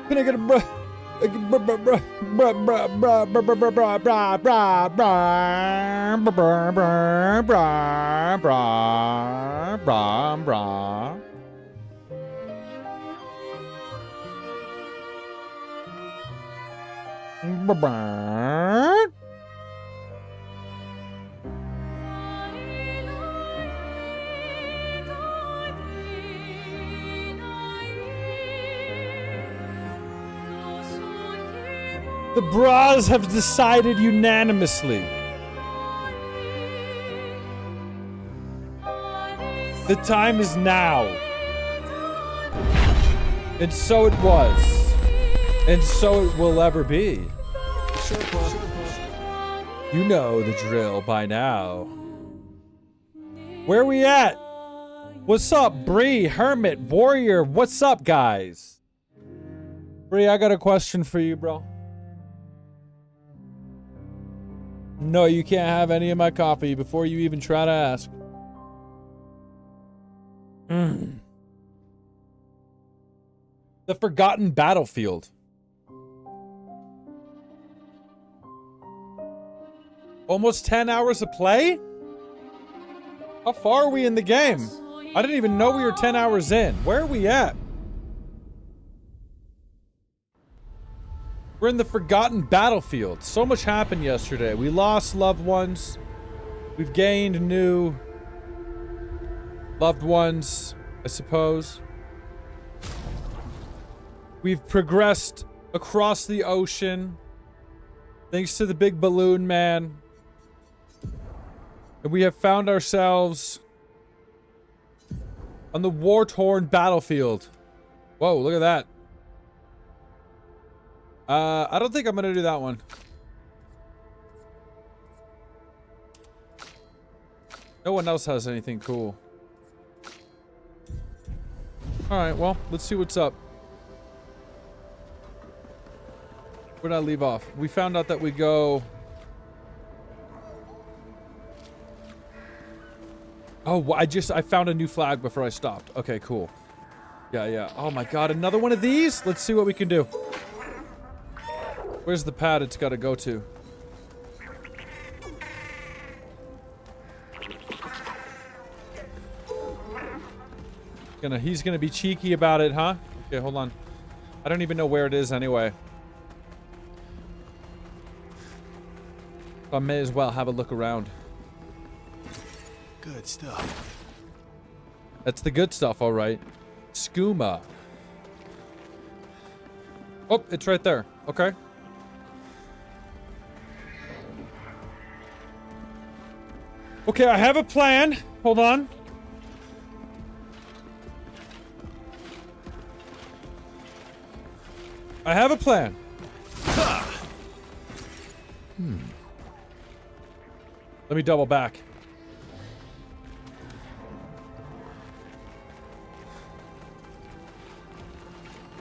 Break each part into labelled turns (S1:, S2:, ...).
S1: Can I get a bruh? The bras have decided unanimously. The time is now. And so it was. And so it will ever be. You know the drill by now. Where we at? What's up, Bree, Hermit, Warrior? What's up, guys? Bree, I got a question for you, bro. No, you can't have any of my coffee before you even try to ask. The Forgotten Battlefield. Almost 10 hours of play? How far are we in the game? I didn't even know we were 10 hours in. Where are we at? We're in the Forgotten Battlefield. So much happened yesterday. We lost loved ones. We've gained new loved ones, I suppose. We've progressed across the ocean. Thanks to the big balloon man. And we have found ourselves on the war-torn battlefield. Whoa, look at that. I don't think I'm gonna do that one. No one else has anything cool. Alright, well, let's see what's up. Where did I leave off? We found out that we go... Oh, I found a new flag before I stopped. Okay, cool. Yeah. Oh my god, another one of these? Let's see what we can do. Where's the pad it's gotta go to? He's gonna be cheeky about it, huh? Okay, hold on. I don't even know where it is anyway. So I may as well have a look around.
S2: Good stuff.
S1: That's the good stuff, all right. Skooma. Oh, it's right there. Okay. Okay, I have a plan. Hold on. I have a plan. Let me double back.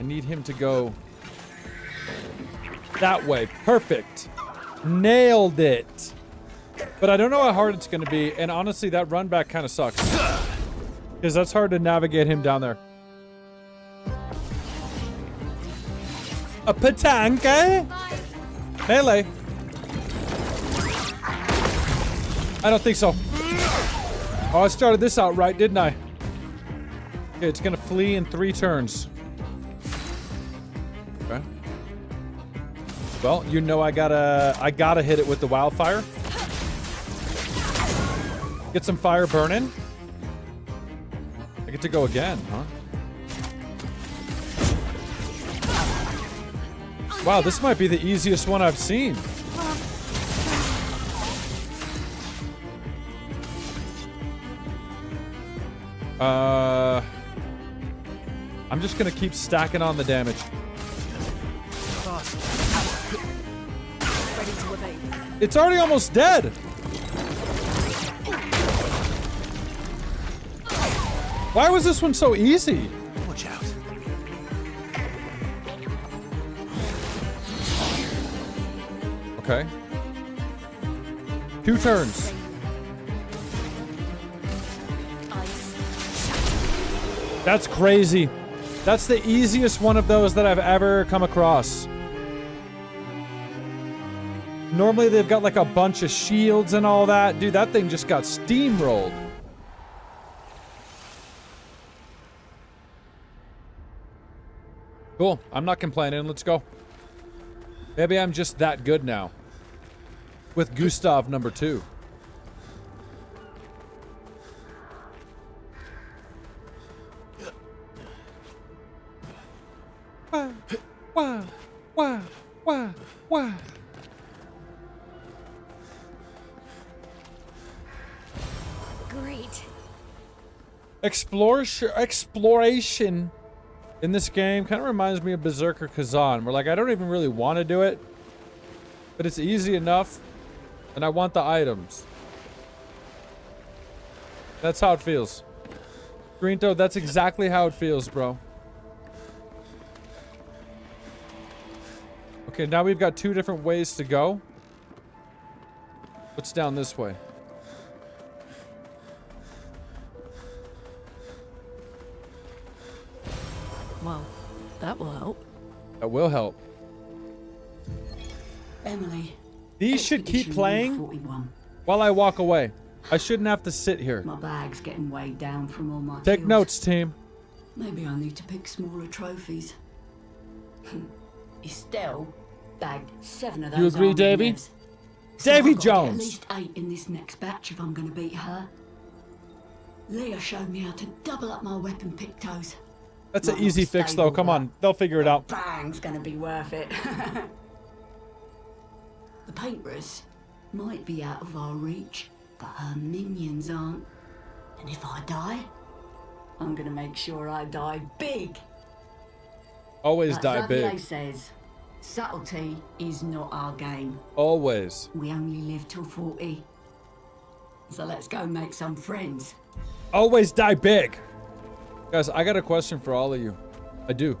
S1: I need him to go that way. Perfect. Nailed it. But I don't know how hard it's going to be. And honestly, that run back kind of sucks. Because that's hard to navigate him down there. A petanque? Melee. I don't think so. Oh, I started this out right, didn't I? Okay, it's going to flee in 3 turns. Okay. Well, you know I gotta hit it with the wildfire. Get some fire burning. I get to go again, huh? Wow, this might be the easiest one I've seen. I'm just gonna keep stacking on the damage. It's already almost dead. Why was this one so easy?
S2: Watch out.
S1: Okay. 2 turns. That's crazy. That's the easiest one of those that I've ever come across. Normally they've got like a bunch of shields and all that. Dude, that thing just got steamrolled. Cool. I'm not complaining. Let's go. Maybe I'm just that good now. With Gustav number 2. Wow.
S3: Great.
S1: Exploration in this game kind of reminds me of Berserker Kazan. Where like I don't even really want to do it. but it's easy enough, and I want the items. That's how it feels. Grinto, that's exactly how it feels, bro. Okay, now we've got 2 different ways to go. What's down this way?
S2: Well, that will help.
S1: That will help.
S3: Emily.
S1: These should keep playing
S3: 41.
S1: while I walk away. I shouldn't have to sit here.
S3: My bag's getting weighed down from all my
S1: Take
S3: kills.
S1: notes, team.
S3: Maybe I need to pick smaller trophies. Estelle bagged 7 of those.
S1: You agree,
S3: armored
S1: Davy?
S3: nevs. So
S1: Davy
S3: I've got to get
S1: Jones.
S3: At least 8 in this next batch if I'm going to beat her. Leah showed me how to double up my weapon pictos.
S1: That's an
S3: Might
S1: easy
S3: not
S1: fix,
S3: stable,
S1: though. Come
S3: but
S1: on. They'll figure it out.
S3: Bang's going to be worth it. The Paintress might be out of our reach, but her minions aren't. And if I die, I'm gonna make sure I die big.
S1: Always
S3: Like
S1: die
S3: Xavier
S1: big.
S3: says, subtlety is not our game.
S1: Always.
S3: We only live till 40. So let's go make some friends.
S1: Always die big. Guys, I got a question for all of you. I do.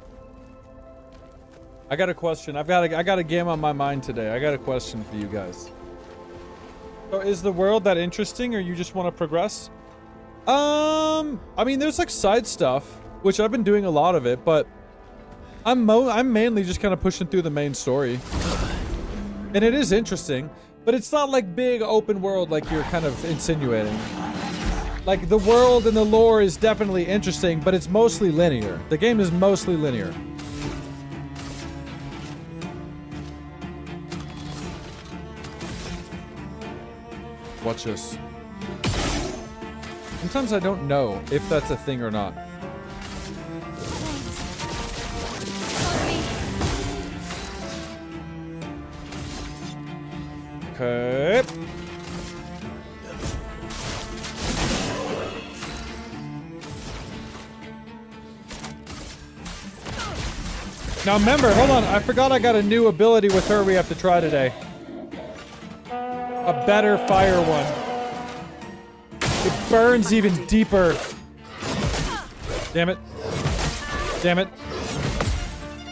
S1: I got a question. I got a game on my mind today. I got a question for you guys. So is the world that interesting, or you just want to progress? I mean, there's like side stuff, which I've been doing a lot of it, but I'm mainly just kind of pushing through the main story. And it is interesting, but it's not like big open world like you're kind of insinuating. Like, the world and the lore is definitely interesting, but it's mostly linear. The game is mostly linear. Watch this. Sometimes I don't know if that's a thing or not. Okay. Now remember, hold on, I forgot I got a new ability with her we have to try today. A better fire one. It burns even deeper. Damn it. Damn it.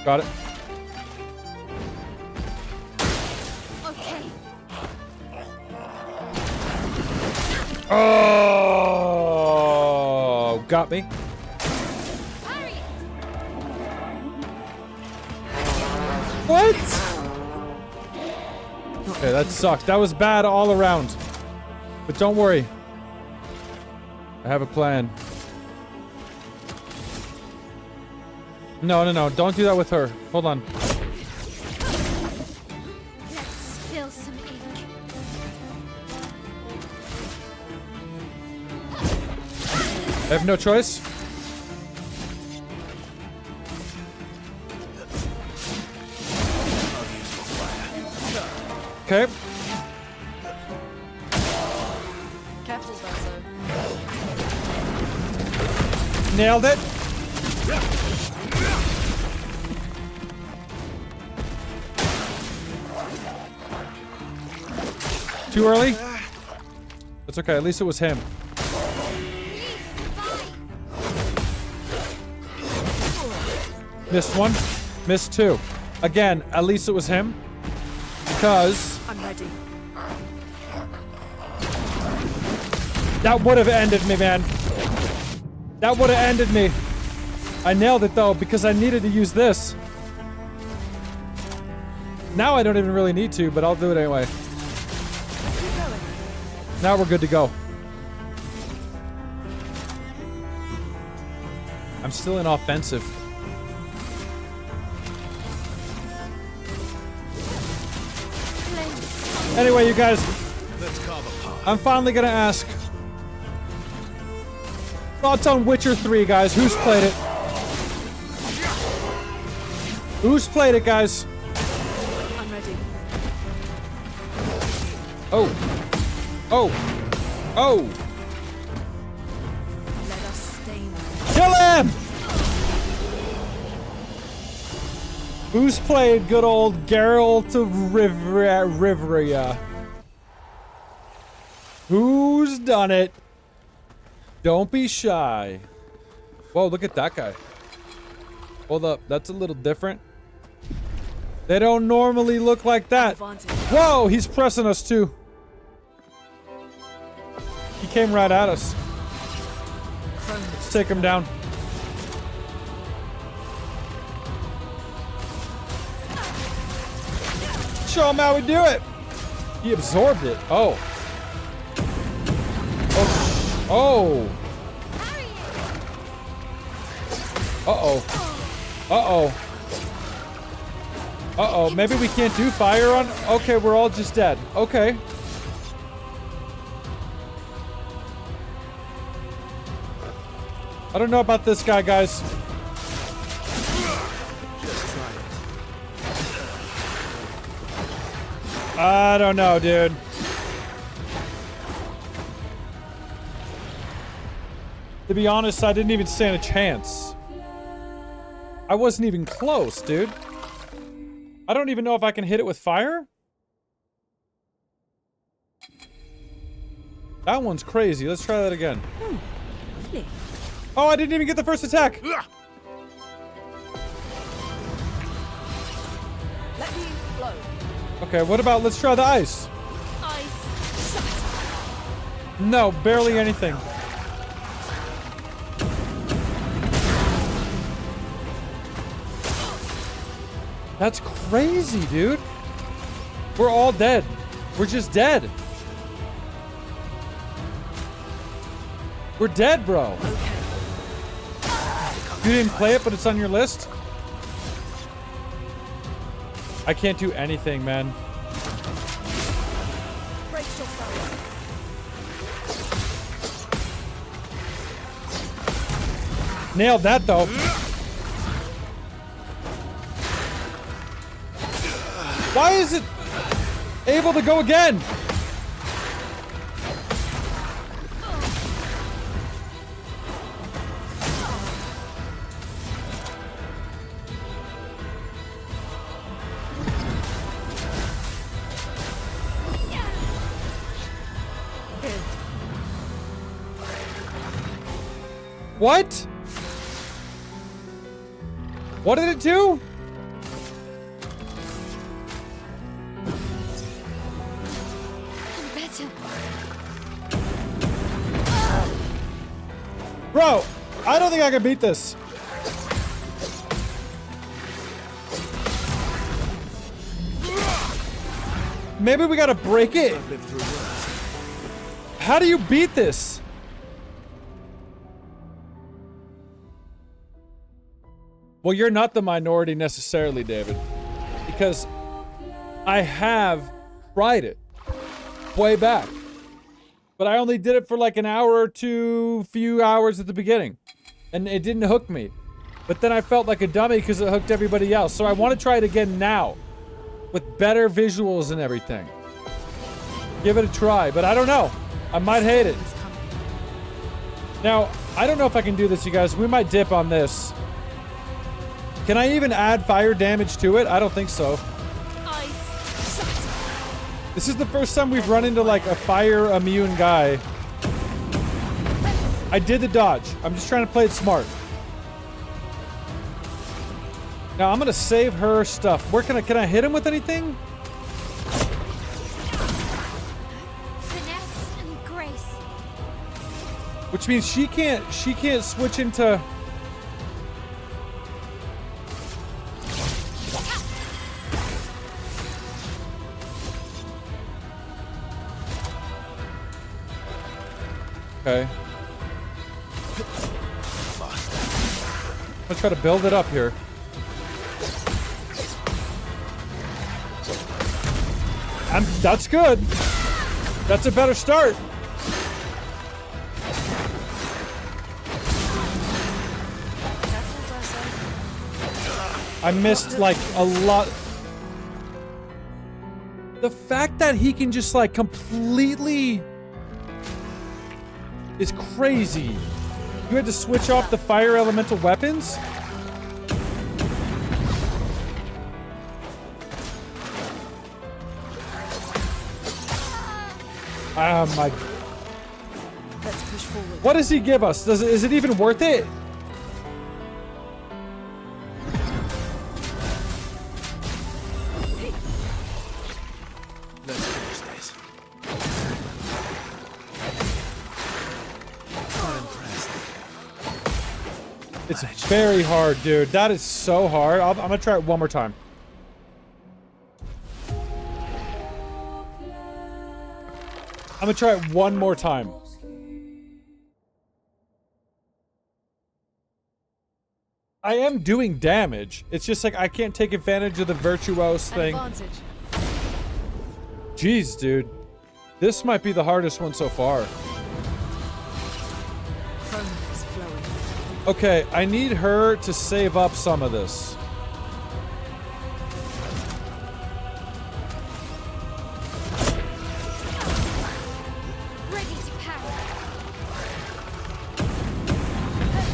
S1: Got it.
S2: Okay.
S1: Oh, got me. What? Okay, that sucked. That was bad all around. But don't worry. I have a plan. No, no, no. Don't do that with her. Hold on.
S2: Let's spill some ink.
S1: I have no choice. Okay.
S2: Careful, Verso.
S1: Nailed it. Too early? It's okay. At least it was him. Missed one. Missed two. Again, at least it was him. Because
S2: I'm ready.
S1: that would have ended me, man. That would have ended me. I nailed it, though, because I needed to use this. Now I don't even really need to, but I'll do it anyway. Now we're good to go. I'm still in offensive. Anyway, you guys, I'm finally gonna ask thoughts on Witcher 3, guys. Who's played it? Who's played it, guys?
S2: I'm ready.
S1: Oh. Oh. Oh.
S2: Let us stain them.
S1: Kill him! Who's played good old Geralt of Rivia? Who's done it? Don't be shy. Whoa, look at that guy. Hold up, that's a little different. They don't normally look like that. Whoa, he's pressing us too. He came right at us. Let's take him down. Show him how we do it. He absorbed it. Oh. Oh. Uh-oh. Uh-oh. Uh-oh. Maybe we can't do fire on... Okay, we're all just dead. Okay. I don't know about this guy, guys. I don't know, dude. To be honest, I didn't even stand a chance. I wasn't even close, dude. I don't even know if I can hit it with fire. That one's crazy. Let's try that again. Oh, I didn't even get the first attack.
S2: Let me flow.
S1: Okay, what about let's try the ice?
S2: Ice. Shut.
S1: No, barely anything. That's crazy, dude. We're all dead. We're just dead. We're dead, bro. You didn't play it, but it's on your list? I can't do anything, man.
S2: Brace yourself.
S1: Nailed that, though. Why is it able to go again? What? What did it do? Bro, I don't think I can beat this. Maybe we gotta break it. How do you beat this? Well, you're not the minority necessarily, David. Because I have tried it way back. But I only did it for like an hour or two, few hours at the beginning. And it didn't hook me. But then I felt like a dummy because it hooked everybody else. So I want to try it again now. With better visuals and everything. Give it a try. But I don't know. I might hate it. Now, I don't know if I can do this, you guys. We might dip on this. Can I even add fire damage to it? I don't think so. This is the first time we've run into like a fire immune guy. I did the dodge. I'm just trying to play it smart. Now I'm gonna save her stuff. Where can I hit him with anything?
S2: Finesse and grace.
S1: Which means she can't switch into... Okay. Let's try to build it up here. That's good. That's a better start. I missed like a lot. The fact that he can just like completely is crazy. You had to switch off the fire elemental weapons? Oh my.
S2: Let's push forward.
S1: What does he give us? Is it even worth it?
S4: Let's finish this. Not impressed.
S1: It's very hard, dude. That is so hard. I'm gonna try it one more time. I'm gonna try it one more time. I am doing damage. It's just like I can't take advantage of the virtuose thing.
S2: Advantage.
S1: Jeez, dude. This might be the hardest one so far.
S2: Chrome is flowing.
S1: Okay, I need her to save up some of this.
S2: Ready to power.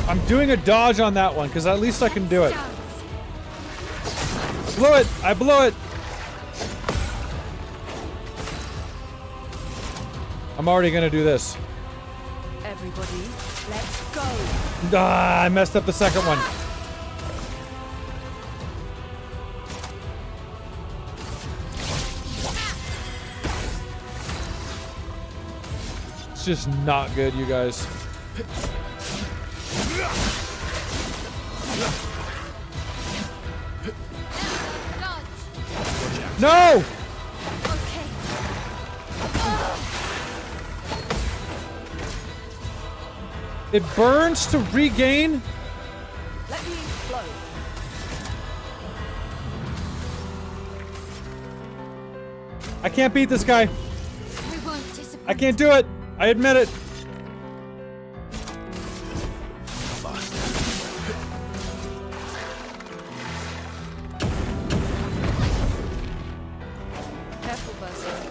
S1: I'm doing a dodge on that one, because at least I can do it. Blew it! I blew it! I'm already gonna do this.
S2: Everybody, let's go.
S1: Ah, I messed up the second one. It's just not good, you guys. No!
S2: Okay.
S1: It burns to regain.
S2: Let me flow.
S1: I can't beat this guy.
S2: We won't disappoint.
S1: I can't do it. I admit it.
S2: Careful, Berserk.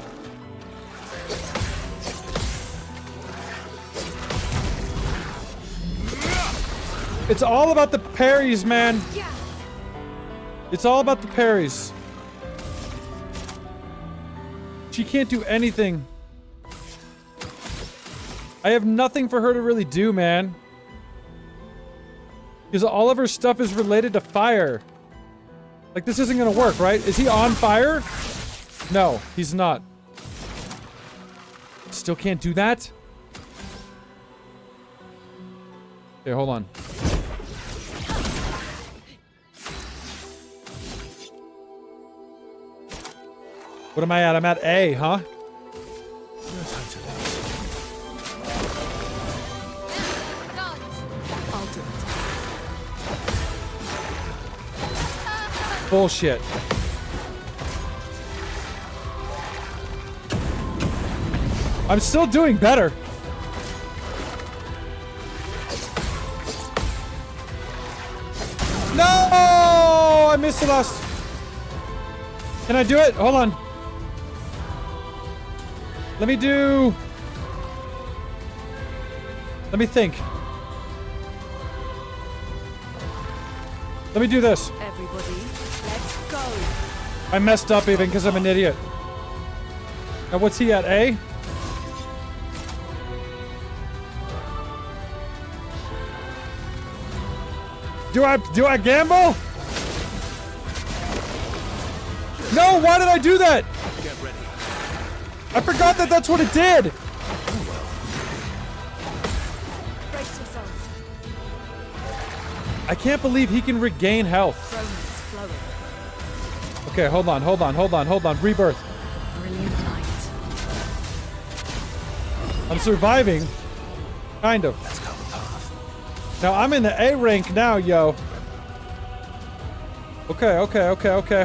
S1: It's all about the parries, man.
S2: Yeah.
S1: It's all about the parries. She can't do anything. I have nothing for her to really do, man. Because all of her stuff is related to fire. Like, this isn't gonna work, right? Is he on fire? No, he's not. Still can't do that? Okay, hold on. What am I at? I'm at A, huh?
S4: No time to lose.
S2: I'll do it.
S1: Bullshit. I'm still doing better. No! I missed the last. Can I do it? Hold on. Let me do. Let me think. Let me do this.
S2: Everybody, let's go.
S1: I messed up even because I'm an idiot. Now what's he at? A? Do I gamble? No, why did I do that?
S4: Get ready.
S1: I forgot that that's what it did.
S2: Brace yourselves.
S1: I can't believe he can regain health.
S2: Chrome is flowing.
S1: Okay, hold on. Rebirth.
S2: Brilliant light.
S1: I'm surviving. Kind of.
S4: Let's go the path.
S1: Now I'm in the A rank now, yo. Okay,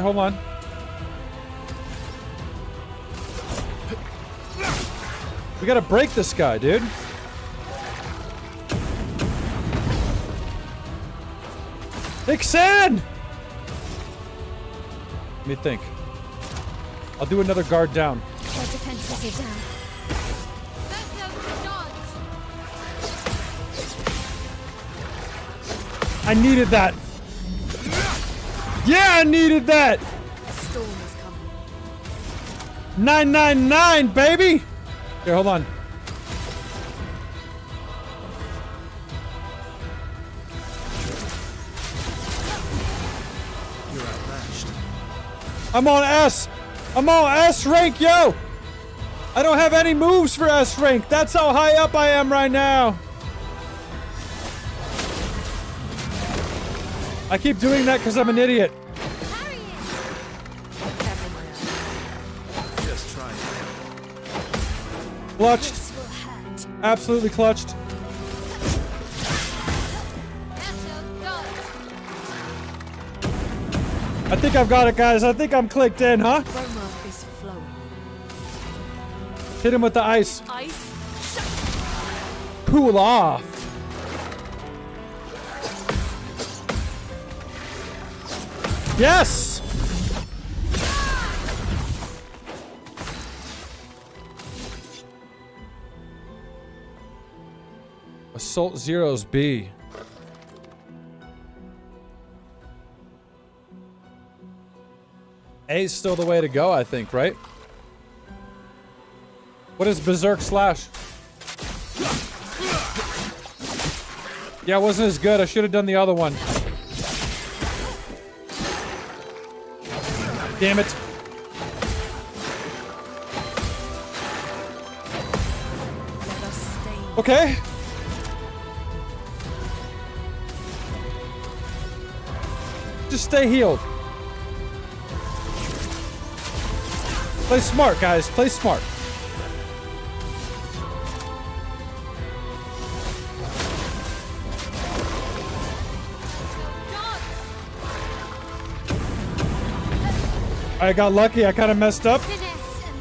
S1: hold on. We gotta break this guy, dude. Nixon! Let me think. I'll do another guard down.
S2: Their defenses are down.
S1: I needed that. Yeah, I needed that.
S2: A storm is coming.
S1: 999, baby. Here, hold on.
S4: You're outmatched.
S1: I'm on S. I'm on S rank, yo. I don't have any moves for S rank. That's how high up I am right now. I keep doing that because I'm an idiot.
S2: Carry it.
S4: Just try it.
S1: Clutched.
S2: This will hurt.
S1: Absolutely clutched.
S2: That'll go.
S1: I think I've got it, guys. I think I'm clicked in, huh?
S2: Roma is flowing.
S1: Hit him with the ice.
S2: Ice.
S1: Cool off. Yes! Assault Zero's B. A's still the way to go, I think, right? What is Berserk Slash? Yeah, it wasn't as good. I should have done the other one. Damn it.
S2: Devastating.
S1: Okay. Just stay healed. Play smart, guys. Play smart. I got lucky. I kind of messed up.
S2: Finesse and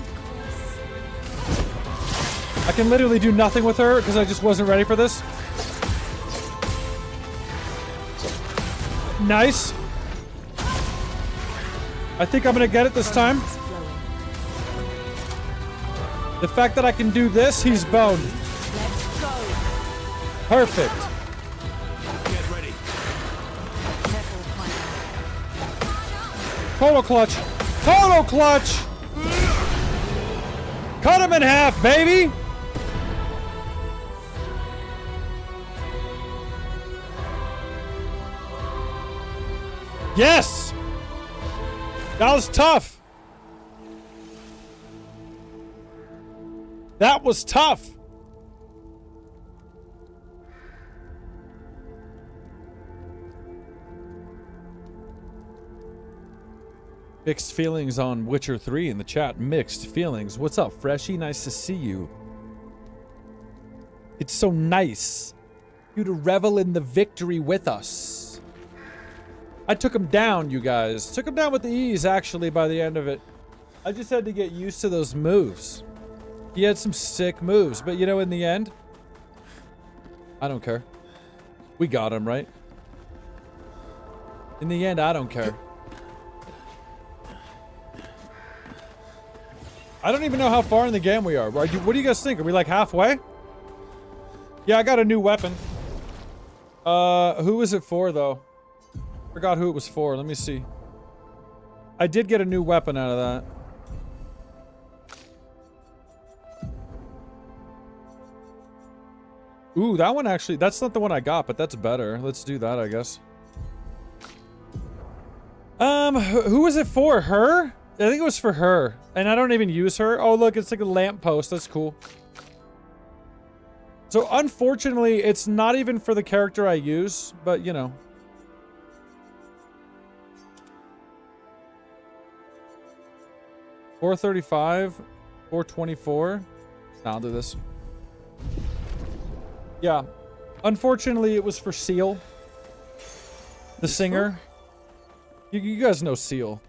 S2: grace.
S1: I can literally do nothing with her because I just wasn't ready for this. Nice. I think I'm gonna get it this time.
S2: Is flowing.
S1: The fact that I can do this, he's boned.
S2: Let's go.
S1: Perfect.
S4: Get ready.
S2: Careful, my man.
S1: Total clutch. Total clutch. Cut him in half, baby. Yes. That was tough. That was tough. Mixed feelings on Witcher 3 in the chat. Mixed feelings. What's up, Freshie? Nice to see you. It's so nice you to revel in the victory with us. I took him down, you guys. Took him down with the ease, actually, by the end of it. I just had to get used to those moves. He had some sick moves, but you know, in the end, I don't care. We got him, right? In the end, I don't care. I don't even know how far in the game we are. What do you guys think? Are we like halfway? Yeah, I got a new weapon. Who is it for, though? Forgot who it was for. Let me see. I did get a new weapon out of that. Ooh, that one actually, that's not the one I got, but that's better. Let's do that, I guess. Who was it for? Her? I think it was for her. And I don't even use her. Oh, look, it's like a lamppost. That's cool. So, unfortunately, it's not even for the character I use, but, you know. $435, $424. I'll do this. Yeah. Unfortunately, it was for Seal. The singer. You guys know Seal.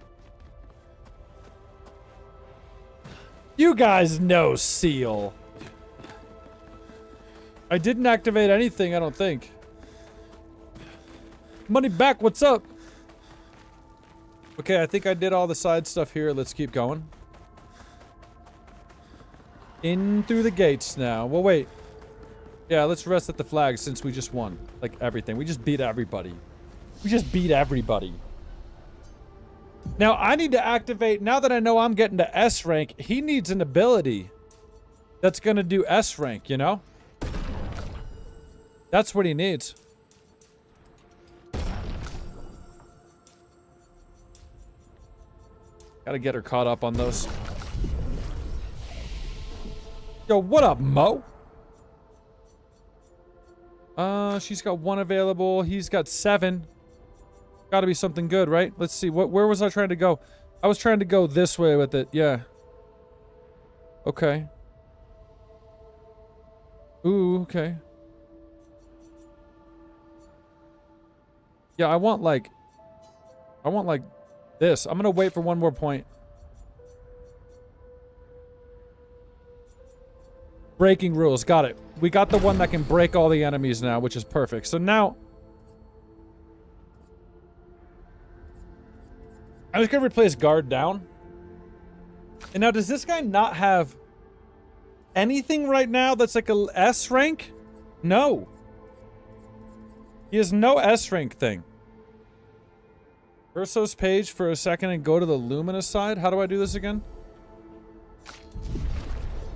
S1: You guys know Seal. I didn't activate anything, I don't think. Money back, what's up? Okay, I think I did all the side stuff here. Let's keep going. In through the gates now. Well, wait. Yeah, let's rest at the flag since we just won. Like, everything. We just beat everybody. We just beat everybody. Now, I need to activate... Now that I know I'm getting to S rank, he needs an ability. that's gonna do S rank, you know? That's what he needs. Gotta get her caught up on those. Yo, what up, Mo? She's got 1 available. He's got 7. Gotta be something good, right? Let's see. Where was I trying to go? I was trying to go this way with it. Yeah. Okay. Ooh, okay. Yeah, I want like this. I'm gonna wait for 1 more point. Breaking rules. Got it. We got the one that can break all the enemies now, which is perfect. So now I'm just gonna replace guard down. And now, does this guy not have anything right now that's like a S rank? No. He has no S rank thing. Urso's page for a second and go to the Lumina side. How do I do this again?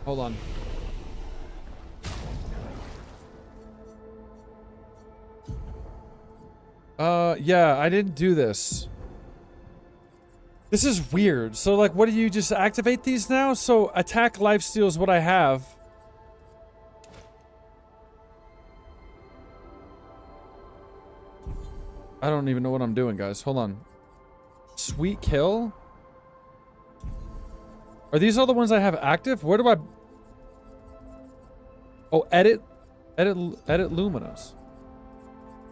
S1: Hold on. Yeah, I didn't do this. This is weird. So, like, what do you just activate these now? So, attack lifesteal is what I have. I don't even know what I'm doing, guys. Hold on. Sweet kill? Are these all the ones I have active? Where do I... Oh, edit Luminos.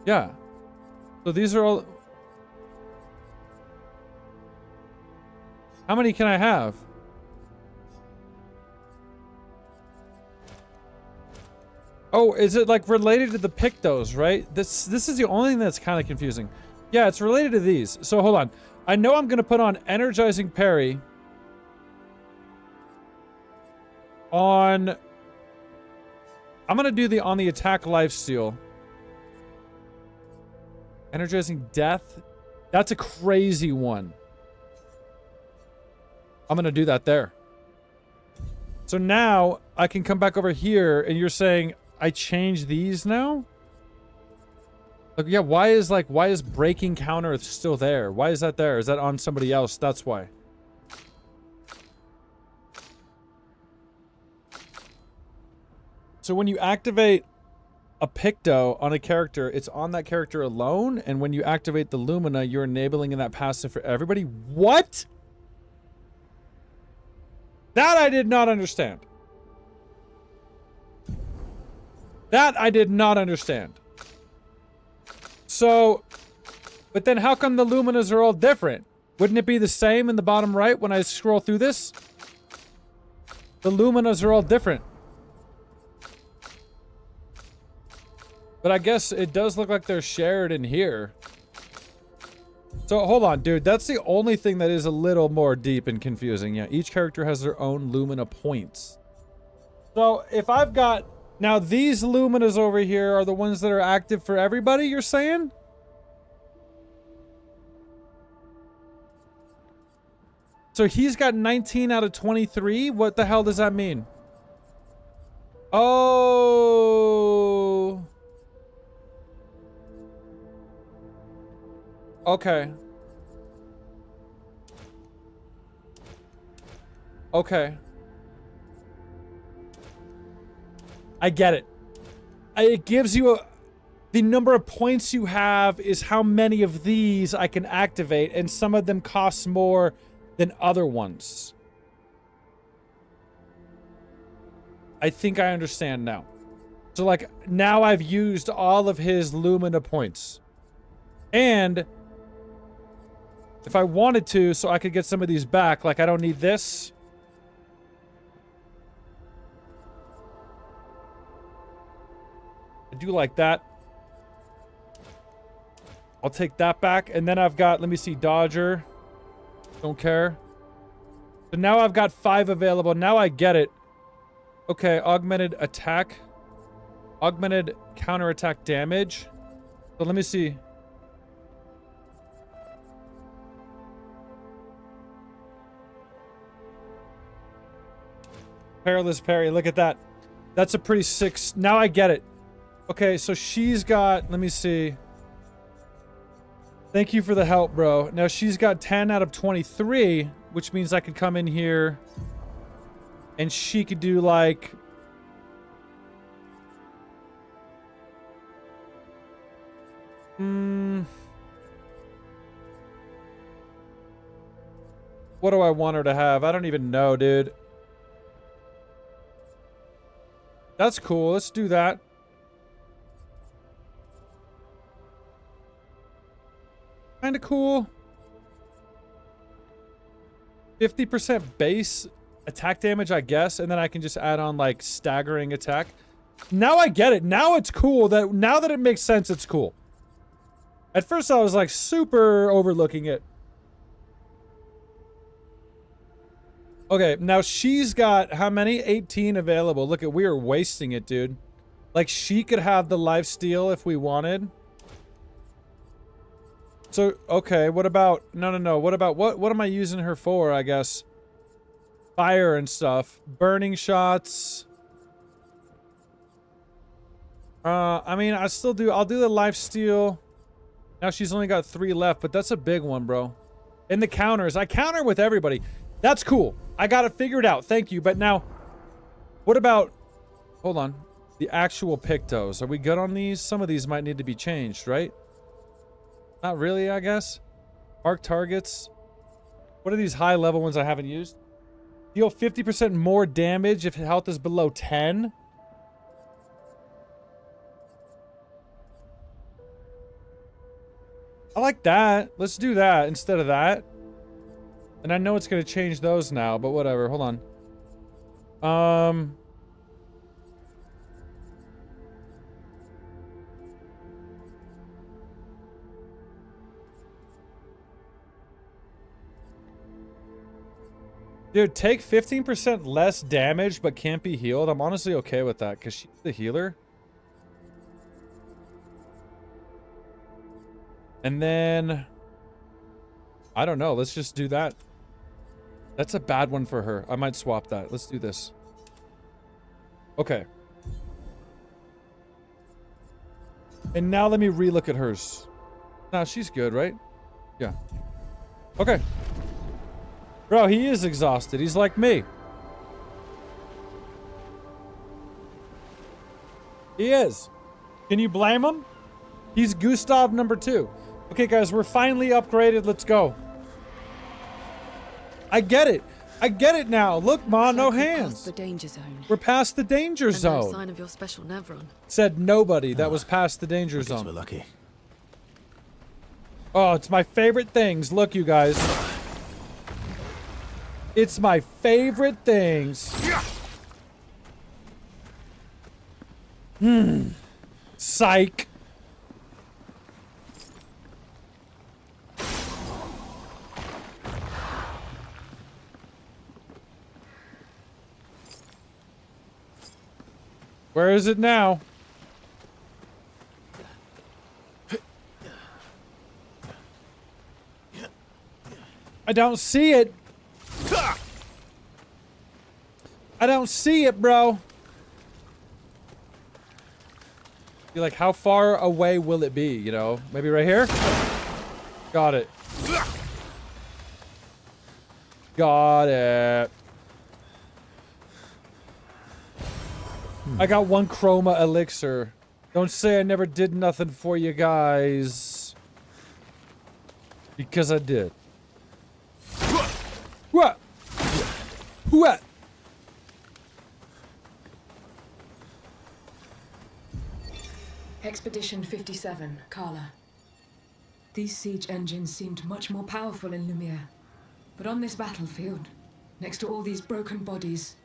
S1: Yeah. So these are all... How many can I have? Oh, is it like related to the Pictos, right? This is the only thing that's kind of confusing. Yeah, it's related to these. So hold on. I know I'm going to put on Energizing Parry on... I'm going to do on the attack lifesteal. Energizing Death. That's a crazy one. I'm going to do that there. So now I can come back over here and you're saying I change these now? Like, yeah, why is breaking counter still there? Why is that there? Is that on somebody else? That's why. So when you activate a Picto on a character, it's on that character alone, and when you activate the Lumina, you're enabling that passive for everybody? What? That I did not understand. That I did not understand. So, but then how come the Luminas are all different? Wouldn't it be the same in the bottom right when I scroll through this? The Luminas are all different. But I guess it does look like they're shared in here. So hold on, dude. That's the only thing that is a little more deep and confusing. Yeah, each character has their own Lumina points. So if I've got... Now these Luminas over here are the ones that are active for everybody, you're saying? So he's got 19 out of 23? What the hell does that mean? Oh... Okay. Okay. I get it. It gives you the number of points you have is how many of these I can activate, and some of them cost more than other ones. I think I understand now. So, like, now I've used all of his Lumina points. And... if I wanted to, so I could get some of these back, like I don't need this. I do like that. I'll take that back. And then I've got, let me see, Dodger. Don't care. So now I've got 5 available. Now I get it. Okay, augmented attack. Augmented counterattack damage. So let me see. Perilous parry. Look at that. That's a pretty sick... Now I get it. Okay, so she's got... Let me see. Thank you for the help, bro. Now she's got 10 out of 23, which means I could come in here and she could do like... What do I want her to have? I don't even know, dude. That's cool. Let's do that. Kind of cool. 50% base attack damage, I guess, and then I can just add on like staggering attack. Now I get it. Now it's cool. Now that it makes sense, it's cool. At first I was like super overlooking it. Okay, now she's got how many? 18 available. Look at, we are wasting it, dude. Like she could have the lifesteal if we wanted. So, okay, what about... No. What about... What am I using her for, I guess? Fire and stuff. Burning shots. I mean, I'll do the lifesteal. Now she's only got 3 left, but that's a big one, bro. In the counters. I counter with everybody. That's cool. I got it figured out. Thank you. But now, what about... Hold on. The actual Pictos. Are we good on these? Some of these might need to be changed, right? Not really, I guess. Mark targets. What are these high level ones I haven't used? Deal 50% more damage if health is below 10. I like that. Let's do that instead of that. And I know it's going to change those now, but whatever. Hold on. Dude, take 15% less damage but can't be healed. I'm honestly okay with that because she's the healer. And then... I don't know. Let's just do that. That's a bad one for her. I might swap that. Let's do this. Okay. And now let me relook at hers. Nah, she's good, right? Yeah. Okay. Bro, he is exhausted. He's like me. He is. Can you blame him? He's Gustav number 2. Okay, guys, we're finally upgraded. Let's go. I get it. I get it now. Look, Ma, no hands.
S2: The danger zone.
S1: We're past the danger
S2: And no
S1: zone.
S2: sign of your special Nevron.
S1: Said nobody that was past the danger
S4: I guess we're
S1: zone.
S4: lucky.
S1: Oh, it's my favorite things. Look, you guys. It's my favorite things. Psych. Where is it now? I don't see it. I don't see it, bro. You're like, how far away will it be, you know? Maybe right here? Got it. Got it. I got 1 chroma elixir. Don't say I never did nothing for you guys. Because I did. What? What?
S5: Expedition 57, Carla. These siege engines seemed much more powerful in Lumiere. But on this battlefield, next to all these broken bodies,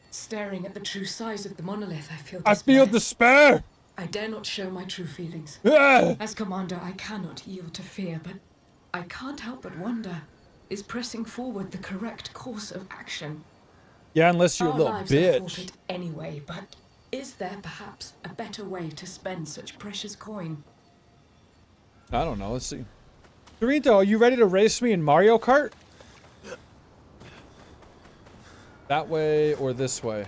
S5: staring at the true size of the monolith, I feel despair.
S1: I feel despair!
S5: I dare not show my true feelings.
S1: Ah!
S5: As commander, I cannot yield to fear, but I can't help but wonder, is pressing forward the correct course of action?
S1: Yeah, unless you're a
S5: Our
S1: little
S5: lives are
S1: bitch.
S5: forfeit anyway, but is there perhaps a better way to spend such precious coin?
S1: I don't know. Let's see. Dorito, are you ready to race me in Mario Kart? That way or this way?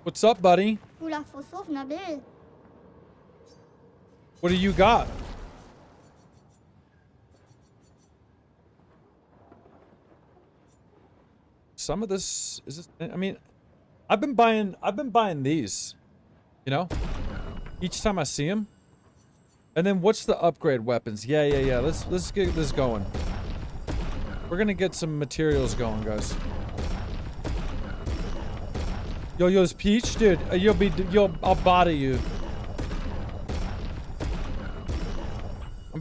S1: What's up, buddy?
S6: Oula, faut Nabil.
S1: What do you got? Some of this is this, I mean, I've been buying these, you know, each time I see them. And then what's the upgrade weapons? Yeah. Let's get this going. We're gonna get some materials going, guys. Yo-Yo's Peach, dude. I'll body you.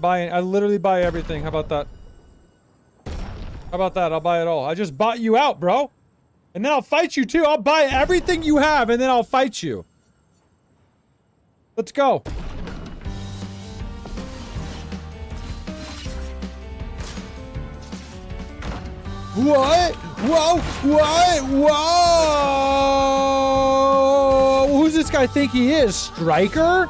S1: I literally buy everything. How about that? How about that? I'll buy it all. I just bought you out, bro. And then I'll fight you too. I'll buy everything you have and then I'll fight you. Let's go. What? Whoa! What? Whoa! Who's this guy think he is? Striker?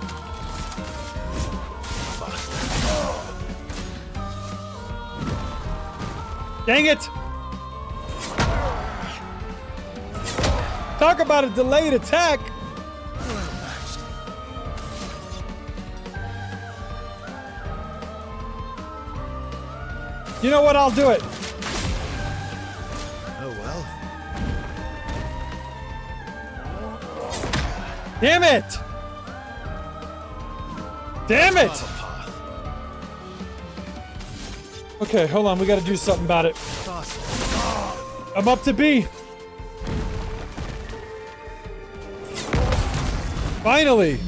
S1: Dang it! Talk about a delayed attack! You know what? I'll do it.
S4: Oh well.
S1: Damn it! Damn it! Okay, hold on. We gotta do something about it. I'm up to B. Finally!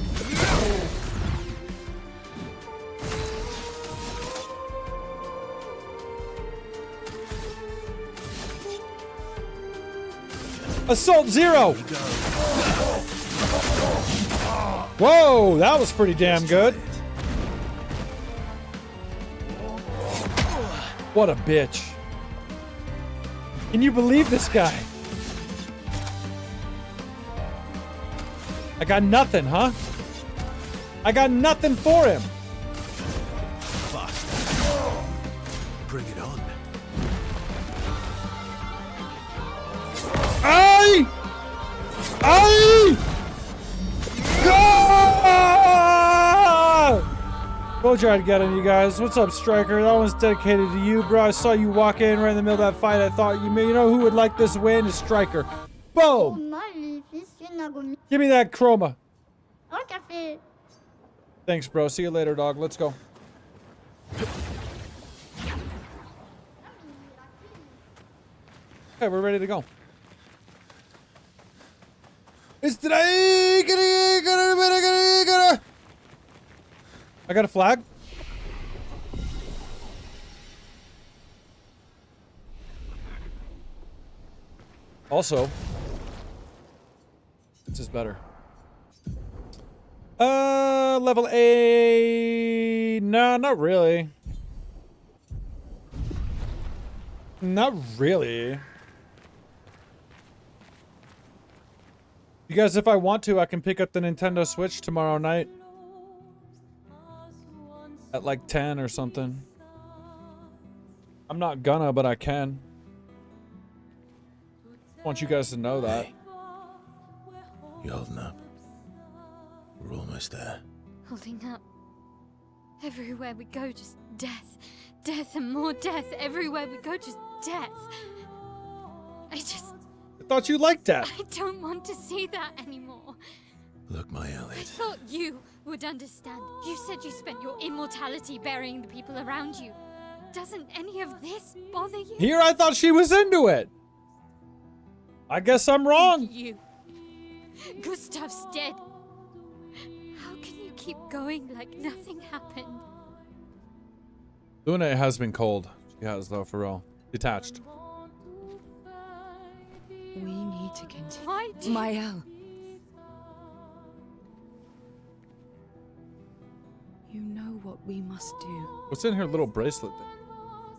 S1: Assault 0! Whoa, that was pretty damn good. What a bitch. Can you believe this guy? I got nothing, huh? I got nothing for him.
S4: Bring it on.
S1: Aye! Aye! Ah! Go try to get him, you guys. What's up, Striker? That one's dedicated to you, bro. I saw you walk in right in the middle of that fight. I thought, you know who would like this win? Is Striker. Boom! Give me that chroma.
S6: café.
S1: Thanks, bro. See you later, dog. Let's go. Okay, we're ready to go. It's today. I got a flag. Also, this is better. Level A. No, not really. Not really. You guys, if I want to, I can pick up the Nintendo Switch tomorrow night. At like 10 or something. I'm not gonna, but I can. Want you guys to know that.
S4: You holding up? We're almost there.
S7: Holding up. Everywhere we go, just death. Death and more death. Everywhere we go, just death. I
S1: thought you liked that.
S7: I don't want to see that anymore.
S4: Look, my
S7: I
S4: Elliot.
S7: thought you would understand. You said you spent your immortality burying the people around you. Doesn't any of this bother you?
S1: Here I thought she was into it. I guess I'm wrong.
S7: You. Gustav's dead. How can you keep going like nothing happened?
S1: Luna has been cold. She has, though, for real. Detached.
S2: We need to continue.
S7: Why do
S2: Mael. You know what we must do
S1: What's in her little bracelet thing?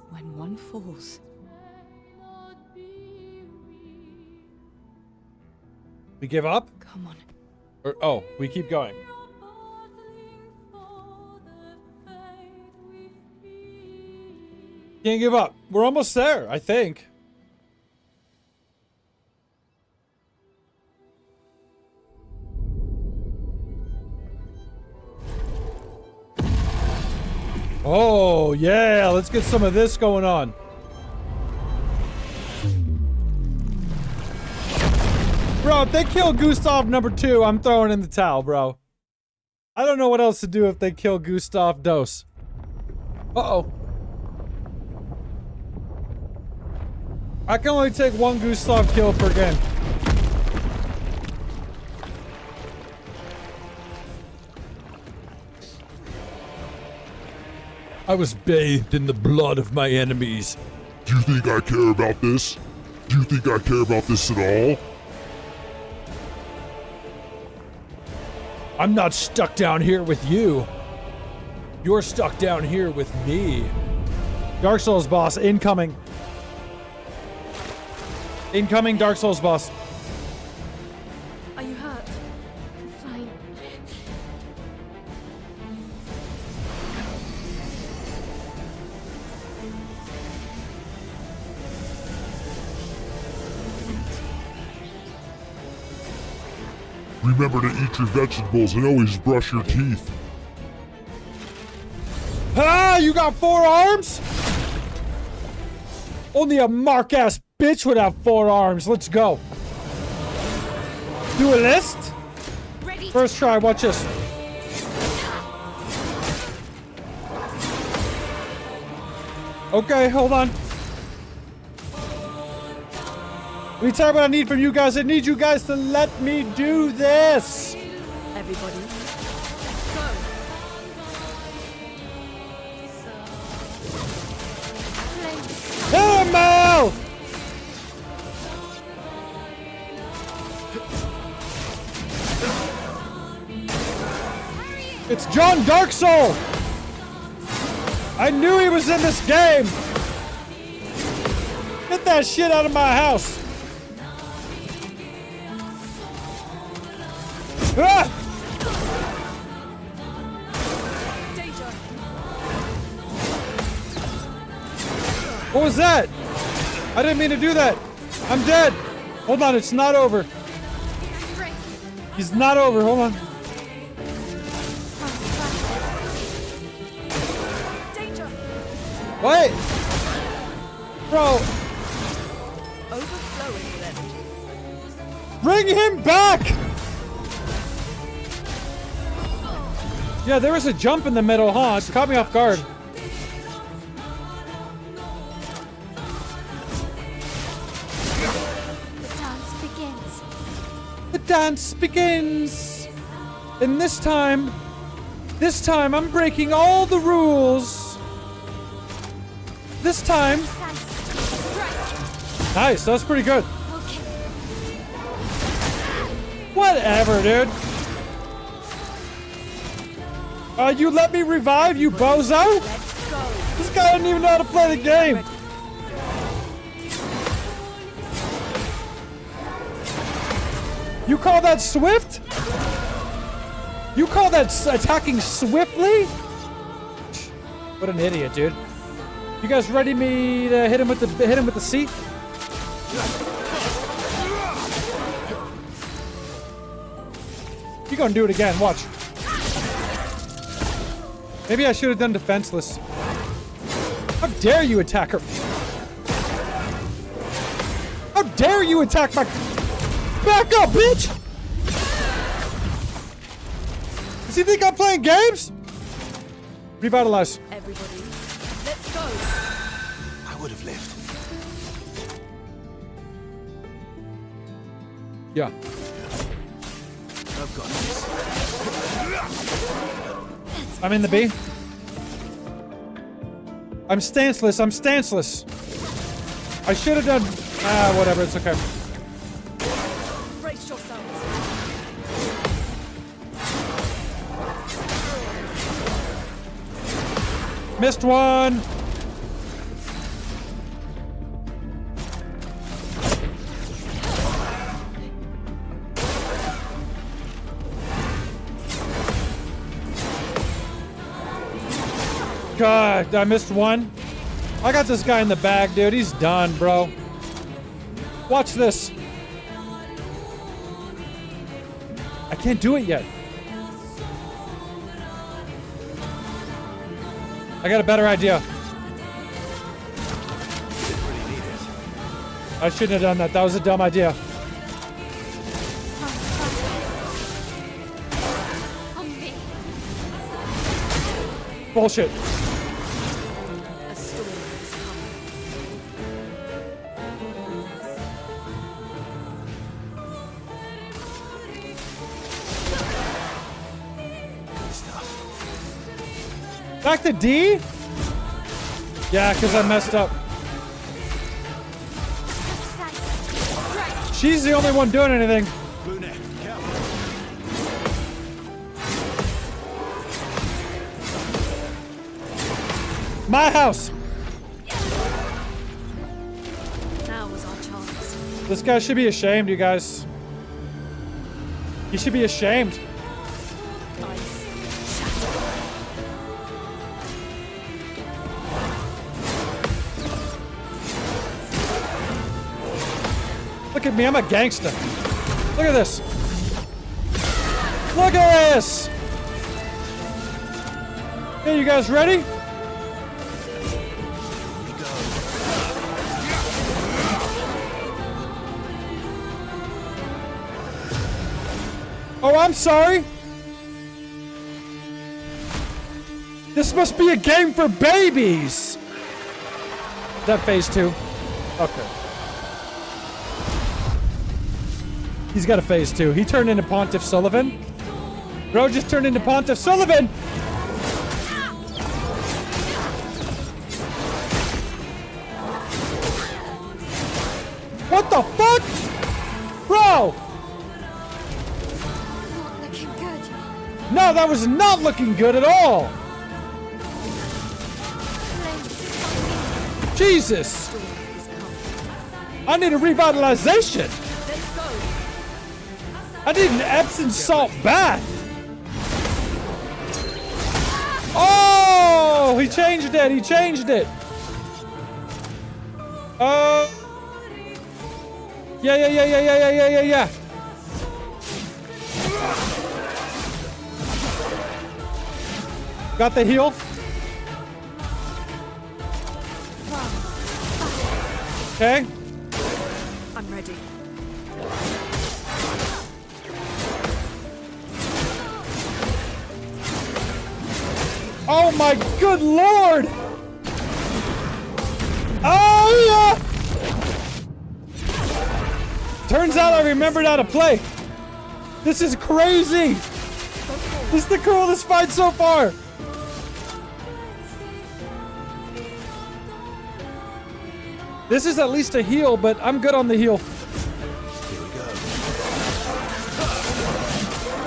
S2: when one falls.
S1: We give up?
S2: Come on.
S1: Or, oh, we keep going. Can't give up. We're almost there, I think. Oh, yeah. Let's get some of this going on. Bro, if they kill Gustav #2, I'm throwing in the towel, bro. I don't know what else to do if they kill Gustav Dose. Uh-oh. I can only take one Gustav kill per game. I was bathed in the blood of my enemies.
S8: Do you think I care about this? Do you think I care about this at all?
S1: I'm not stuck down here with you. You're stuck down here with me. Dark Souls boss, incoming. Incoming Dark Souls boss.
S2: Are you hurt?
S7: I'm fine.
S8: Remember to eat your vegetables and always brush your teeth.
S1: Ah, you got 4 arms? Only a mark-ass bitch would have 4 arms. Let's go. Duelist?
S7: Ready?
S1: First try, watch this. Okay, hold on. Let me tell you what I need from you guys. I need you guys to let me do this.
S2: Everybody, let's go.
S1: Hit him, Mal! It's John Darksoul! I knew he was in this game! Get that shit out of my house! Ah! What was that? I didn't mean to do that. I'm dead. Hold on, it's not over. He's not over, hold on. Wait! Bro!
S2: Overflowing with energy.
S1: Bring him back! Yeah, there was a jump in the middle, huh? It caught me off guard.
S7: The dance begins.
S1: The dance begins! And this time I'm breaking all the rules. This time. Nice, that's pretty good.
S7: Okay.
S1: Whatever, dude. You let me revive, you bozo?
S2: Let's go.
S1: This guy doesn't even know how to play the game. You call that swift? You call that attacking swiftly? What an idiot, dude. You guys ready me to hit him with the C? You gonna do it again, watch. Maybe I should have done defenseless. How dare you attack her? How dare you attack my... Back up, bitch! Does he think I'm playing games? Revitalize.
S2: Everybody, let's go.
S4: I would have lived.
S1: Yeah.
S4: I've got this.
S1: I'm in the B. I'm stanceless. I'm stanceless. I should have done... whatever. It's okay.
S2: Brace yourselves.
S1: Missed one. God, I missed one. I got this guy in the bag, dude. He's done, bro. Watch this. I can't do it yet. I got a better idea. I shouldn't have done that. That was a dumb idea.
S7: On me.
S1: Bullshit.
S2: A storm has come.
S1: Back to D? Yeah, because I messed up. She's the only one doing anything.
S4: Blue neck, careful.
S1: My house.
S2: Now was our chance.
S1: This guy should be ashamed, you guys. He should be ashamed.
S2: Ice. Shatter.
S1: Look at me, I'm a gangster. Look at this. Look at this. Hey, you guys ready? Oh, I'm sorry. This must be a game for babies. Is that phase 2? Okay. He's got a phase 2. He turned into Pontiff Sullivan. Bro just turned into Pontiff Sullivan. What the fuck? Bro!
S7: Not looking good.
S1: No, that was not looking good at all. Jesus! I need a revitalization.
S2: Let's go.
S1: I need an Epsom salt bath. Oh, he changed it. He changed it. Yeah. Got the heal. Okay.
S2: I'm ready.
S1: Oh my good lord! Oh yeah! Turns out I remembered how to play. This is crazy. This is the coolest fight so far. This is at least a heal, but I'm good on the heal.
S4: Here we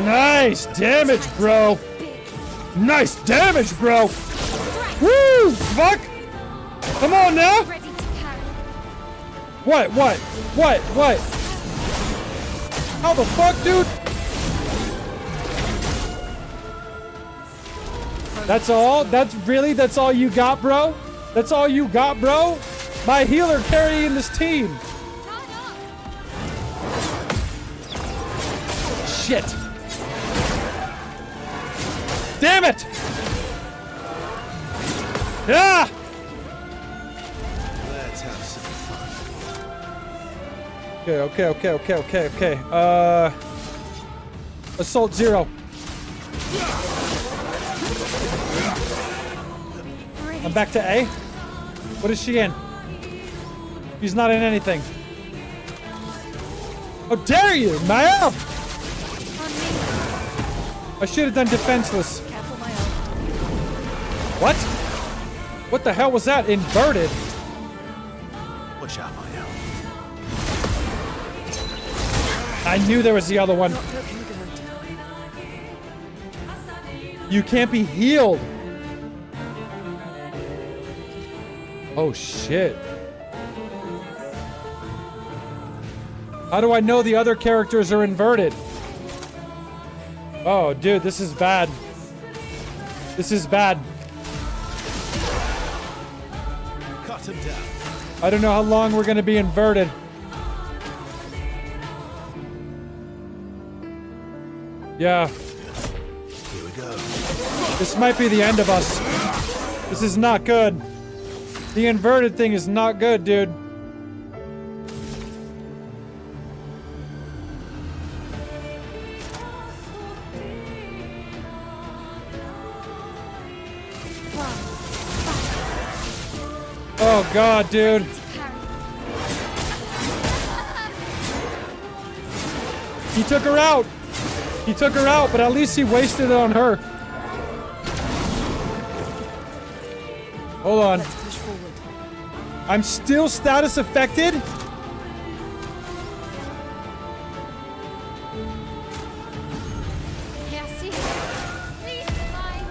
S4: go.
S1: Nice damage, bro. Nice damage, bro. Woo! Fuck! Come on now!
S7: Ready to carry.
S1: What? How the fuck, dude? That's all? That's all you got, bro? That's all you got, bro? My healer carrying this team. Shit. Damn it! Yeah!
S4: Let's have some fun.
S1: Okay. Assault 0. I'm back to A. What is she in? She's not in anything. How dare you, ma'am! I should have done defenseless.
S2: Careful, my own.
S1: What? What the hell was that? Inverted.
S4: Watch out, my own.
S1: I knew there was the other one.
S2: Not looking good.
S1: You can't be healed. Oh shit. How do I know the other characters are inverted? Oh, dude, this is bad. This is bad.
S4: Cut bottom down.
S1: I don't know how long we're gonna be inverted. Yeah.
S4: Here we go.
S1: This might be the end of us. This is not good. The inverted thing is not good, dude. Oh god, dude. He took her out. He took her out, but at least he wasted it on her. Hold on.
S2: Let's push forward.
S1: I'm still status affected?
S7: Yeah, see? Please, fine.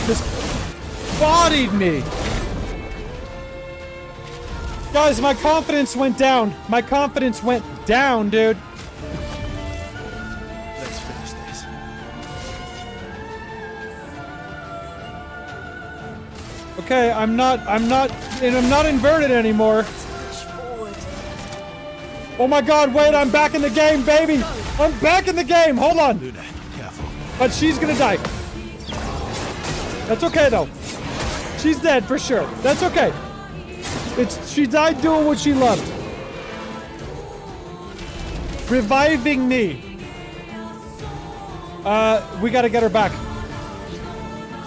S1: Just bodied me. Guys, my confidence went down. My confidence went down, dude.
S4: Let's finish this.
S1: Okay, I'm not inverted anymore.
S2: Push forward.
S1: Oh my god, wait, I'm back in the game, baby. I'm back in the game. Hold on.
S4: Luna, careful.
S1: But she's gonna die. That's okay though. She's dead for sure. That's okay. She died doing what she loved. Reviving me. We gotta get her back.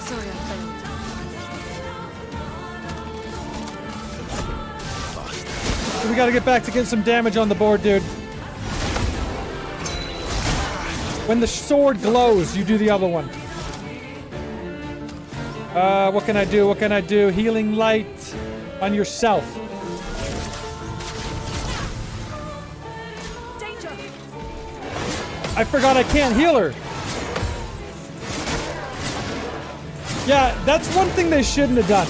S2: Sorry, I failed.
S1: We gotta get back to getting some damage on the board, dude. When the sword glows, you do the other one. What can I do? What can I do? Healing light on yourself.
S2: Danger!
S1: I forgot I can't heal her. Yeah, that's one thing they shouldn't have done.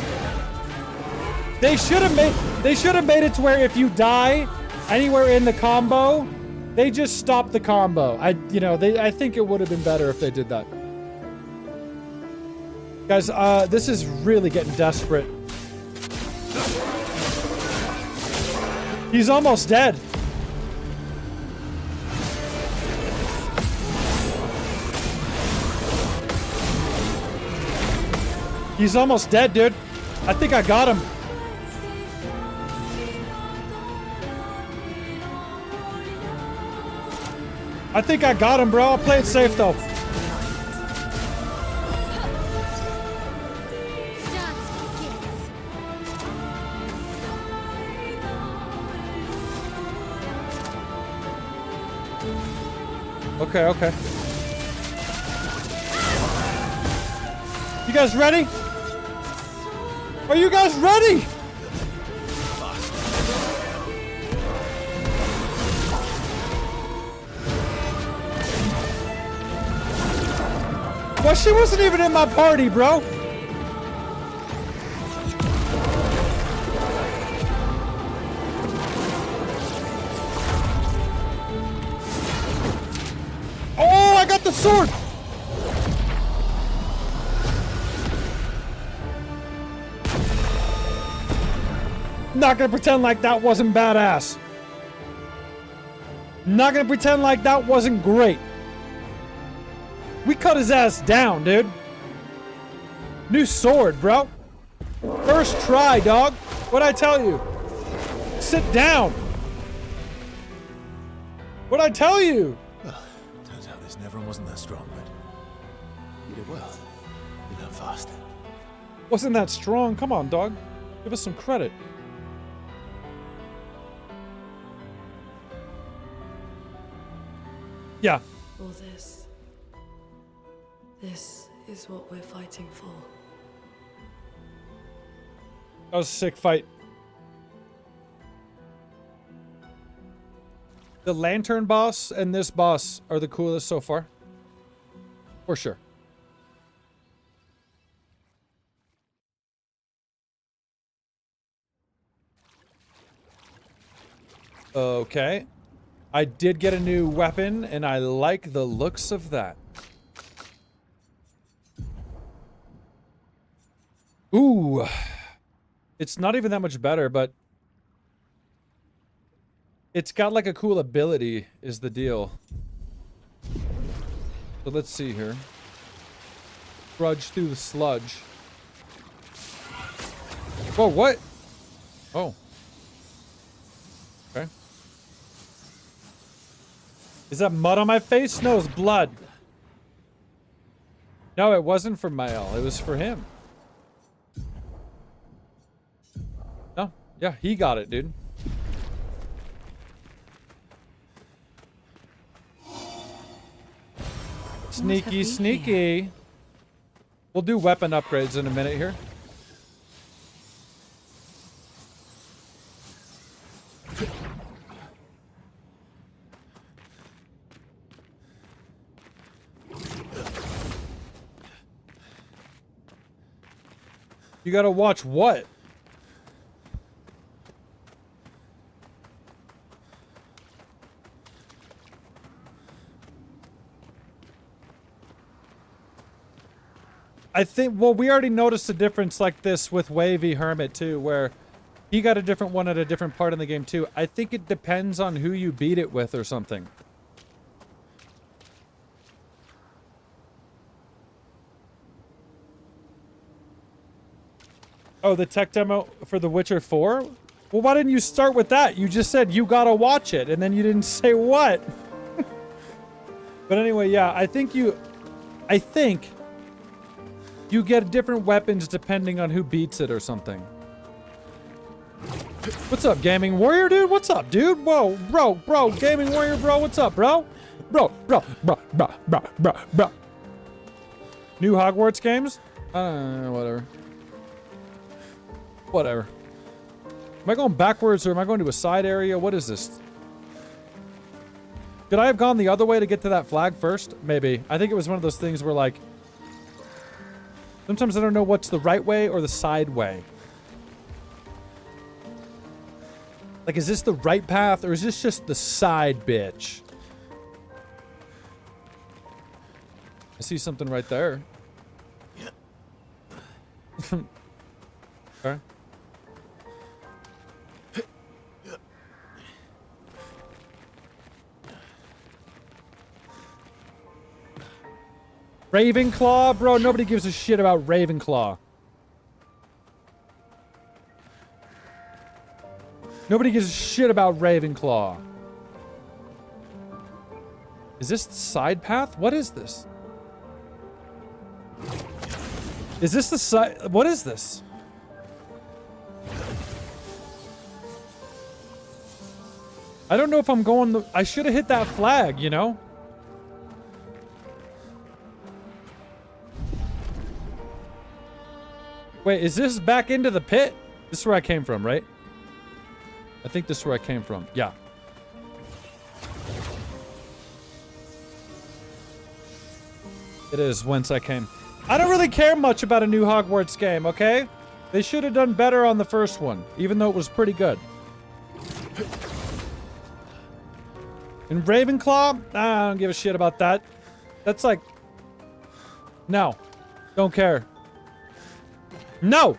S1: They should have made it to where if you die anywhere in the combo, they just stop the combo. I think it would have been better if they did that. Guys, this is really getting desperate. He's almost dead. He's almost dead, dude. I think I got him. I think I got him, bro. I'll play it safe, though. Okay, okay. You guys ready? Are you guys ready? Well, she wasn't even in my party, bro. Oh, I got the sword. Not gonna pretend like that wasn't badass. Not gonna pretend like that wasn't great. We cut his ass down, dude. New sword, bro. First try, dog. What'd I tell you? Sit down. What'd I tell you?
S4: Well, turns out this Neveron wasn't that strong, but you did well. You learned fast.
S1: Wasn't that strong? Come on, dog. Give us some credit. Yeah.
S9: All this. This is what we're fighting for.
S1: That was a sick fight. The Lantern boss and this boss are the coolest so far. For sure. Okay. I did get a new weapon, and I like the looks of that. Ooh. It's not even that much better, but it's got like a cool ability is the deal. So let's see here. Trudge through the sludge. Whoa, what? Oh. Okay. Is that mud on my face? No, it's blood. No, it wasn't for Mael. It was for him. No. Yeah, he got it, dude. Sneaky, sneaky. We'll do weapon upgrades in a minute here. You gotta watch what? I think, well, we already noticed a difference like this with Wavy Hermit too, where he got a different one at a different part in the game too. I think it depends on who you beat it with or something. Oh, the tech demo for The Witcher 4? Well, why didn't you start with that? You just said you gotta watch it, and then you didn't say what. But anyway, yeah, I think you get different weapons depending on who beats it or something. What's up, Gaming Warrior, dude? What's up, dude? Whoa, bro, Gaming Warrior, bro, what's up, bro? Bro. New Hogwarts games? Whatever. Whatever. Am I going backwards or am I going to a side area? What is this? Could I have gone the other way to get to that flag first? Maybe. I think it was one of those things where, like, sometimes I don't know what's the right way or the side way. Like, is this the right path or is this just the side bitch? I see something right there. Okay. Ravenclaw? Bro, nobody gives a shit about Ravenclaw. Nobody gives a shit about Ravenclaw. Is this the side path? What is this? Is this the side? What is this? I don't know if I'm going the... I should have hit that flag, you know? Wait, is this back into the pit? This is where I came from, right? I think this is where I came from. Yeah. It is whence I came. I don't really care much about a new Hogwarts game, okay? They should have done better on the first one, even though it was pretty good. In Ravenclaw? I don't give a shit about that. That's like... No. Don't care. No!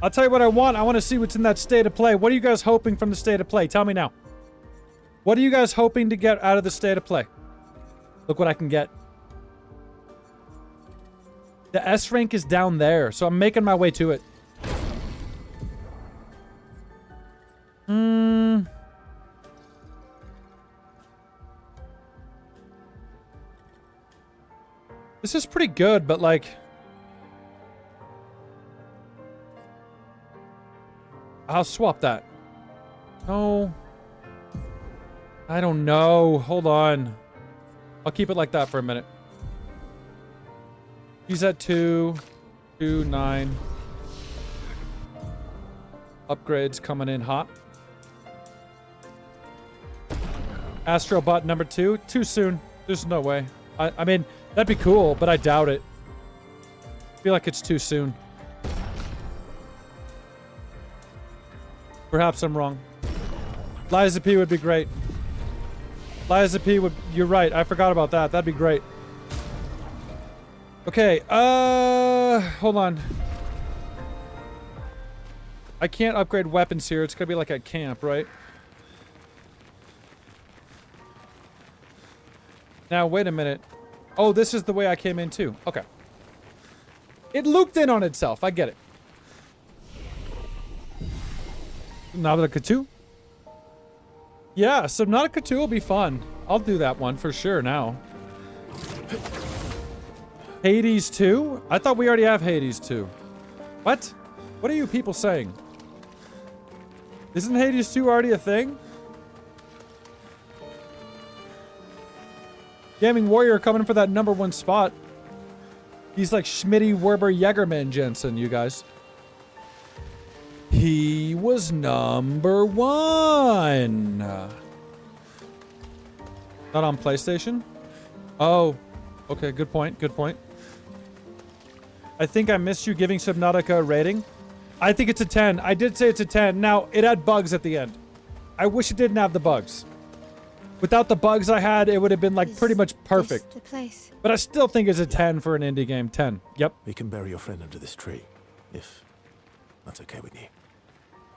S1: I'll tell you what I want. I want to see what's in that state of play. What are you guys hoping from the state of play? Tell me now. What are you guys hoping to get out of the state of play? Look what I can get. The S rank is down there, so I'm making my way to it. This is pretty good, but like... I'll swap that. No. I don't know. Hold on. I'll keep it like that for a minute. He's at 2, 2, 9. Upgrades coming in hot. Astrobot number 2. Too soon. There's no way. I mean, that'd be cool, but I doubt it. I feel like it's too soon. Perhaps I'm wrong. Liza P would be great. Liza P would... You're right. I forgot about that. That'd be great. Okay, hold on. I can't upgrade weapons here. It's gonna be like a camp, right? Now, wait a minute. Oh, this is the way I came in too. Okay. It looped in on itself. I get it. Subnautica 2? Yeah, Subnautica 2 will be fun. I'll do that one for sure now. Hades 2? I thought we already have Hades 2. What? What are you people saying? Isn't Hades 2 already a thing? Gaming Warrior coming for that #1 spot. He's like Schmitty Werber Jägerman Jensen, you guys. He was #1. Not on PlayStation? Oh, okay, good point, good point. I think I missed you giving Subnautica a rating. I think it's a 10. I did say it's a 10. Now, it had bugs at the end. I wish it didn't have the bugs. Without the bugs I had, it would have been like pretty much perfect.
S7: The place.
S1: But I still think it's a 10 for an indie game. 10. Yep.
S4: We can bury your friend under this tree, if that's okay with you.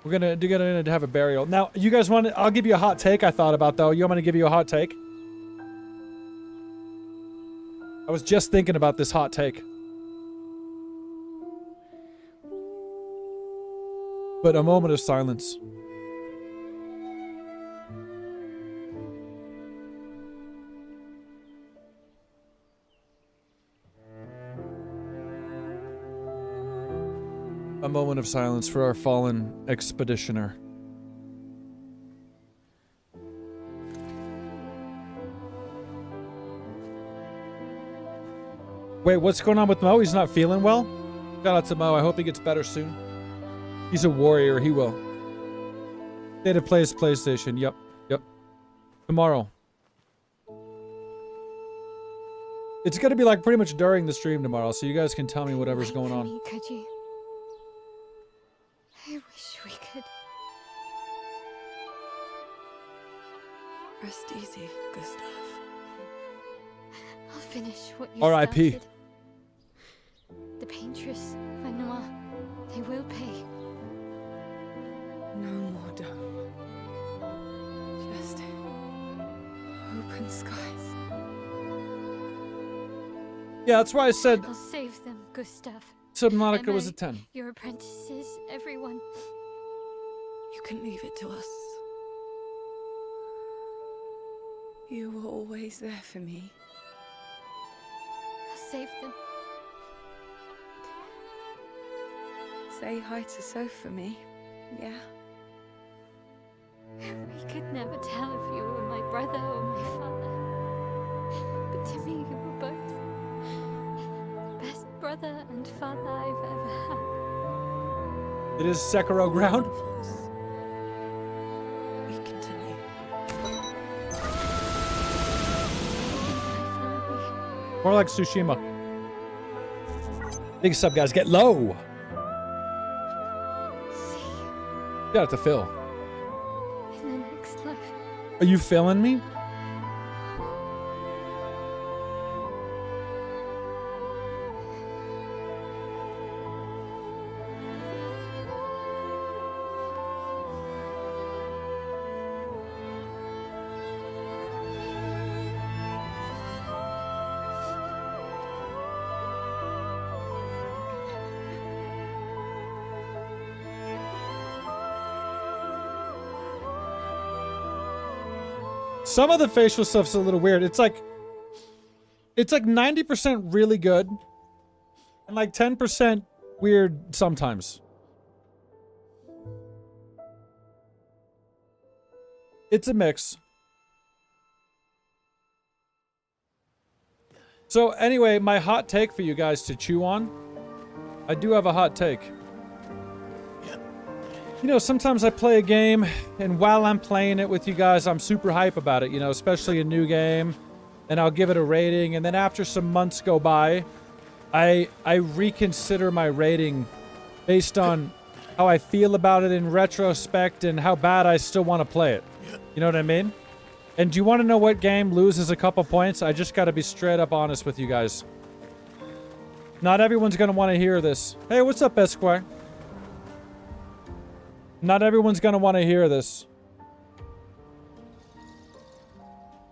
S1: We're gonna have a burial. Now, you guys want to, I'll give you a hot take I thought about though. You want me to give you a hot take? I was just thinking about this hot take. But a moment of silence. A moment of silence for our fallen expeditioner. Wait, what's going on with Mo? He's not feeling well? Shout out to Mo. I hope he gets better soon. He's a warrior. He will. State of play is PlayStation. Yep. Yep. Tomorrow. It's going to be like pretty much during the stream tomorrow, so you guys can tell me whatever's going on.
S7: Me, could you? I wish we could.
S9: Rest easy, Gustav.
S7: I'll finish what you
S1: R.I.P.
S7: started. The Paintress, Renoir, they will pay.
S5: No more dome. Just open skies.
S1: Yeah, that's why I said
S7: I'll save them, Gustav.
S1: Subnautica
S7: Emma,
S1: was a 10.
S7: Your apprentices, everyone.
S9: You can leave it to us. You were always there for me.
S7: I'll save them.
S9: Say hi to Soph for me, yeah?
S7: We could never tell if you were my brother or my father. But to me, you were both. Best brother and father I've ever had.
S1: It is Sekiro ground.
S9: We continue.
S1: More like Tsushima. Big sub, guys. Get low. Shout out to Phil.
S7: In the next life.
S1: Are you feeling me? Some of the facial stuff's a little weird. It's like 90% really good and like 10% weird sometimes. It's a mix. So anyway, my hot take for you guys to chew on. I do have a hot take. You know, sometimes I play a game, and while I'm playing it with you guys, I'm super hype about it, you know, especially a new game, and I'll give it a rating, and then after some months go by, I reconsider my rating based on how I feel about it in retrospect and how bad I still want to play it. You know what I mean? And do you want to know what game loses a couple points? I just got to be straight up honest with you guys. Not everyone's gonna want to hear this. Hey, what's up, Esquire? Not everyone's gonna want to hear this.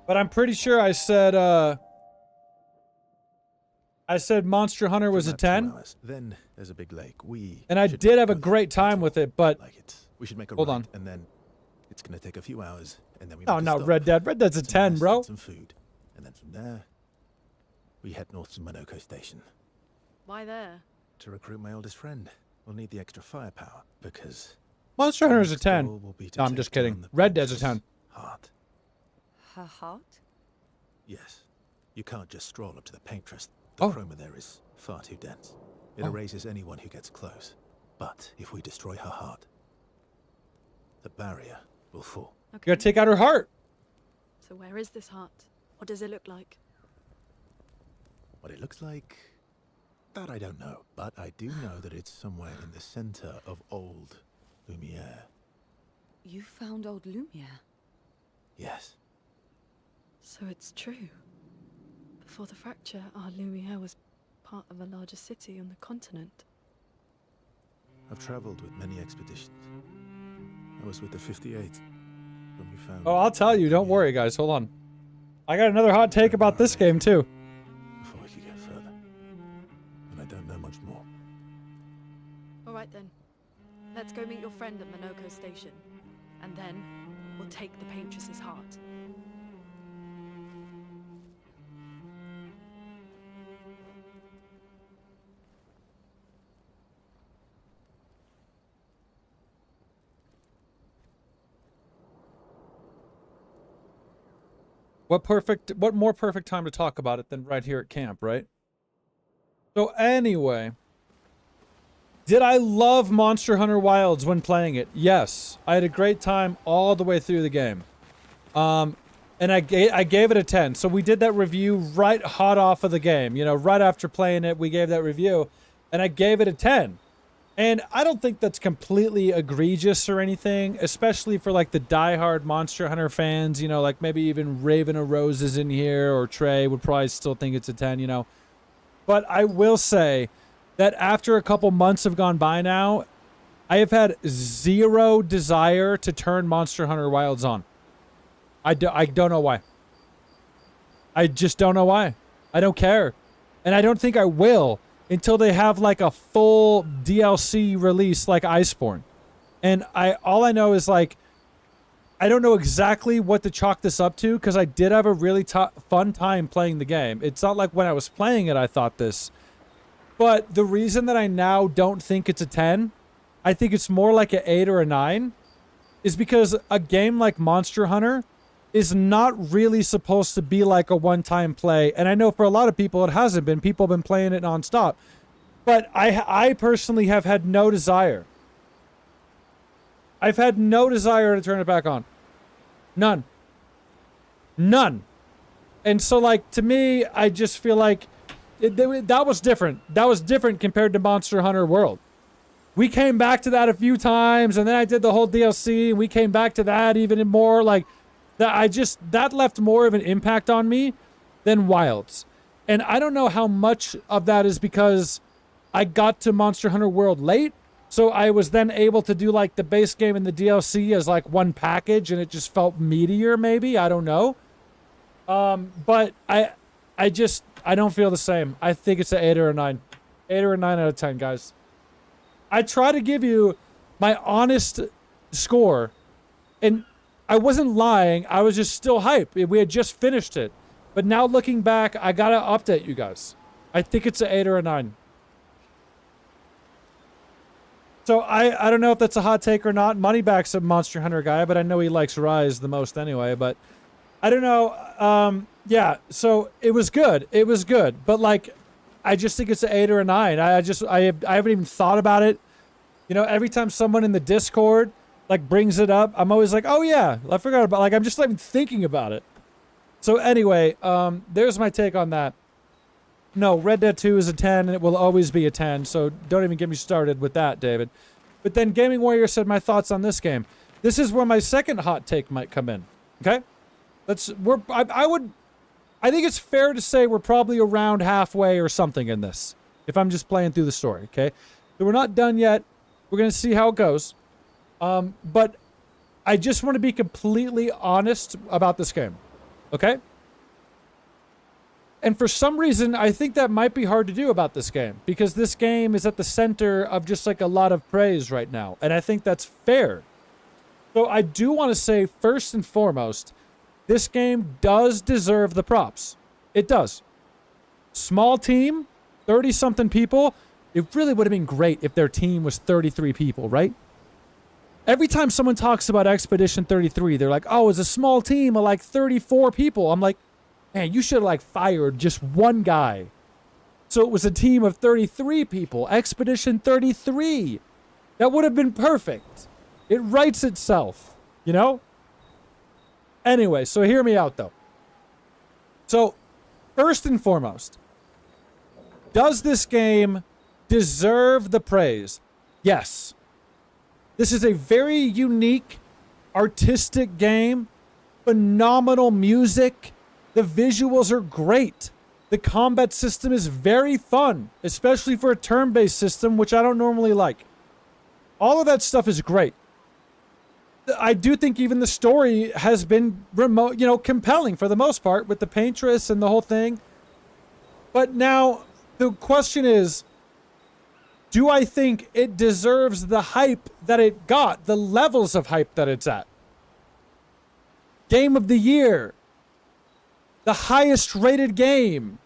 S1: But I'm pretty sure I said Monster Hunter was a 10.
S4: Then there's a big lake.
S1: And I did have a great time with it, but
S4: like it. We should make a
S1: hold
S4: right,
S1: on.
S4: and then it's gonna take a few hours, and then we.
S1: No,
S4: make a
S1: no,
S4: stop,
S1: Red Dead. Red Dead's a
S4: some
S1: 10,
S4: rest
S1: bro.
S4: and some food, and then from there, we head north to Monoko Station
S2: Why there?
S4: to recruit my oldest friend. We'll need the extra firepower because
S1: Monster Hunter's a
S4: next
S1: 10.
S4: goal will be to
S1: No, I'm
S4: take
S1: just
S4: down
S1: kidding.
S4: the
S1: Red Dead's a
S4: Paintress
S1: 10.
S4: Heart.
S9: Her heart?
S4: Yes, you can't just stroll up to the Paintress. The
S1: Oh.
S4: chroma there is far too dense. It
S1: Oh.
S4: erases anyone who gets close. But if we destroy her heart, the barrier will fall.
S1: You gotta take out her heart.
S2: So where is this heart? What does it look like?
S4: What it looks like, that I don't know. But I do know that it's somewhere in the center of old Lumiere.
S9: You found old Lumiere?
S4: Yes.
S2: So it's true. Before the fracture, our Lumiere was part of a larger city on the continent.
S4: I've traveled with many expeditions. I was with the 58th when we found...
S1: Oh, I'll tell you. Don't worry, guys. Hold on. I got another hot take about this game, too.
S4: Before we could get further. And I don't know much more.
S2: All right then. Let's go meet your friend at Monoko Station. And then, we'll take the Paintress's heart.
S1: What more perfect time to talk about it than right here at camp, right? So anyway, did I love Monster Hunter Wilds when playing it? Yes. I had a great time all the way through the game. And I gave it a 10. So we did that review right hot off of the game. You know, right after playing it, we gave that review. And I gave it a 10. And I don't think that's completely egregious or anything, especially for like the diehard Monster Hunter fans, you know, like maybe even Raven of Roses in here or Trey would probably still think it's a 10, you know. But I will say that after a couple months have gone by now, I have had zero desire to turn Monster Hunter Wilds on. I don't know why. I just don't know why. I don't care. And I don't think I will until they have like a full DLC release like Iceborne. And all I know is like, I don't know exactly what to chalk this up to because I did have a really fun time playing the game. It's not like when I was playing it I thought this. But the reason that I now don't think it's a 10, I think it's more like an 8 or a 9, is because a game like Monster Hunter is not really supposed to be like a one-time play. And I know for a lot of people it hasn't been. People have been playing it nonstop. But I personally have had no desire. I've had no desire to turn it back on. None. None. And so, like, to me, I just feel like that was different. That was different compared to Monster Hunter World. We came back to that a few times, and then I did the whole DLC, and we came back to that even more. Like, that left more of an impact on me than Wilds. And I don't know how much of that is because I got to Monster Hunter World late, so I was then able to do like the base game and the DLC as like one package, and it just felt meatier maybe. I don't know. But I don't feel the same. I think it's an 8 or a 9. 8 or a 9 out of 10, guys. I try to give you my honest score, and I wasn't lying. I was just still hype. We had just finished it. But now looking back, I gotta update you guys. I think it's an 8 or a 9. So I don't know if that's a hot take or not. Moneyback's a Monster Hunter guy, but I know he likes Rise the most anyway. But I don't know. Yeah, so it was good. It was good. But like, I just think it's an 8 or a 9. I haven't even thought about it. You know, every time someone in the Discord like brings it up, I'm always like, oh yeah, I forgot about. Like, I'm just not even thinking about it. So anyway, there's my take on that. No, Red Dead 2 is a 10, and it will always be a 10, so don't even get me started with that, David. But then Gaming Warrior said my thoughts on this game. This is where my second hot take might come in. Okay? I think it's fair to say we're probably around halfway or something in this. if I'm just playing through the story, okay? So we're not done yet. We're going to see how it goes. But I just want to be completely honest about this game, okay? And for some reason, I think that might be hard to do about this game, because this game is at the center of just like a lot of praise right now. And I think that's fair. So I do want to say, first and foremost, this game does deserve the props. It does. Small team, 30-something people. It really would have been great if their team was 33 people, right? Every time someone talks about Expedition 33, they're like, oh, it's a small team of like 34 people. I'm like, man, you should have like fired just one guy. So it was a team of 33 people. Expedition 33. That would have been perfect. It writes itself, you know? Anyway, so hear me out though. So, first and foremost, does this game deserve the praise? Yes. This is a very unique, artistic game. Phenomenal music. The visuals are great. The combat system is very fun, especially for a turn-based system, which I don't normally like. All of that stuff is great. I do think even the story has been compelling for the most part with the Paintress and the whole thing. But now the question is, do I think it deserves the hype that it got, the levels of hype that it's at? Game of the year. The highest rated game,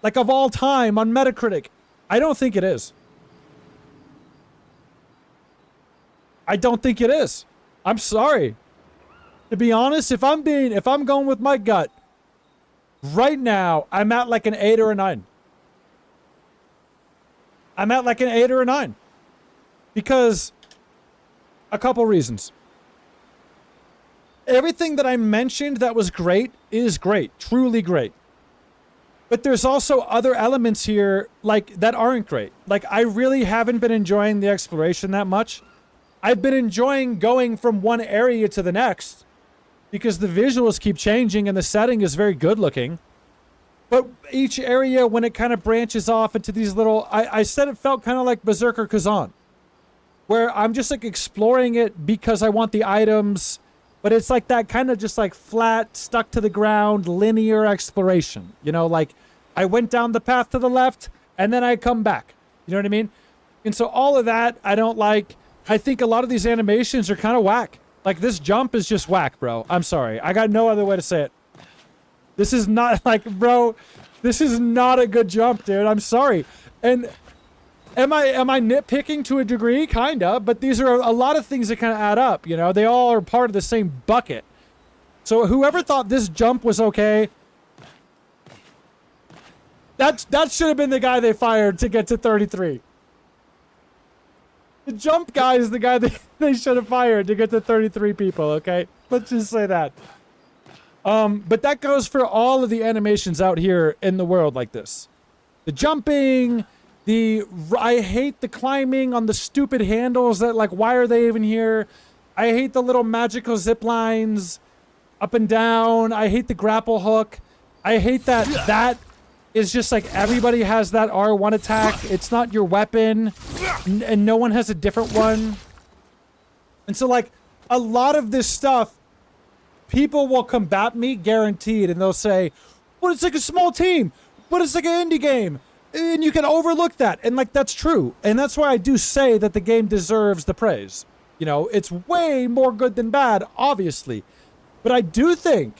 S1: like of all time on Metacritic. I don't think it is. I don't think it is. I'm sorry. To be honest, if I'm going with my gut, right now, I'm at like an 8 or a 9. I'm at like an 8 or a 9. Because a couple reasons. Everything that I mentioned that was great is great, truly great. But there's also other elements here like that aren't great. Like I really haven't been enjoying the exploration that much. I've been enjoying going from one area to the next because the visuals keep changing and the setting is very good looking. But each area, when it kind of branches off into these little, I said it felt kind of like Berserker Kazan, where I'm just like exploring it because I want the items, but it's like that kind of just like flat, stuck to the ground, linear exploration. You know, like I went down the path to the left and then I come back. You know what I mean? And so all of that I don't like. I think a lot of these animations are kind of whack. Like this jump is just whack, bro. I'm sorry. I got no other way to say it. This is not like, bro, this is not a good jump, dude. I'm sorry. And am I nitpicking to a degree? Kinda, but these are a lot of things that kind of add up, you know? They all are part of the same bucket. So whoever thought this jump was okay, that should have been the guy they fired to get to 33. The jump guy is the guy they should have fired to get to 33 people, okay? Let's just say that. But that goes for all of the animations out here in the world like this. The jumping, I hate the climbing on the stupid handles that, like, why are they even here? I hate the little magical zip lines up and down. I hate the grapple hook. I hate that is just like everybody has that R1 attack. It's not your weapon, and no one has a different one. And so, like, a lot of this stuff, people will combat me, guaranteed, and they'll say, well, it's like a small team, but it's like an indie game, and you can overlook that. And, like, that's true. And that's why I do say that the game deserves the praise. You know, it's way more good than bad, obviously. But I do think,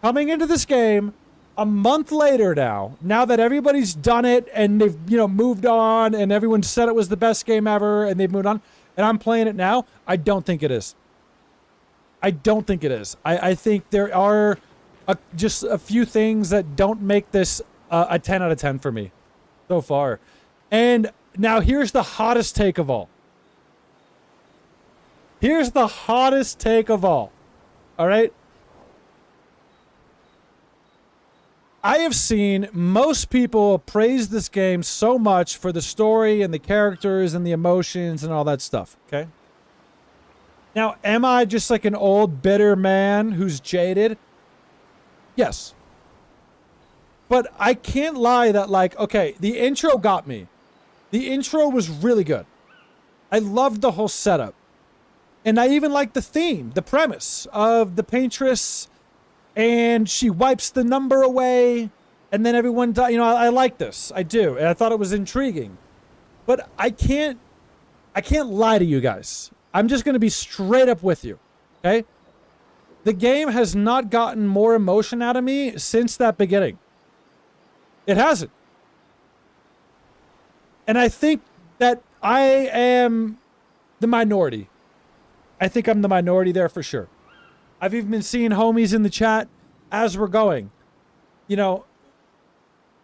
S1: coming into this game, a month later now that everybody's done it and they've, you know, moved on and everyone said it was the best game ever and they've moved on, and I'm playing it now, I don't think it is. I don't think it is. I think there are just a few things that don't make this a 10 out of 10 for me so far. And now here's the hottest take of all. Here's the hottest take of all. All right? I have seen most people praise this game so much for the story and the characters and the emotions and all that stuff, okay? Now, am I just like an old, bitter man who's jaded? Yes. But I can't lie that, like, okay, the intro got me. The intro was really good. I loved the whole setup. And I even liked the theme, the premise of the Paintress, and she wipes the number away, and then everyone dies. You know, I like this. I do. And I thought it was intriguing. But I can't lie to you guys. I'm just going to be straight up with you. Okay? The game has not gotten more emotion out of me since that beginning. It hasn't. And I think that I am the minority. I think I'm the minority there for sure. I've even been seeing homies in the chat as we're going, you know,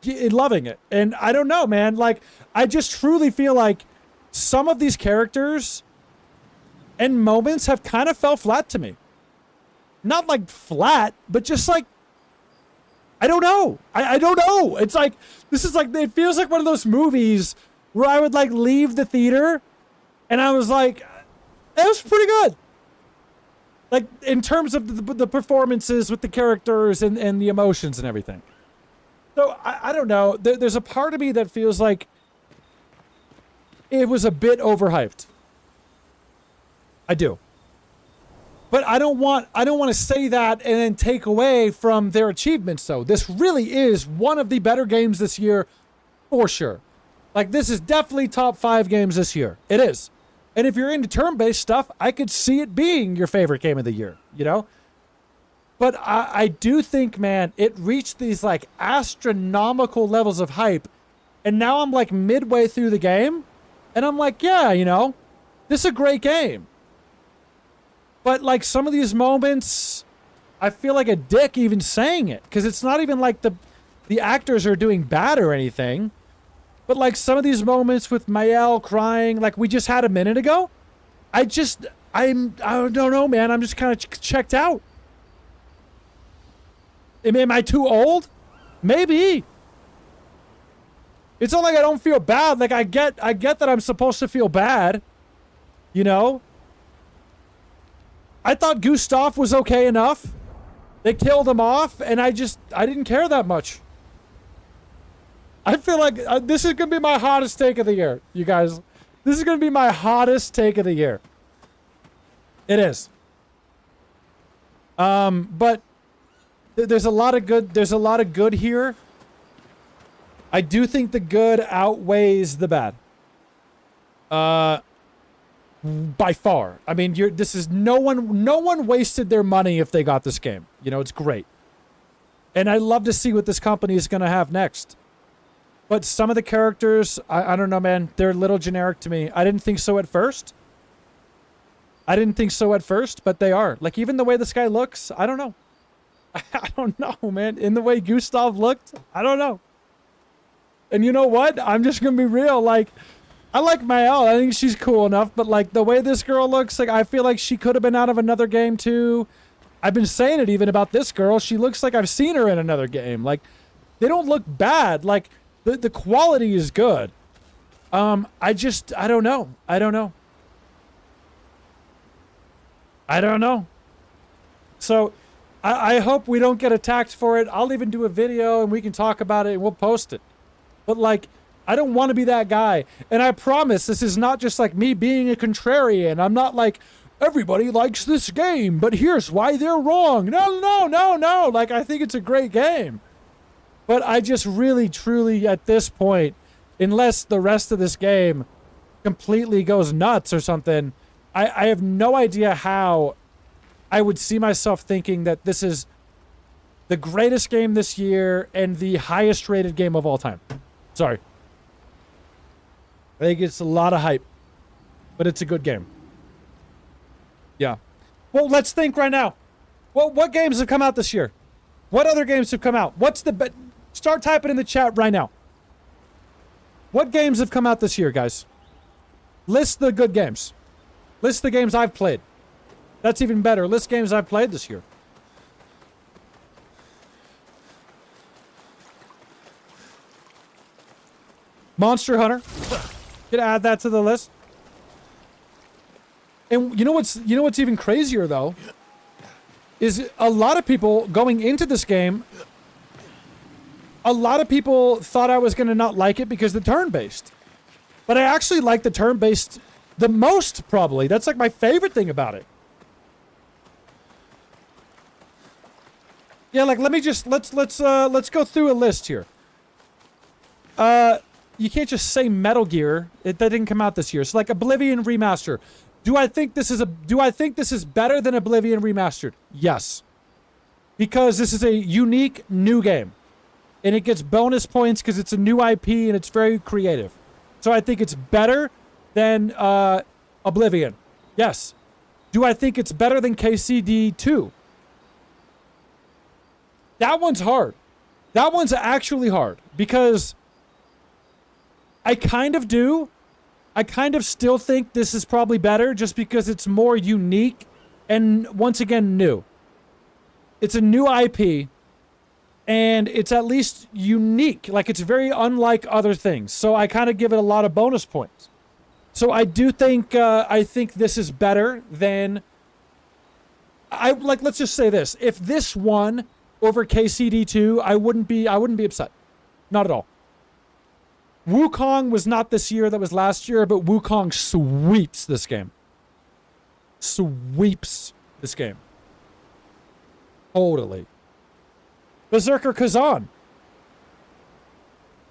S1: loving it. And I don't know, man. Like, I just truly feel like some of these characters and moments have kind of fell flat to me. Not like flat, but just like, I don't know. I don't know. It's like, this is like, it feels like one of those movies where I would like leave the theater and I was like, it was pretty good. Like in terms of the performances with the characters and the emotions and everything. So I don't know. There's a part of me that feels like it was a bit overhyped. I do. But I don't want to say that and then take away from their achievements though. This really is one of the better games this year for sure. Like this is definitely top 5 games this year. It is. And if you're into turn-based stuff, I could see it being your favorite game of the year, you know? But I do think, man, it reached these like astronomical levels of hype. And now I'm like midway through the game and I'm like, yeah, you know, this is a great game. But like some of these moments, I feel like a dick even saying it. Because it's not even like the actors are doing bad or anything. But like some of these moments with Mael crying, like we just had a minute ago, I don't know, man. I'm just kind of checked out. Am I too old? Maybe. It's not like I don't feel bad. Like I get that I'm supposed to feel bad. You know? I thought Gustav was okay enough. They killed him off, and I didn't care that much. I feel like this is going to be my hottest take of the year, you guys. This is going to be my hottest take of the year. It is. But there's a lot of good. There's a lot of good here. I do think the good outweighs the bad. By far. I mean, this is no one wasted their money if they got this game. You know, it's great. And I love to see what this company is going to have next. But some of the characters, I don't know, man. They're a little generic to me. I didn't think so at first. But they are. Like, even the way this guy looks, I don't know. I don't know, man. In the way Gustav looked, I don't know. And you know what? I'm just going to be real. Like, I like Mael. I think she's cool enough. But, like, the way this girl looks, like, I feel like she could have been out of another game, too. I've been saying it even about this girl. She looks like I've seen her in another game. Like, they don't look bad. Like, the quality is good. I don't know. So, I hope we don't get attacked for it. I'll even do a video and we can talk about it and we'll post it. But, like, I don't want to be that guy. And I promise this is not just, like, me being a contrarian. I'm not like, everybody likes this game, but here's why they're wrong. No. Like, I think it's a great game. But I just really, truly, at this point, unless the rest of this game completely goes nuts or something, I have no idea how I would see myself thinking that this is the greatest game this year and the highest rated game of all time. Sorry. I think it's a lot of hype, but it's a good game. Yeah. Well, let's think right now. Well, what games have come out this year? What other games have come out? What's the... Start typing in the chat right now. What games have come out this year, guys? List the good games. List the games I've played. That's even better. List games I've played this year. Monster Hunter. Could add that to the list. And you know what's even crazier though? Is a lot of people going into this game, a lot of people thought I was going to not like it because the turn-based. But I actually like the turn-based the most, probably. That's like my favorite thing about it. Yeah, like let me just let's go through a list here. You can't just say Metal Gear. That didn't come out this year. So like Oblivion Remaster. Do I think this is better than Oblivion Remastered? Yes. Because this is a unique new game. And it gets bonus points because it's a new IP and it's very creative. So I think it's better than Oblivion. Yes. Do I think it's better than KCD 2? That one's hard. That one's actually hard because I kind of do. I kind of still think this is probably better just because it's more unique and once again new. It's a new IP and it's at least unique. Like it's very unlike other things. So I kind of give it a lot of bonus points. So I do think I think this is better than let's just say this. If this won over KCD2, I wouldn't be upset. Not at all. Wukong was not this year, that was last year, but Wukong sweeps this game. Sweeps this game. Totally. Berserker Kazan.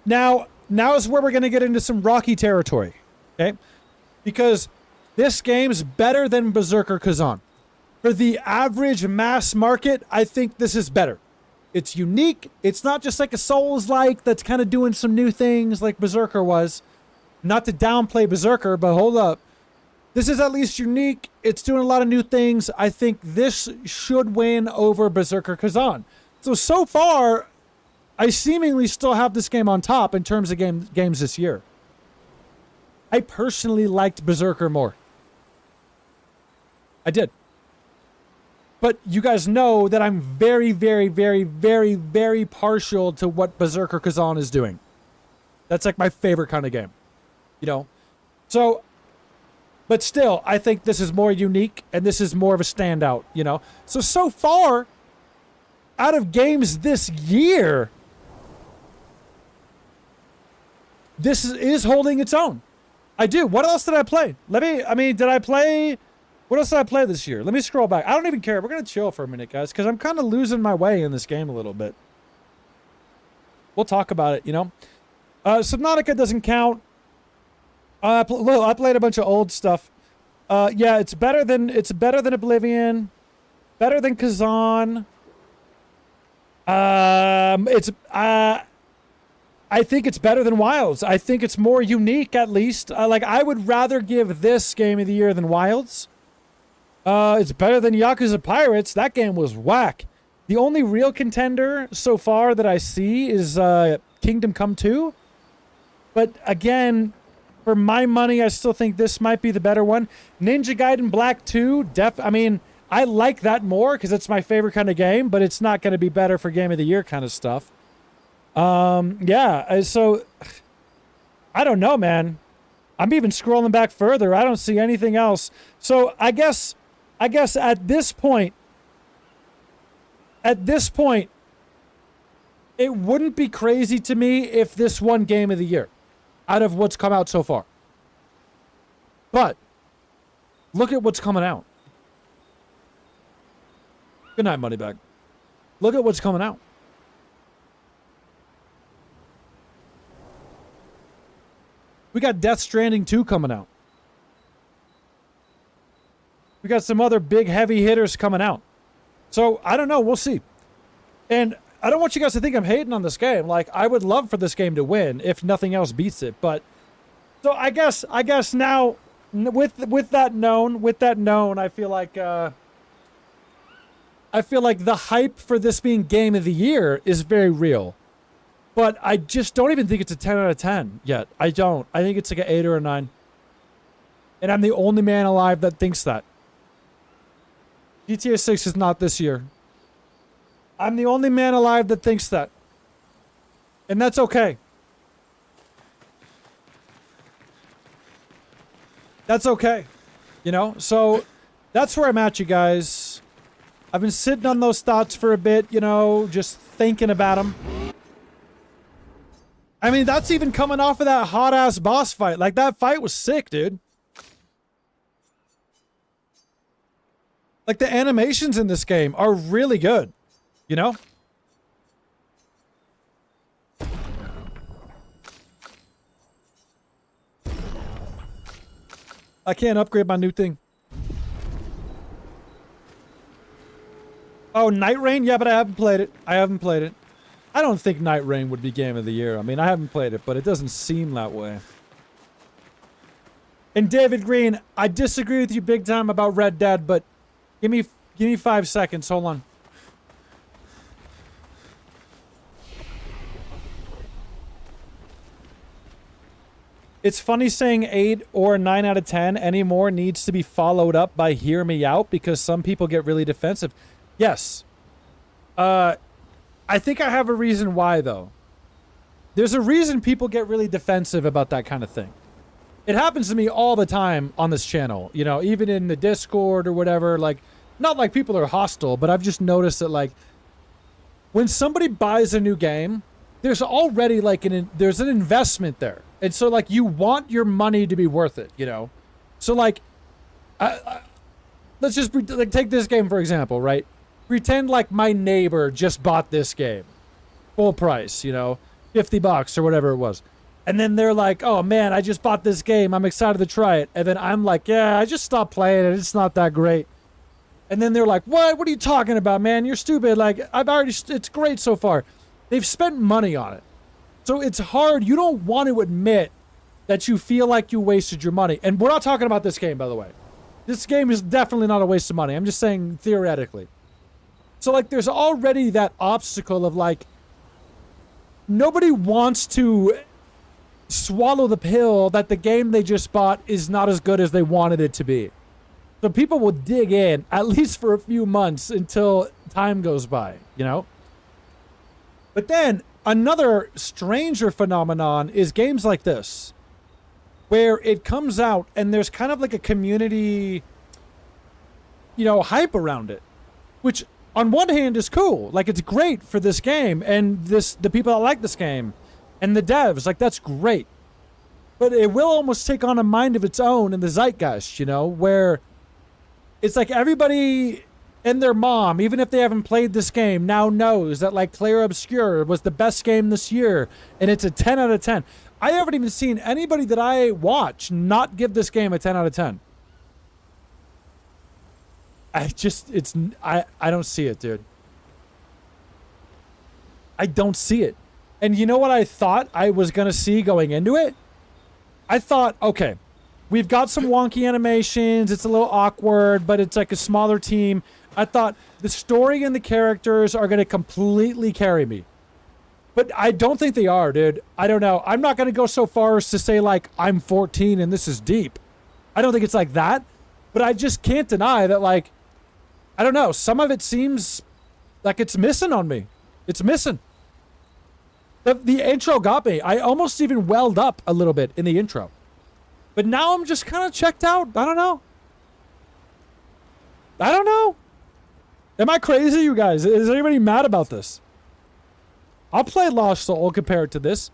S1: Now is where we're going to get into some rocky territory. Okay? Because this game's better than Berserker Kazan. For the average mass market, I think this is better. It's unique. It's not just like a Souls-like that's kind of doing some new things like Berserker was. Not to downplay Berserker, but hold up. This is at least unique. It's doing a lot of new things. I think this should win over Berserker Kazan. So far, I seemingly still have this game on top in terms of games this year. I personally liked Berserker more. I did. But you guys know that I'm very, very, very, very, very partial to what Berserker Kazan is doing. That's like my favorite kind of game. You know? So, but still, I think this is more unique and this is more of a standout, you know? So far, out of games this year, this is holding its own. I do. What else did I play? What else did I play this year? Let me scroll back. I don't even care. We're going to chill for a minute, guys, because I'm kind of losing my way in this game a little bit. We'll talk about it, you know? Subnautica doesn't count. I played a bunch of old stuff. Yeah, it's better than Oblivion. Better than Kazan. I think it's better than Wilds. I think it's more unique, at least. I would rather give this Game of the Year than Wilds. It's better than Yakuza Pirates. That game was whack. The only real contender so far that I see is Kingdom Come 2. But again, for my money, I still think this might be the better one. Ninja Gaiden Black 2, I like that more because it's my favorite kind of game, but it's not going to be better for Game of the Year kind of stuff. Yeah, so I don't know, man. I'm even scrolling back further. I don't see anything else. So I guess at this point, it wouldn't be crazy to me if this won Game of the Year out of what's come out so far. But look at what's coming out. Good night, Moneybag. Look at what's coming out. We got Death Stranding 2 coming out. We got some other big heavy hitters coming out. So, I don't know. We'll see. And I don't want you guys to think I'm hating on this game. Like, I would love for this game to win if nothing else beats it. But, so I guess now, with that known, I feel like the hype for this being Game of the Year is very real. But I just don't even think it's a 10 out of 10 yet. I don't. I think it's like an 8 or a 9. And I'm the only man alive that thinks that. GTA 6 is not this year. I'm the only man alive that thinks that. And that's okay. That's okay. You know? So, that's where I'm at, you guys. I've been sitting on those thoughts for a bit, you know, just thinking about them. I mean, that's even coming off of that hot-ass boss fight. Like, that fight was sick, dude. Like, the animations in this game are really good. You know? I can't upgrade my new thing. Oh, Night Rain? Yeah, but I haven't played it. I haven't played it. I don't think Night Rain would be Game of the Year. I mean, I haven't played it, but it doesn't seem that way. And David Green, I disagree with you big time about Red Dead, but give me 5 seconds. Hold on. It's funny saying 8 or 9 out of 10 anymore needs to be followed up by hear me out because some people get really defensive. Yes. I think I have a reason why, though. There's a reason people get really defensive about that kind of thing. It happens to me all the time on this channel. You know, even in the Discord or whatever. Like, not like people are hostile, but I've just noticed that, like, when somebody buys a new game, there's already, like, there's an investment there. And so, like, you want your money to be worth it, you know? So, like, let's just, like, take this game, for example, right? Pretend like my neighbor just bought this game. Full price, you know? $50 or whatever it was. And then they're like, oh, man, I just bought this game. I'm excited to try it. And then I'm like, yeah, I just stopped playing it. It's not that great. And then they're like, what? What are you talking about, man? You're stupid. Like, it's great so far. They've spent money on it. So it's hard. You don't want to admit that you feel like you wasted your money. And we're not talking about this game, by the way. This game is definitely not a waste of money. I'm just saying theoretically. So, like, there's already that obstacle of, like, nobody wants to swallow the pill that the game they just bought is not as good as they wanted it to be. So people will dig in, at least for a few months, until time goes by, you know? But then, another stranger phenomenon is games like this, where it comes out and there's kind of like a community, you know, hype around it, which on one hand is cool. Like, it's great for this game and the people that like this game and the devs. Like, that's great. But it will almost take on a mind of its own in the zeitgeist, you know, where it's like everybody and their mom, even if they haven't played this game, now knows that, like, Clair Obscur was the best game this year, and it's a 10 out of 10. I haven't even seen anybody that I watch not give this game a 10 out of 10. I don't see it, dude. I don't see it. And you know what I thought I was going to see going into it? I thought, okay, we've got some wonky animations. It's a little awkward, but it's like a smaller team. I thought the story and the characters are going to completely carry me. But I don't think they are, dude. I don't know. I'm not going to go so far as to say, like, I'm 14 and this is deep. I don't think it's like that. But I just can't deny that, like, I don't know. Some of it seems like it's missing on me. It's missing. The intro got me. I almost even welled up a little bit in the intro. But now I'm just kind of checked out. I don't know. I don't know. Am I crazy, you guys? Is anybody mad about this? I'll play Lost Soul compared to this.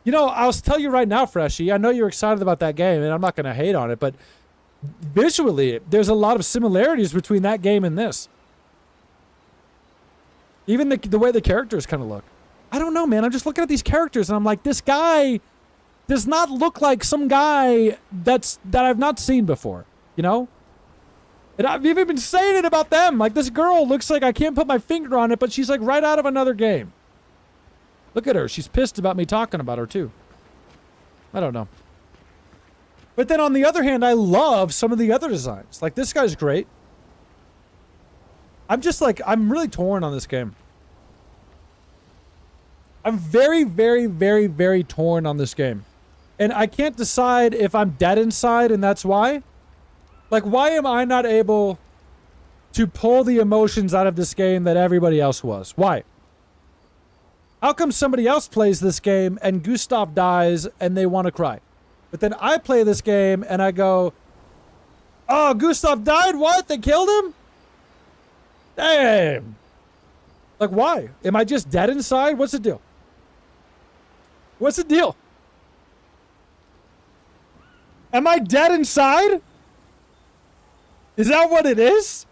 S1: You know, I'll tell you right now, Freshie, I know you're excited about that game, and I'm not going to hate on it, but visually, there's a lot of similarities between that game and this. Even the way the characters kind of look. I don't know, man. I'm just looking at these characters, and I'm like, this guy does not look like some guy that I've not seen before, you know? And I've even been saying it about them. Like, this girl looks like, I can't put my finger on it, but she's like right out of another game. Look at her. She's pissed about me talking about her, too. I don't know. But then on the other hand, I love some of the other designs. Like, this guy's great. I'm just like, I'm really torn on this game. I'm very, very, very, very torn on this game. And I can't decide if I'm dead inside and that's why. Like, why am I not able to pull the emotions out of this game that everybody else was? Why? How come somebody else plays this game and Gustav dies and they want to cry? But then I play this game and I go, oh, Gustav died? What? They killed him? Damn. Like, why? Am I just dead inside? What's the deal? What's the deal? Am I dead inside? Is that what it is?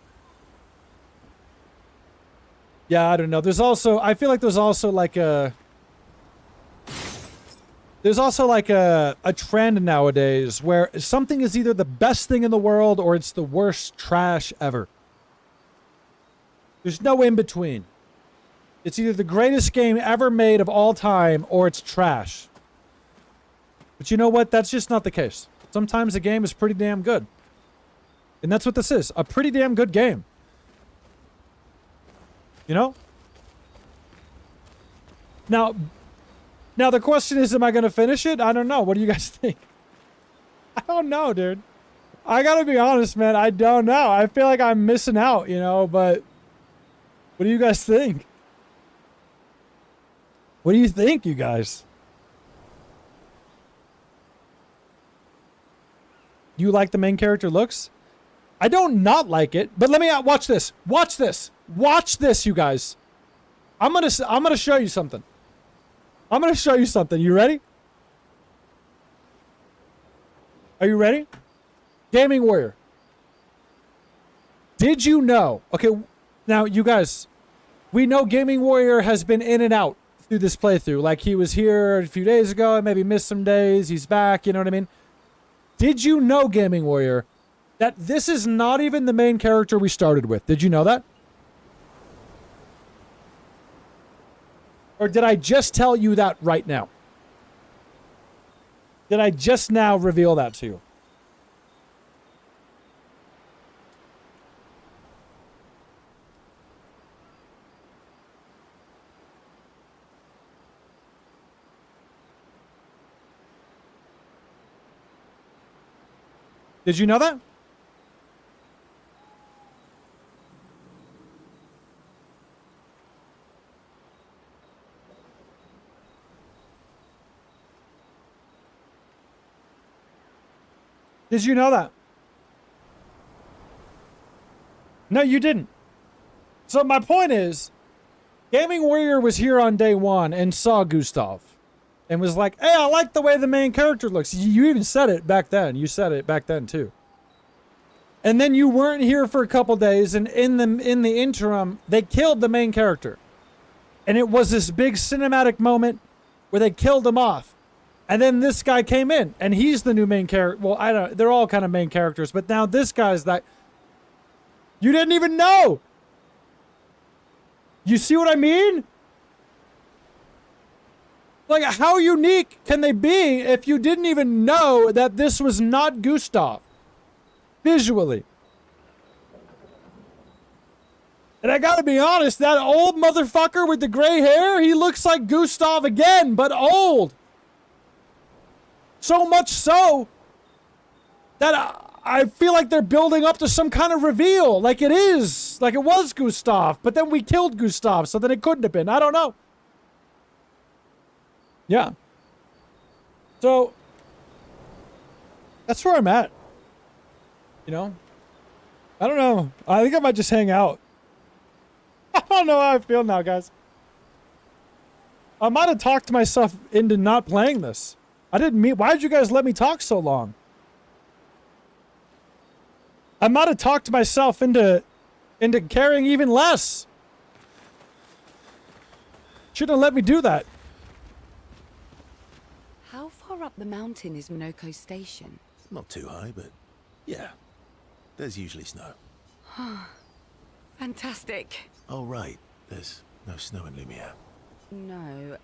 S1: Yeah, I don't know. There's also, I feel like there's also like a trend nowadays where something is either the best thing in the world or it's the worst trash ever. There's no in between. It's either the greatest game ever made of all time or it's trash. But you know what? That's just not the case. Sometimes a game is pretty damn good. And that's what this is. A pretty damn good game. You know? Now the question is, am I going to finish it? I don't know. What do you guys think? I don't know, dude. I got to be honest, man. I don't know. I feel like I'm missing out, you know, but what do you guys think? What do you think, you guys? You like the main character looks? I don't not like it, but let me watch this. Watch this. Watch this, you guys. I'm gonna show you something. I'm gonna show you something. You ready? Are you ready? Gaming Warrior. Did you know? Okay, now you guys, we know Gaming Warrior has been in and out through this playthrough. Like he was here a few days ago and maybe missed some days. He's back, you know what I mean? Did you know, Gaming Warrior, that this is not even the main character we started with? Did you know that? Or did I just tell you that right now? Did I just now reveal that to you? Did you know that? Did you know that? No, you didn't. So my point is, Gaming Warrior was here on day one and saw Gustav and was like, hey, I like the way the main character looks. You even said it back then. You said it back then too. And then you weren't here for a couple days, and in the interim, they killed the main character. And it was this big cinematic moment where they killed him off. And then this guy came in, and he's the new main character. Well, I don't. They're all kind of main characters, but now this guy's that. You didn't even know. You see what I mean? Like, how unique can they be if you didn't even know that this was not Gustav? Visually. And I gotta be honest, that old motherfucker with the gray hair, he looks like Gustav again, but old. So much so that I feel like they're building up to some kind of reveal. Like it is. Like it was Gustav. But then we killed Gustav, so then it couldn't have been. I don't know. Yeah. So, that's where I'm at. You know? I don't know. I think I might just hang out. I don't know how I feel now, guys. I might have talked myself into not playing this. I didn't mean... Why did you guys let me talk so long? I might have talked myself into caring even less. Shouldn't have let me do that.
S9: How far up the mountain is Minoko Station?
S4: Not too high, but yeah. There's usually snow.
S9: Fantastic.
S4: Oh, right. There's no snow in Lumiere.
S9: No,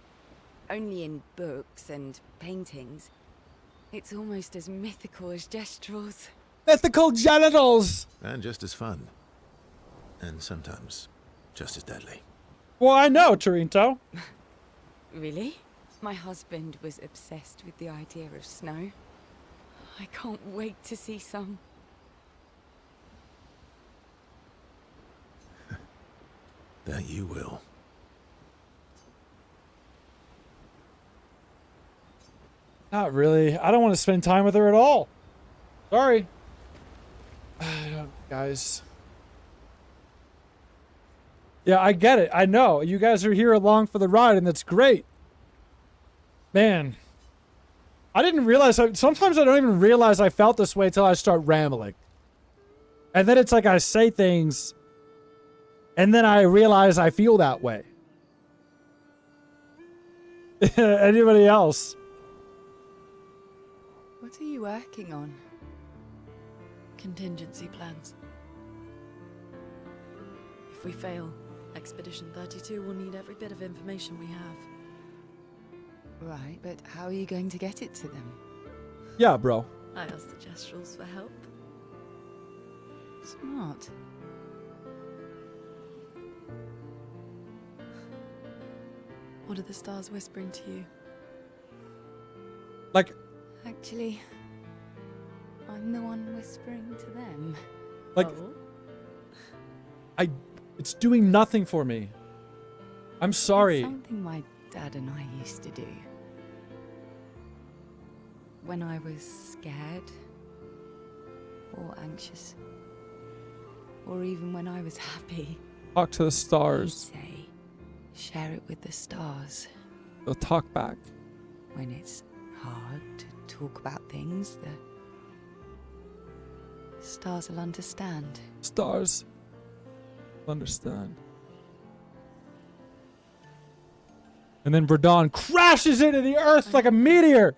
S9: only in books and paintings. It's almost as mythical as Gestrels.
S1: Mythical genitals!
S4: And just as fun. And sometimes just as deadly.
S1: Well, I know, Torinto.
S9: Really? My husband was obsessed with the idea of snow. I can't wait to see some.
S4: That you will.
S1: Not really. I don't want to spend time with her at all. Sorry. Guys. Yeah, I get it. I know. You guys are here along for the ride, and that's great. Man. I didn't realize, sometimes I don't even realize I felt this way till I start rambling. And then it's like I say things, and then I realize I feel that way. Anybody else?
S9: What are you working on?
S2: Contingency plans. If we fail, Expedition 32 will need every bit of information we have.
S9: Right, but how are you going to get it to them?
S1: Yeah, bro.
S2: I asked the Gestrals for help.
S9: Smart.
S2: What are the stars whispering to you?
S1: Like,
S9: Actually, I'm the one whispering to them.
S1: like, it's doing nothing for me. I'm sorry.
S9: It's something my dad and I used to do. When I was scared, or anxious, or even when I was happy.
S1: Talk to the stars.
S9: He'd say, share it with the stars.
S1: They'll talk back.
S9: When it's hard to talk about things, the stars will understand.
S1: Stars understand. And then Verdun crashes into the earth like a meteor.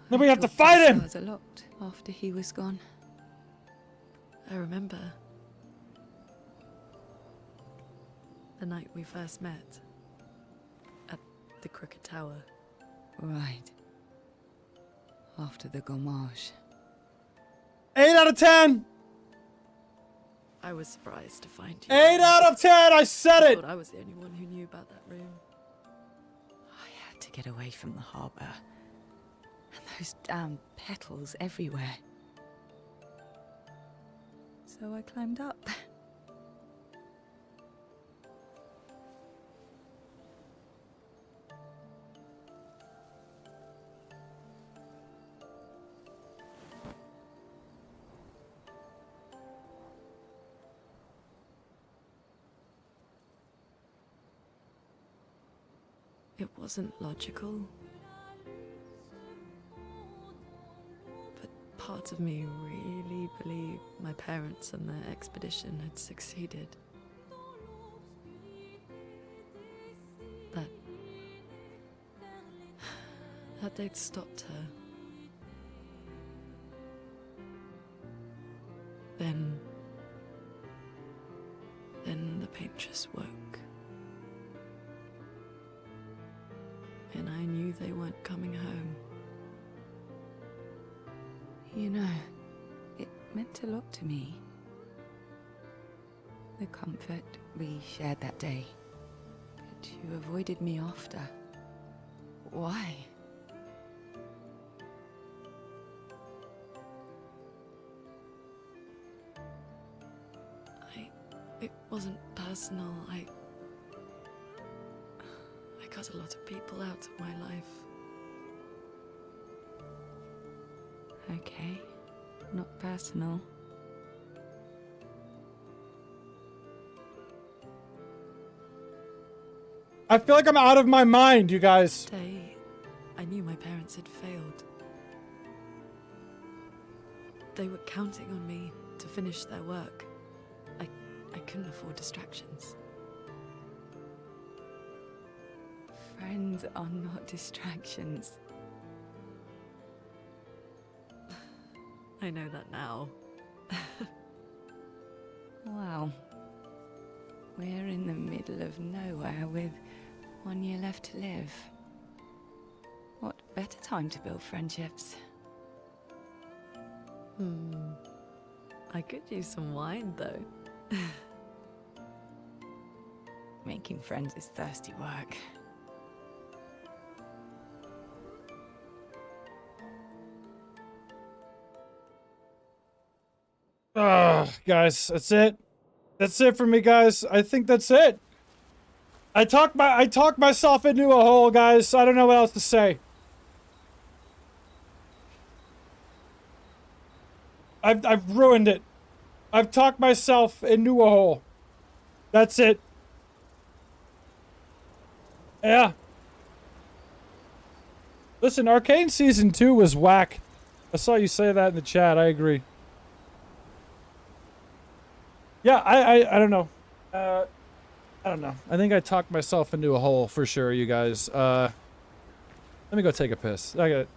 S1: Then we have to fight him.
S9: The stars are locked after he was gone.
S2: I remember the night we first met at the Crooked Tower.
S9: Right. After the Gommage.
S1: 8 out of 10.
S2: I was surprised to find you.
S1: 8 out of 10. I said
S2: I
S1: it.
S2: thought I was the only one who knew about that room.
S9: I had to get away from the harbour. And those damn petals everywhere. So I climbed up.
S2: It wasn't logical. But part of me really believed my parents and their expedition had succeeded. That they'd stopped her. Then the Paintress woke. And I knew they weren't coming home.
S9: You know, it meant a lot to me. The comfort we shared that day. But you avoided me after. Why?
S2: It wasn't personal. I cut a lot of people out of my life.
S9: Okay, not personal.
S1: I feel like I'm out of my mind, you guys.
S2: Day, I knew my parents had failed. They were counting on me to finish their work. I couldn't afford distractions.
S9: Friends are not distractions.
S2: I know that now.
S9: Wow. We're in the middle of nowhere with 1 year left to live. What better time to build friendships?
S2: I could use some wine, though.
S9: Making friends is thirsty work.
S1: Guys, that's it. That's it for me, guys. I think that's it. I talked myself into a hole, guys. I don't know what else to say. I've ruined it. I've talked myself into a hole. That's it. Yeah. Listen, Arcane Season 2 was whack. I saw you say that in the chat. I agree. Yeah, I don't know. I don't know. I think I talked myself into a hole for sure, you guys. Let me go take a piss. I got it.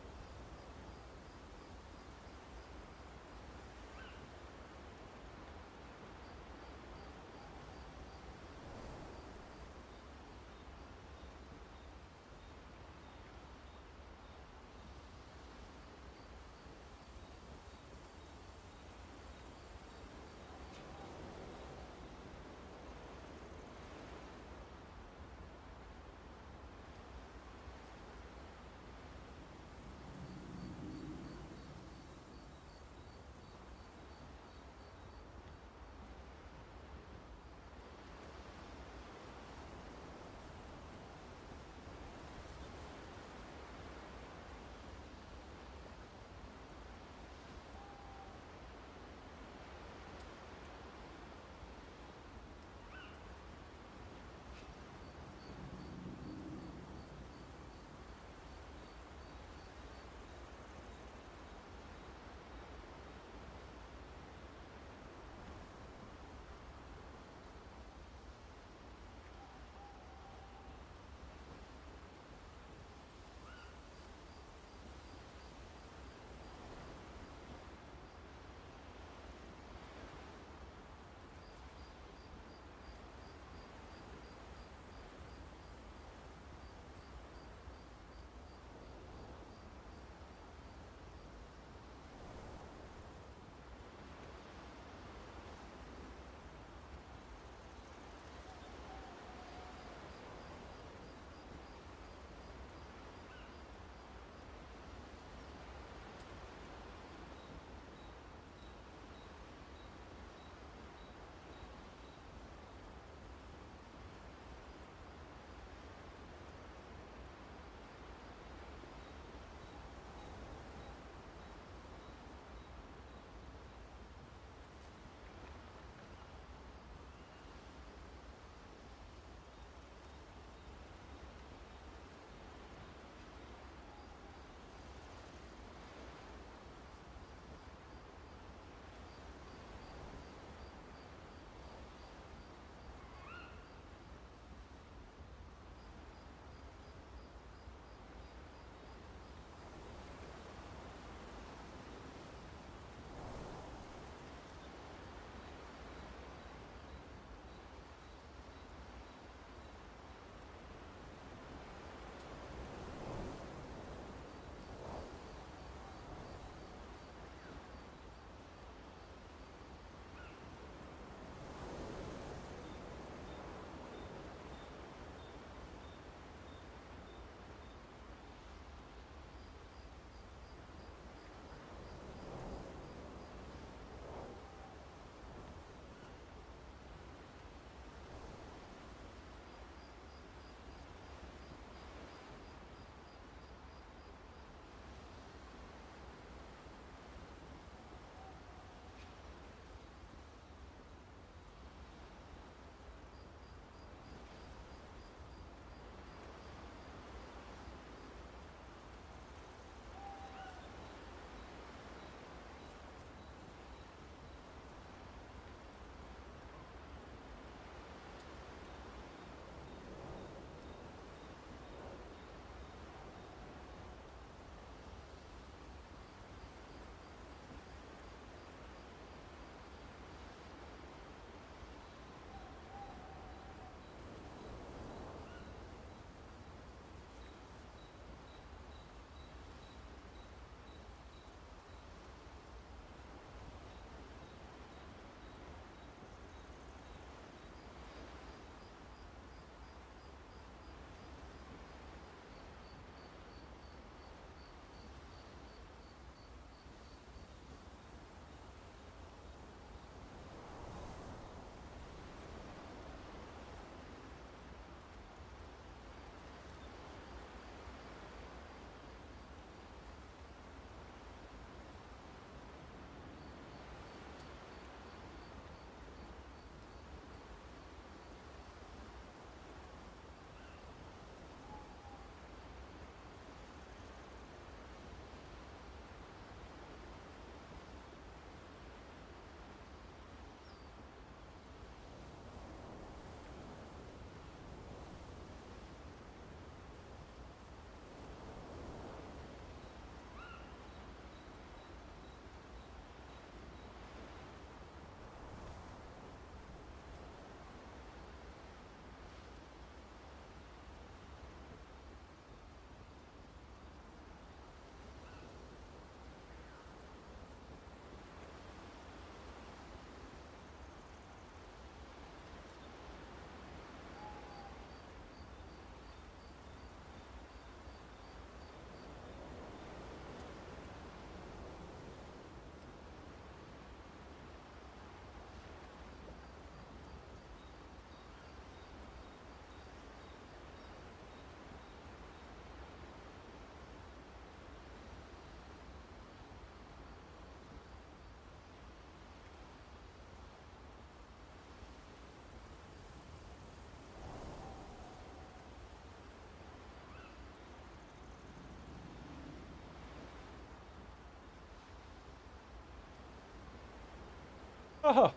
S1: Oh,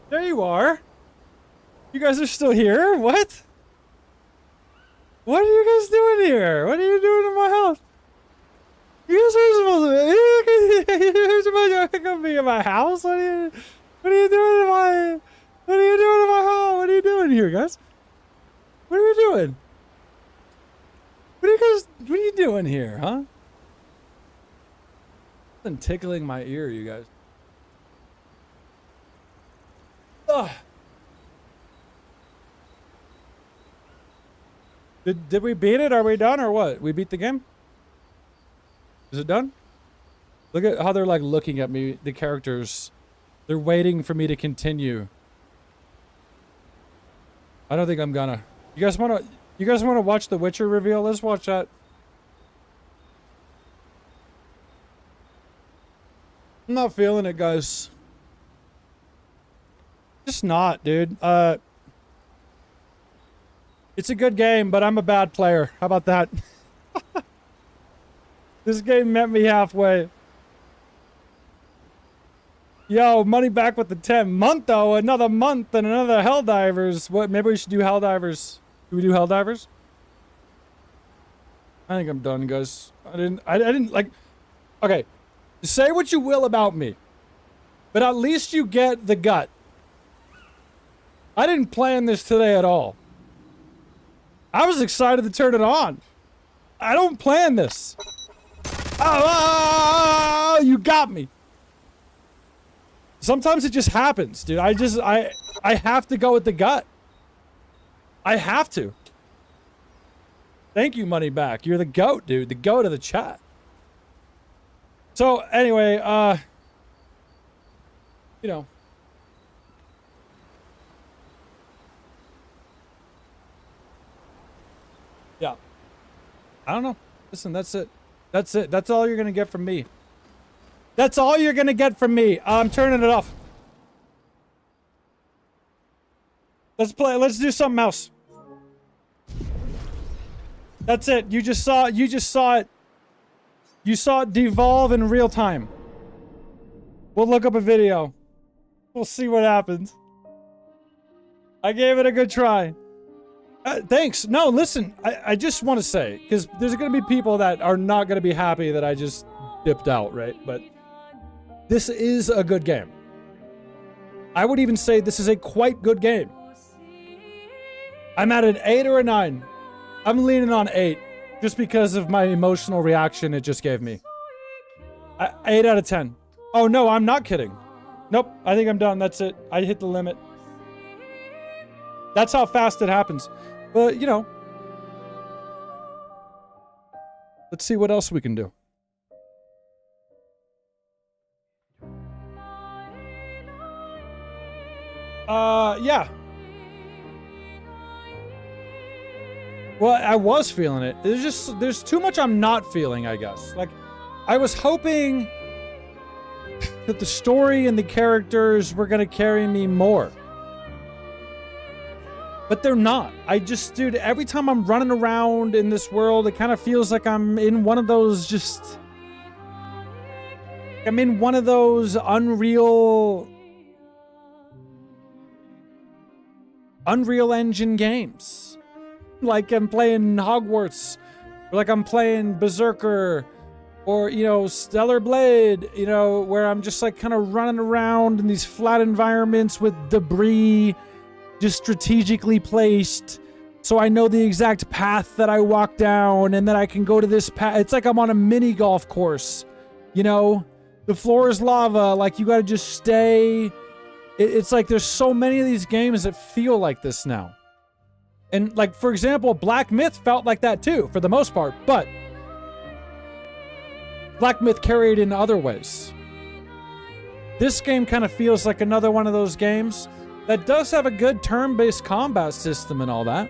S1: there you are. You guys are still here? What? What are you guys doing here? What are you doing in my house? You guys are supposed to come be in my house? What are you doing in my home? What are you doing here, guys? What are you doing? What are you doing here, huh? Something tickling my ear, you guys. Ugh. Did we beat it? Are we done or what? We beat the game? Is it done? Look at how they're like looking at me, the characters. They're waiting for me to continue. I don't think I'm gonna. You guys wanna watch the Witcher reveal? Let's watch that. I'm not feeling it, guys. Just not, dude. It's a good game, but I'm a bad player. How about that? This game met me halfway. Yo, money back with the 10 month though. Another month and another Helldivers. What? Maybe we should do Helldivers. Do we do Helldivers? I think I'm done, guys. I didn't like. Okay, say what you will about me, but at least you get the gut. I didn't plan this today at all. I was excited to turn it on. I don't plan this. Oh, you got me. Sometimes it just happens, dude. I have to go with the gut. I have to. Thank you, Money Back. You're the GOAT, dude. The GOAT of the chat. So, anyway, you know. Yeah. I don't know. Listen, that's it. That's it. That's all you're going to get from me. That's all you're going to get from me. I'm turning it off. Let's play. Let's do something else. That's it. You just saw it. You saw it devolve in real time. We'll look up a video. We'll see what happens. I gave it a good try. Thanks. No, listen, I just want to say, because there's going to be people that are not going to be happy that I just dipped out, right? But this is a good game. I would even say this is a quite good game. I'm at an 8 or a 9. I'm leaning on 8, just because of my emotional reaction it just gave me. 8 out of 10. Oh, no, I'm not kidding. Nope, I think I'm done. That's it. I hit the limit. That's how fast it happens. But, you know. Let's see what else we can do. Yeah. Well, I was feeling it. There's too much I'm not feeling, I guess. Like, I was hoping that the story and the characters were gonna carry me more. But they're not. Dude, every time I'm running around in this world, it kind of feels like I'm in one of those I'm in one of those Unreal Engine games. Like I'm playing Hogwarts, or like I'm playing Berserker, or, you know, Stellar Blade, you know, where I'm just like kind of running around in these flat environments with debris just strategically placed, so I know the exact path that I walk down, and then I can go to this path. It's like I'm on a mini golf course, you know? The floor is lava, like you gotta just stay. It's like there's so many of these games that feel like this now. And like, for example, Black Myth felt like that too, for the most part, but Black Myth carried in other ways. This game kind of feels like another one of those games that does have a good turn-based combat system and all that.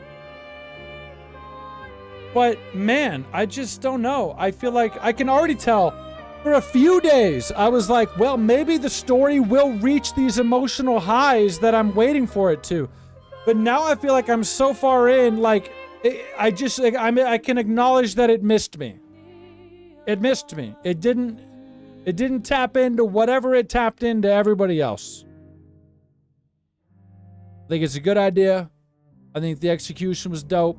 S1: But man, I just don't know. I feel like I can already tell for a few days, I was like, well, maybe the story will reach these emotional highs that I'm waiting for it to. But now I feel like I'm so far in, like, I can acknowledge that it missed me. It missed me. It didn't tap into whatever it tapped into everybody else. think it's a good idea. I think the execution was dope.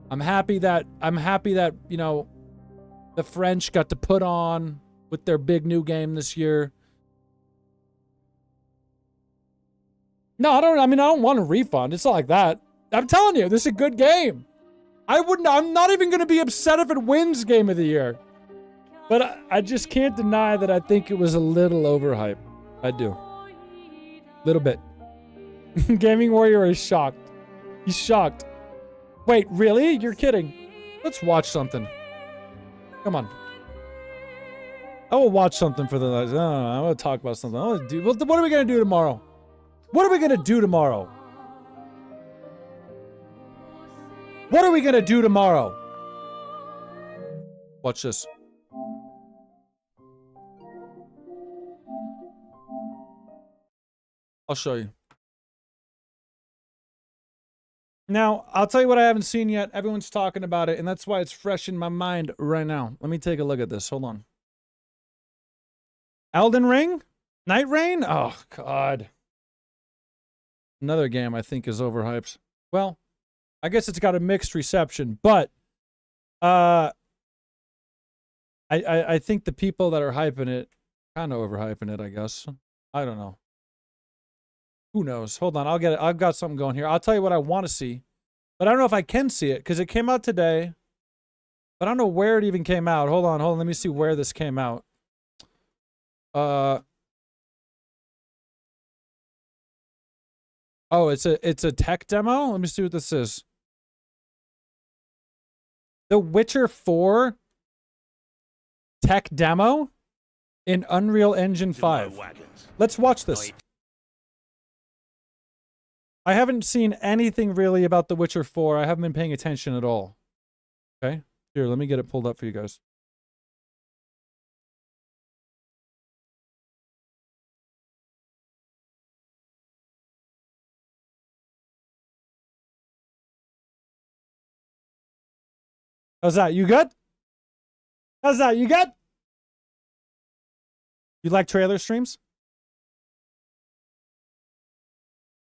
S1: I'm happy that, you know, the French got to put on with their big new game this year. No, I don't want a refund. It's not like that. I'm telling you, this is a good game. I'm not even going to be upset if it wins Game of the Year. But I just can't deny that I think it was a little overhyped. I do. Little bit. Gaming Warrior is shocked. He's shocked. Wait, really? You're kidding. Let's watch something. Come on. I will watch something for the... I don't know. I want to talk about something. What are we going to do tomorrow? What are we going to do tomorrow? What are we going to do tomorrow? Watch this. I'll show you. Now, I'll tell you what I haven't seen yet. Everyone's talking about it, and that's why it's fresh in my mind right now. Let me take a look at this. Hold on. Elden Ring? Night Rain? Oh, God. Another game I think is overhyped. Well, I guess it's got a mixed reception, but I think the people that are hyping it, kind of overhyping it, I guess. I don't know. Who knows? Hold on, I'll get it. I've got something going here. I'll tell you what I want to see, but I don't know if I can see it because it came out today, but I don't know where it even came out. Hold on. Let me see where this came out. Oh, it's a tech demo. Let me see what this is. The Witcher 4 tech demo in Unreal Engine 5. Let's watch this. I haven't seen anything really about The Witcher 4. I haven't been paying attention at all. Okay? Here, let me get it pulled up for you guys. How's that? You good? How's that? You good? You like trailer streams?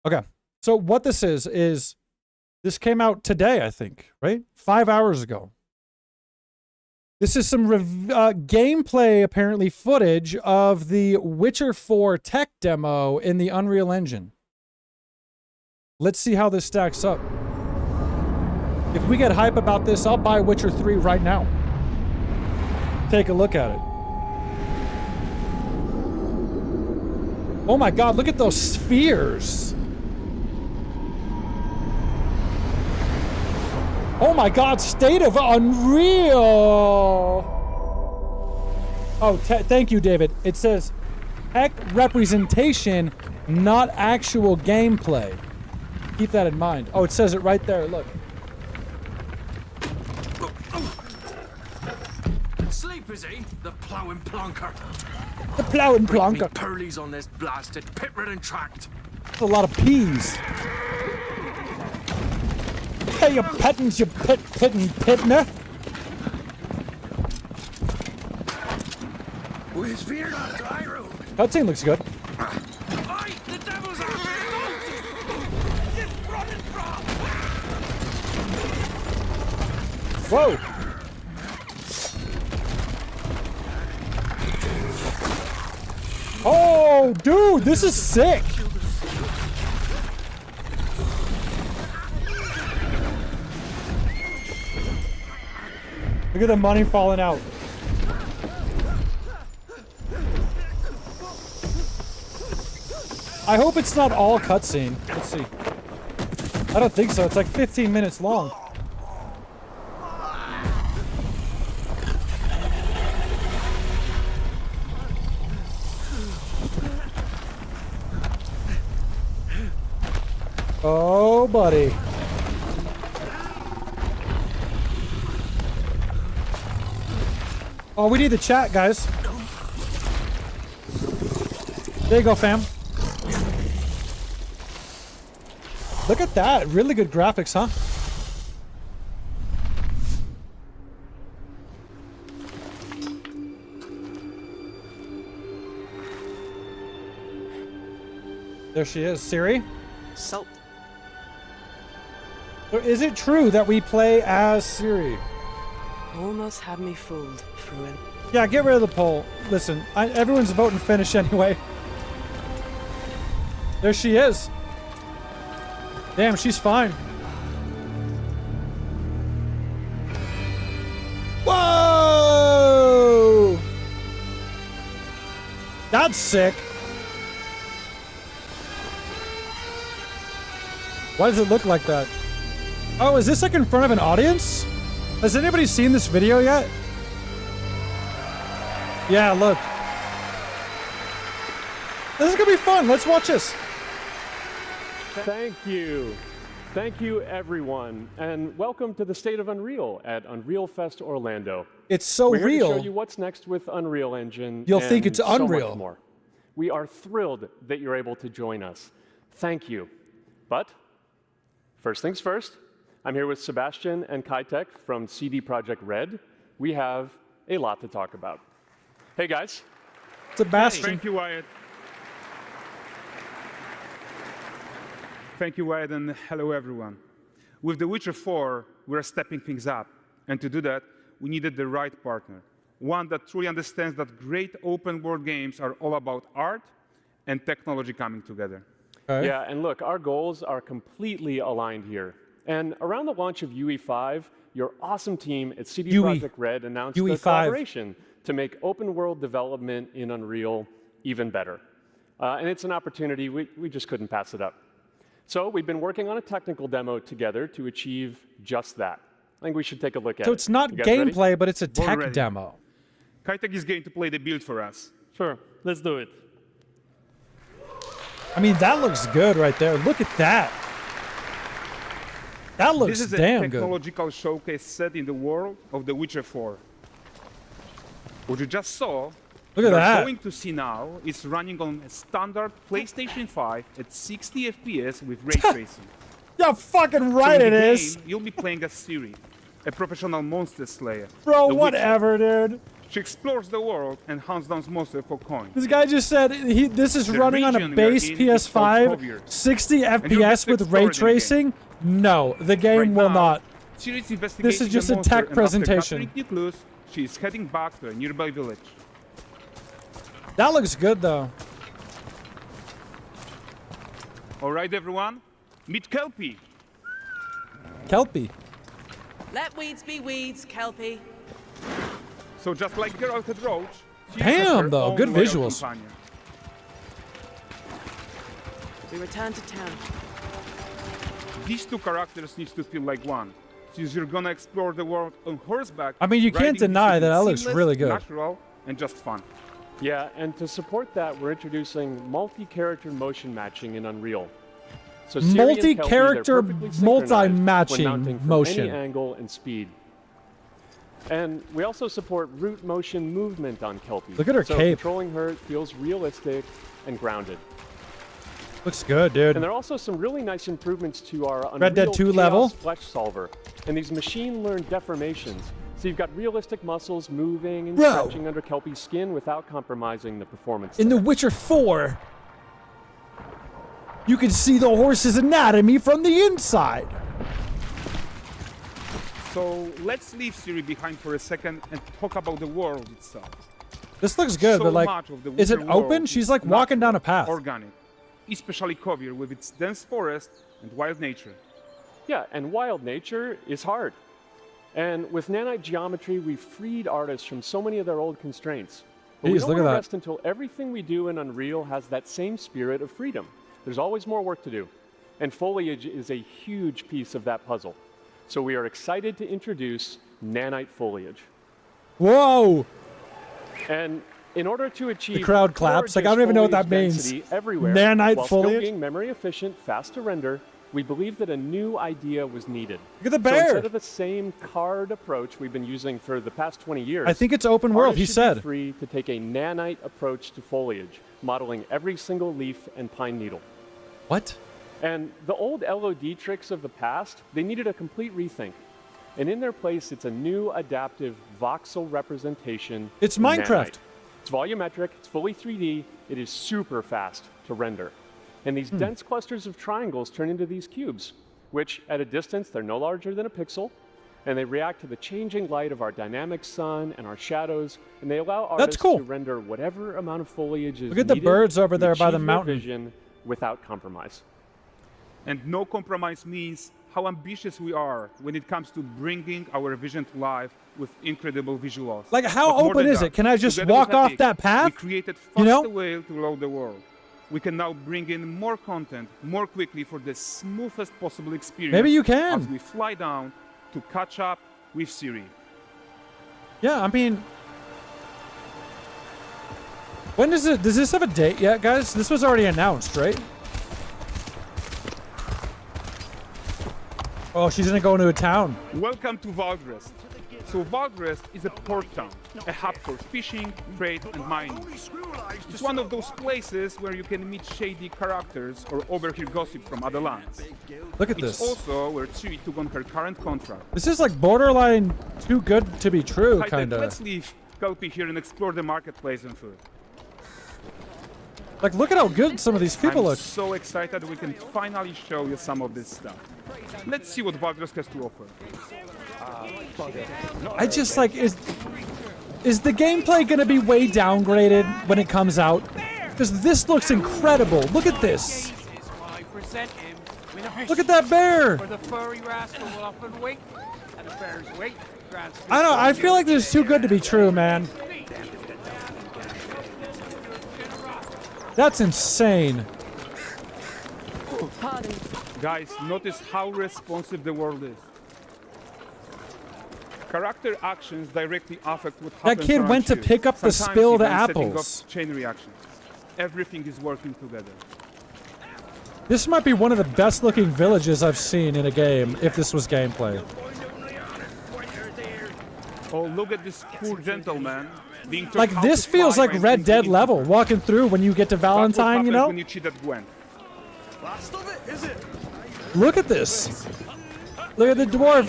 S1: Okay. So what this is this came out today, I think, right? 5 hours ago. This is some gameplay, apparently, footage of the Witcher 4 tech demo in the Unreal Engine. Let's see how this stacks up. If we get hype about this, I'll buy Witcher 3 right now. Take a look at it. Oh my God, look at those spheres. Oh my God, state of Unreal. Oh, thank you, David. It says tech representation, not actual gameplay. Keep that in mind. Oh, it says it right there, look.
S10: Sleep, is he? The ploughing plonker.
S1: The ploughing plonker.
S10: Pearlies on this blasted pit-ridden tract.
S1: That's a lot of peas. Hey, you pettins, you pitner.
S10: With fear not dry road.
S1: Cutscene looks good.
S10: Aye, the devil's out there. Just running from.
S1: Whoa. Oh, dude, this is sick. Look at the money falling out. I hope it's not all cutscene. Let's see. I don't think so. It's like 15 minutes long. Oh, buddy. Oh, we need the chat, guys. There you go, fam. Look at that. Really good graphics, huh? There she is. Siri?
S11: Salt.
S1: So is it true that we play as Ciri?
S11: Almost had me fooled, Fruin.
S1: Yeah, get rid of the poll. Listen, everyone's voting finish anyway. There she is. Damn, she's fine. Whoa! That's sick. Why does it look like that? Oh, is this like in front of an audience? Has anybody seen this video yet? Yeah, look. This is gonna be fun. Let's watch this.
S12: Thank you. Thank you, everyone. And welcome to the State of Unreal at Unreal Fest Orlando.
S1: It's so
S12: We're here
S1: real.
S12: to show you what's next with Unreal Engine.
S1: You'll think
S12: and
S1: it's
S12: so
S1: unreal.
S12: much more. We are thrilled that you're able to join us. Thank you. But first things first, I'm here with Sebastian and Kitek from CD Projekt Red. We have a lot to talk about. Hey, guys.
S1: Sebastian.
S13: Thank you, Wyatt. Thank you, Wyatt, and hello, everyone. With The Witcher 4, we're stepping things up. And to do that, we needed the right partner. One that truly understands that great open-world games are all about art and technology coming together.
S1: Okay.
S12: Yeah, and look, our goals are completely aligned here. And around the launch of UE5, your awesome team at CD Projekt Red announced a collaboration to make open-world development in Unreal even better. And it's an opportunity, we just couldn't pass it up. So we've been working on a technical demo together to achieve just that. I think we should take a look at it.
S1: So it's not gameplay, but it's a tech
S13: ready.
S1: demo.
S13: Kitek is going to play the build for us.
S14: Sure, let's do it.
S1: I mean, that looks good right there. Look at that. That looks
S13: This is
S1: damn
S13: a
S1: good.
S13: technological showcase set in the world of The Witcher 4. What you just saw,
S1: Look at
S13: you're
S1: that.
S13: going to see now, is running on a standard PlayStation 5 at 60 FPS with ray tracing.
S1: Yeah, fucking right
S13: so in
S1: it
S13: the
S1: is.
S13: Game, you'll be playing as Ciri, a professional monster slayer.
S1: Bro,
S13: the
S1: whatever,
S13: Witcher.
S1: dude.
S13: She explores the world and hunts down monsters for coins.
S1: This guy just said this is
S13: The
S1: running on a
S13: region we are
S1: base
S13: in is called
S1: PS5,
S13: Kovir.
S1: 60
S13: you'll
S1: FPS
S13: get to
S1: with
S13: explore
S1: ray
S13: it in the game.
S1: tracing. No, the game
S13: Right
S1: will
S13: now,
S1: not.
S13: Ciri's investigating
S1: This is just
S13: the
S1: a
S13: monster,
S1: tech
S13: and
S1: presentation.
S13: After capturing new clues, she is heading back to a nearby village.
S1: That looks good, though.
S13: All right, everyone, meet Kelpie.
S1: Kelpie.
S11: Let weeds be weeds, Kelpie.
S13: So just like Geralt had Roach, she
S1: Damn,
S13: has her
S1: though,
S13: own
S1: good
S13: loyal
S1: visuals.
S13: companion.
S11: We return to town.
S13: These two characters need to feel like one, since you're gonna explore the world on horseback.
S1: I mean, you can't
S13: riding
S1: deny
S13: should
S1: that
S13: be
S1: that looks
S13: seamless,
S1: really good.
S13: Natural and just fun.
S12: Yeah, and to support that, we're introducing multi-character motion matching in Unreal. So Ciri and Kelpie, they're
S1: Multi-character
S12: perfectly synchronized when
S1: multi-matching
S12: mounting from
S1: motion.
S12: any angle and speed. And we also support root motion movement on Kelpie.
S1: Look at her
S12: so
S1: cape.
S12: controlling her feels realistic and grounded.
S1: Looks good, dude.
S12: And there are also some really nice improvements to our Unreal
S1: Red Dead 2
S12: Chaos
S1: level.
S12: Flesh Solver and these machine-learned deformations. So you've got realistic muscles moving and
S1: Bro.
S12: stretching under Kelpie's skin without compromising the performance.
S1: In The Witcher 4, you can see the horse's anatomy from the inside.
S13: So let's leave Ciri behind for a second and talk about the world itself.
S1: This looks good,
S13: So
S1: but like,
S13: much of the
S1: is it
S13: Witcher world
S1: open?
S13: is
S1: She's like walking down a path.
S13: Organic, especially Kovir with its dense forest and wild nature.
S12: Yeah, and wild nature is hard. And with nanite geometry, we've freed artists from so many of their old constraints. But we
S1: Jeez,
S12: don't
S1: look at
S12: want to
S1: that.
S12: rest until everything we do in Unreal has that same spirit of freedom. There's always more work to do. And foliage is a huge piece of that puzzle. So we are excited to introduce nanite foliage.
S1: Whoa!
S12: And in order to achieve
S1: The crowd claps. Like, I don't even know what that
S12: foliage
S1: means.
S12: density everywhere,
S1: Nanite
S12: while
S1: foliage?
S12: still being memory efficient, fast to render, we believe that a new idea was needed.
S1: Look at the
S12: So
S1: bear.
S12: instead of the same card approach we've been using for the past 20 years,
S1: I think it's open world,
S12: artists
S1: he
S12: should be
S1: said.
S12: free to take a nanite approach to foliage, modeling every single leaf and pine needle.
S1: What?
S12: And the old LOD tricks of the past, they needed a complete rethink. And in their place, it's a new adaptive voxel representation.
S1: It's
S12: in
S1: Minecraft.
S12: nanite. It's volumetric, it's fully 3D, it is super fast to render. And these dense clusters of triangles turn into these cubes, which at a distance, they're no larger than a pixel, and they react to the changing light of our dynamic sun and our shadows, and they allow artists to render whatever amount of foliage is
S1: Look at the birds over there by the mountain.
S12: Vision without compromise.
S13: And no compromise means how ambitious we are when it comes to bringing our vision to life with incredible visuals.
S1: Like, how open is it? Can I just walk off that path?
S13: We created faster way to load the world. We can now bring in more content more quickly for the smoothest possible experience.
S1: Maybe you can.
S13: As we fly down to catch up with Siri.
S1: Yeah, I mean, when does it? Does this have a date yet, guys? This was already announced, right? Oh, she's gonna go into a town.
S13: Welcome to Valdrest. So Valdrest is a port town, a hub for fishing, trade, and mining. It's one of those places where you can meet shady characters or overhear gossip from other lands.
S1: Look at this.
S13: It's also where Ciri took on her current contract.
S1: This is like borderline too good to be true, kind of.
S13: Let's leave Kelpie here and explore the marketplace and food.
S1: Like, look at how good some of these people look.
S13: I'm so excited we can finally show you some of this stuff. Let's see what Valdrest has to offer.
S1: I just like, is the gameplay gonna be way downgraded when it comes out? Because this looks incredible. Look at this. Look at that bear. I don't know, I feel like this is too good to be true, man. That's insane.
S13: Guys, notice how responsive the world is. Character actions directly affect what happens.
S1: That kid went to pick up the spilled apples.
S13: Chain reactions. Everything is working together.
S1: This might be one of the best looking villages I've seen in a game, if this was gameplay.
S13: Oh, look at this poor gentleman.
S1: Like, this feels like Red Dead level, walking through when you get to Valentine, you know?
S13: When you cheat at Gwen.
S1: Look at this. Look at the dwarf.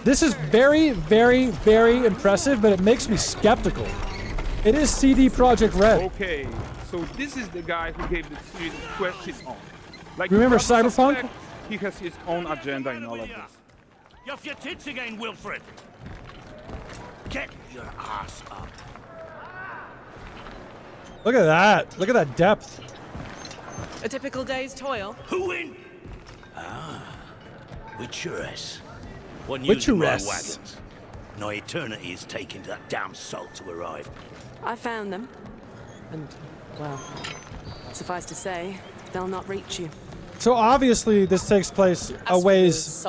S1: This is very, very, very impressive, but it makes me skeptical. It is CD Projekt Red.
S13: Okay, so this is the guy who gave the series quest his own. Like,
S1: remember Cyberpunk?
S13: Suspect, he has his own agenda in all of this.
S10: You're off your tits again, Wilfred. Get your ass up.
S1: Look at that. Look at that depth.
S11: A typical day's toil.
S10: Who in? Witcheress. One using my wagons. No eternity is taking that damn salt to arrive.
S11: I found them. And, well, suffice to say, they'll not reach you.
S1: So obviously this takes place a ways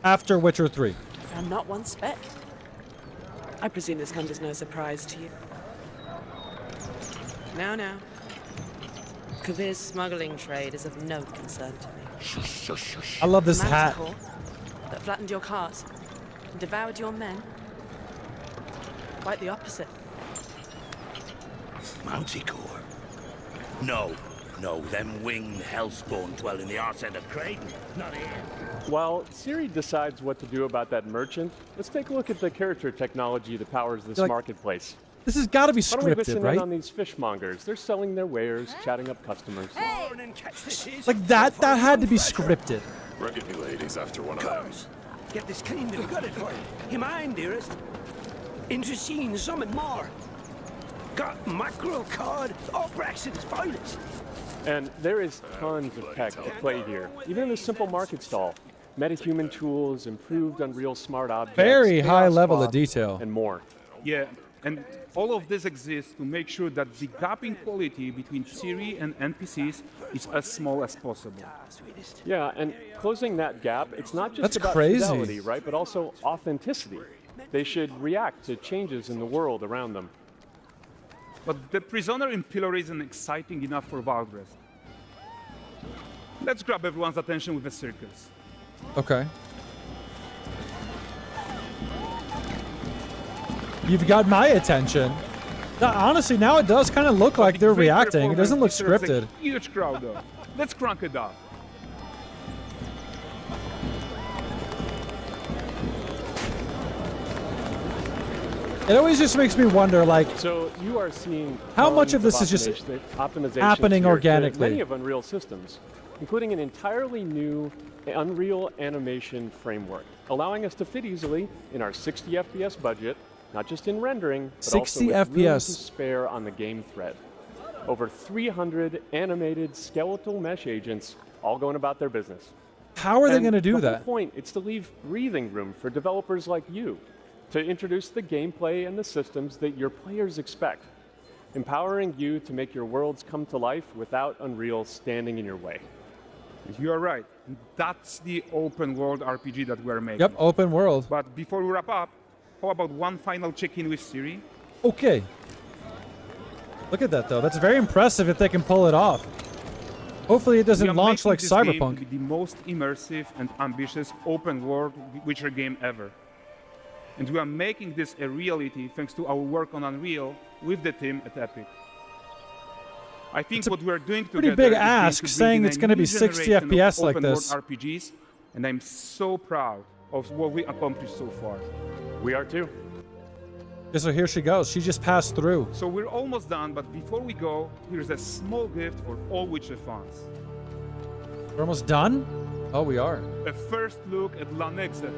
S1: after Witcher 3.
S11: Found not one speck. I presume this comes as no surprise to you. Now. Kavir's smuggling trade is of no concern to me.
S10: Shush, shush, shush.
S1: I love this hat.
S11: That flattened your cart and devoured your men. Quite the opposite.
S10: Manticore? No, them winged hellspawn dwell in the arse end of Creighton. Not here.
S12: While Ciri decides what to do about that merchant, let's take a look at the character technology that powers this marketplace.
S1: This has got to be
S12: Why don't we
S1: scripted,
S12: listen
S1: right?
S12: in on these fishmongers? They're selling their wares, chatting up customers.
S1: Like that had to be scripted.
S14: Rugged you ladies after one of them.
S10: Get this cleaned and got it for you. You mind, dearest? Into seeing something more. Got mackerel cod, all Braxton's finest.
S12: And there is tons of tech to play here, even in a simple market stall. Metahuman tools, improved Unreal Smart Objects,
S1: Very high level
S12: Chaos
S1: of detail.
S12: and more.
S13: Yeah, and all of this exists to make sure that the gap in quality between Ciri and NPCs is as small as possible.
S12: Yeah, and closing that gap, it's not just
S1: That's
S12: about
S1: crazy.
S12: fidelity, right, but also authenticity. They should react to changes in the world around them.
S13: But the prisoner in Pillory isn't exciting enough for Valdrest. Let's grab everyone's attention with a circus.
S1: Okay. You've got my attention. Honestly, now it does kind of look like they're reacting. It doesn't look scripted.
S13: A huge crowd, though. Let's crank it up.
S1: It always just makes me wonder, like,
S12: so you are seeing
S1: how much of
S12: tons
S1: this is just
S12: optimization
S1: happening
S12: here to
S1: organically?
S12: many of Unreal systems. including an entirely new Unreal animation framework, allowing us to fit easily in our 60 FPS budget, not just in rendering, but
S1: 60
S12: also with room
S1: FPS.
S12: to spare on the game thread. Over 300 animated skeletal mesh agents all going about their business.
S1: How are they
S12: And
S1: going to do
S12: the
S1: that?
S12: whole point is to leave breathing room for developers like you to introduce the gameplay and the systems that your players expect, empowering you to make your worlds come to life without Unreal standing in your way.
S13: You are right. That's the open world RPG that we're making.
S1: Yep, open world.
S13: But before we wrap up, how about one final check-in with Siri?
S1: Okay. Look at that, though. That's very impressive if they can pull it off. Hopefully it doesn't launch like Cyberpunk.
S13: Game to be the most immersive and ambitious open world Witcher game ever. And we are making this a reality thanks to our work on Unreal with the team at Epic. I think what we're doing together
S1: pretty big
S13: is
S1: ask
S13: going to
S1: saying
S13: bring
S1: it's
S13: in
S1: going to
S13: a
S1: be
S13: new
S1: 60
S13: generation of
S1: FPS like
S13: open world
S1: this.
S13: RPGs, and I'm so proud of what we accomplished so far.
S12: We are too.
S1: Okay, so here she goes. She just passed through.
S13: So we're almost done, but before we go, here's a small gift for all Witcher fans.
S1: We're almost done? Oh, we are.
S13: A first look at Lanexeter.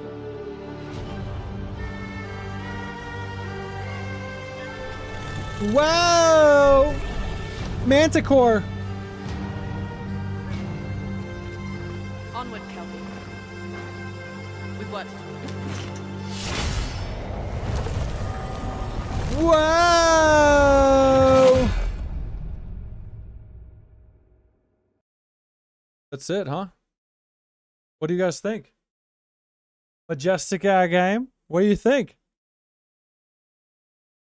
S1: Wow! Manticore!
S11: Onward, Kelby. With what?
S1: Wow! That's it, huh? What do you guys think? Majestic game? What do you think?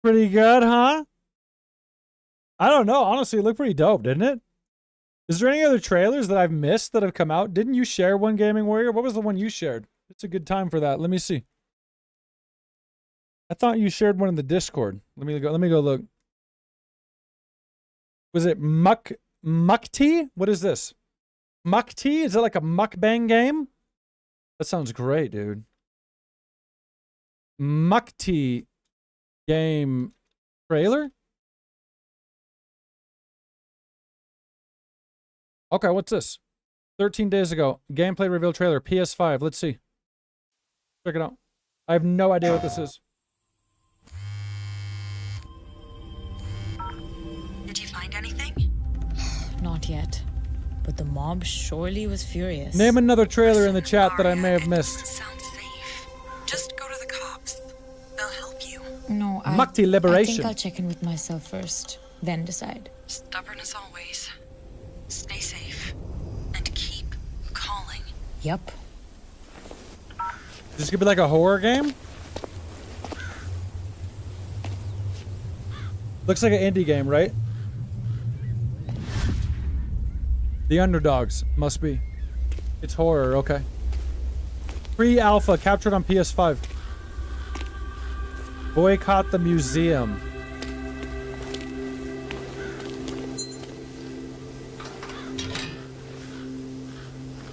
S1: Pretty good, huh? I don't know. Honestly, it looked pretty dope, didn't it? Is there any other trailers that I've missed that have come out? Didn't you share one, Gaming Warrior? What was the one you shared? It's a good time for that. Let me see. I thought you shared one in the Discord. Let me go look. Was it Mukti? What is this? Mukti? Is it like a mukbang game? That sounds great, dude. Mukti game trailer? Okay, what's this? 13 days ago. Gameplay reveal trailer. PS5. Let's see. Check it out. I have no idea what this is.
S15: Did you find anything? Not yet. But the mob surely was furious.
S1: Name another trailer in the chat that I may have missed.
S15: Sounds safe. Just go to the cops. They'll help you. No,
S1: Mukti Liberation.
S15: I think I'll check in with myself first, then decide.
S16: Stubborn as always. Stay safe. And keep calling.
S15: Yep.
S1: This could be like a horror game? Looks like an indie game, right? The Underdogs, must be. It's horror, okay. Pre-alpha, captured on PS5. Boycott the museum.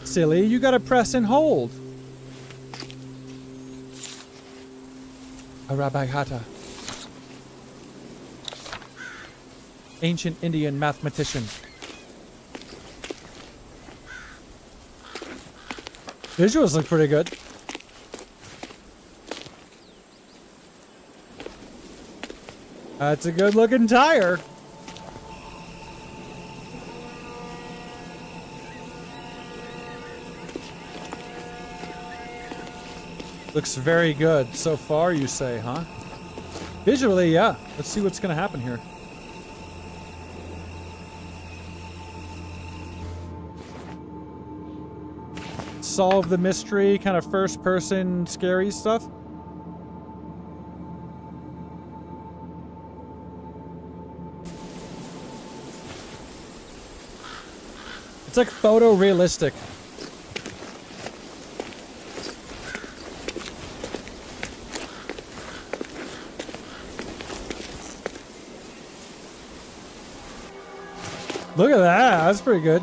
S1: Silly, you gotta press and hold. Arabagata. Ancient Indian mathematician. Visuals look pretty good. That's a good looking tire. Looks very good so far, you say, huh? Visually, yeah. Let's see what's gonna happen here. Solve the mystery, kind of first-person scary stuff. It's like photorealistic. Look at that. That's pretty good.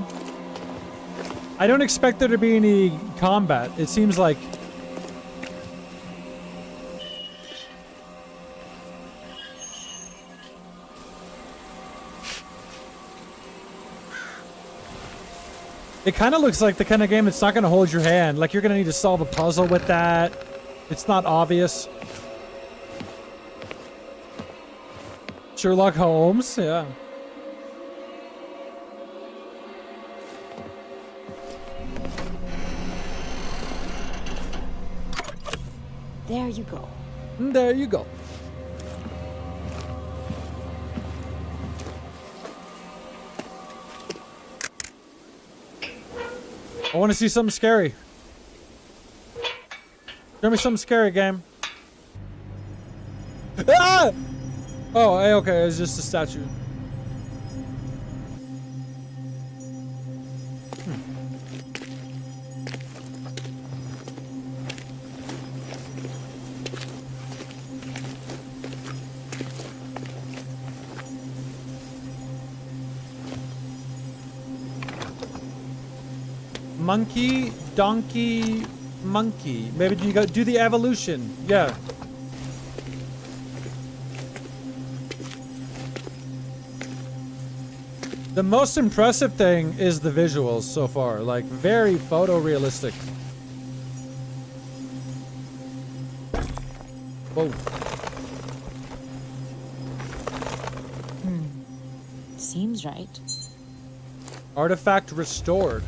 S1: I don't expect there to be any combat. It seems like... It kind of looks like the kind of game that's not going to hold your hand. Like you're going to need to solve a puzzle with that. It's not obvious. Sherlock Holmes, yeah.
S15: There you go.
S1: There you go. I want to see something scary. Show me something scary, game. Ah! Oh, hey, okay, it's just a statue. Monkey, donkey, monkey. Maybe you go do the evolution. Yeah. The most impressive thing is the visuals so far. Like, very photorealistic. Whoa.
S15: Seems right.
S1: Artifact restored.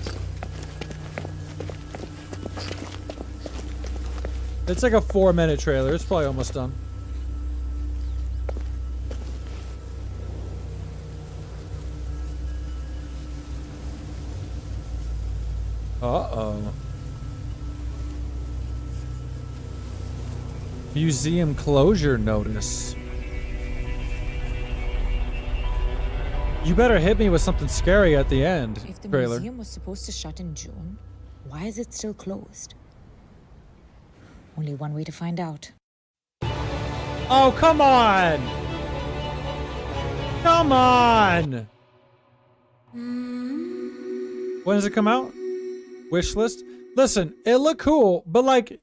S1: It's like a 4-minute trailer. It's probably almost done. Uh-oh. Museum closure notice. You better hit me with something scary at the end.
S15: If the
S1: trailer.
S15: museum was supposed to shut in June, why is it still closed? Only one way to find out.
S1: Oh, come on! Come on! When does it come out? Wish list? Listen, it looked cool, but like,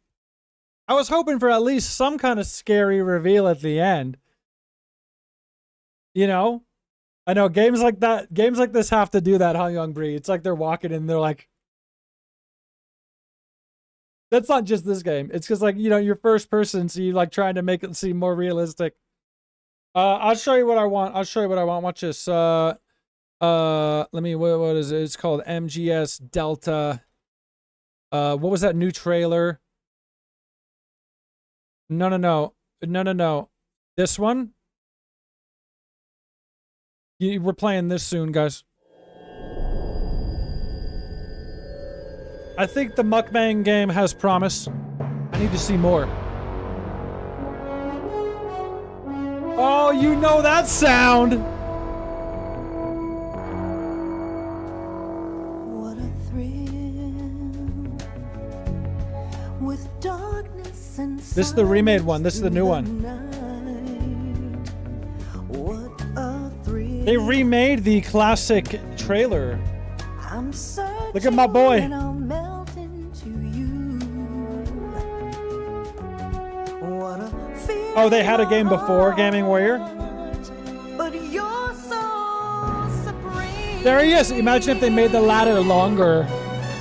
S1: I was hoping for at least some kind of scary reveal at the end. You know? I know games like that, games like this have to do that, huh, Young Bree? It's like they're walking and they're like, that's not just this game. It's because, like, you know, you're first person, so you're like trying to make it seem more realistic. I'll show you what I want. I'll show you what I want. Watch this. Let me, what is it? It's called MGS Delta. What was that new trailer? No. This one? We're playing this soon, guys. I think the mukbang game has promise. I need to see more. Oh, you know that sound!
S17: What a thrill with darkness and
S1: this is the remade one. This is the new one.
S17: What a thrill.
S1: They remade the classic trailer.
S17: I'm
S1: Look at my boy.
S17: and I'll melt into you. What a feel.
S1: Oh, they had a game before Gaming Warrior?
S17: But you're so supreme.
S1: There he is. Imagine if they made the ladder longer.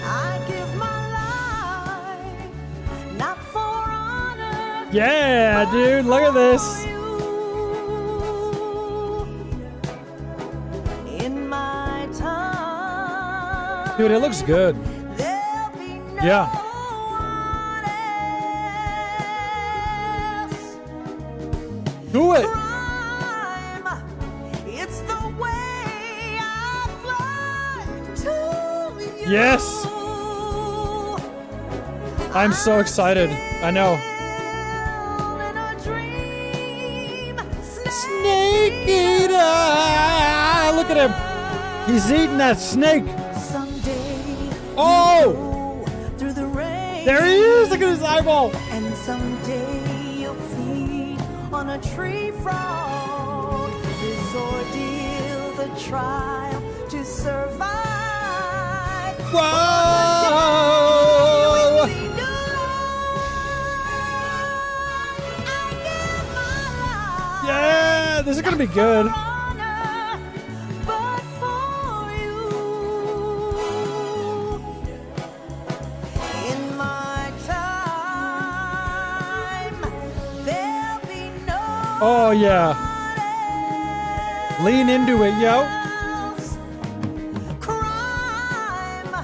S17: I give my life not for honor.
S1: Yeah, dude, look at this.
S17: In my time.
S1: Dude, it looks good. Yeah. Do it.
S17: It's the way I fly to you.
S1: Yes. I'm so excited. I know. Snake eater. Look at him. He's eating that snake. Oh!
S17: Through the rain.
S1: There he is. Look at his eyeball.
S17: And someday you'll feed on a tree frog. This ordeal, the trial to survive.
S1: Whoa! Yeah, this is gonna be good. Oh, yeah. Lean into it, yo.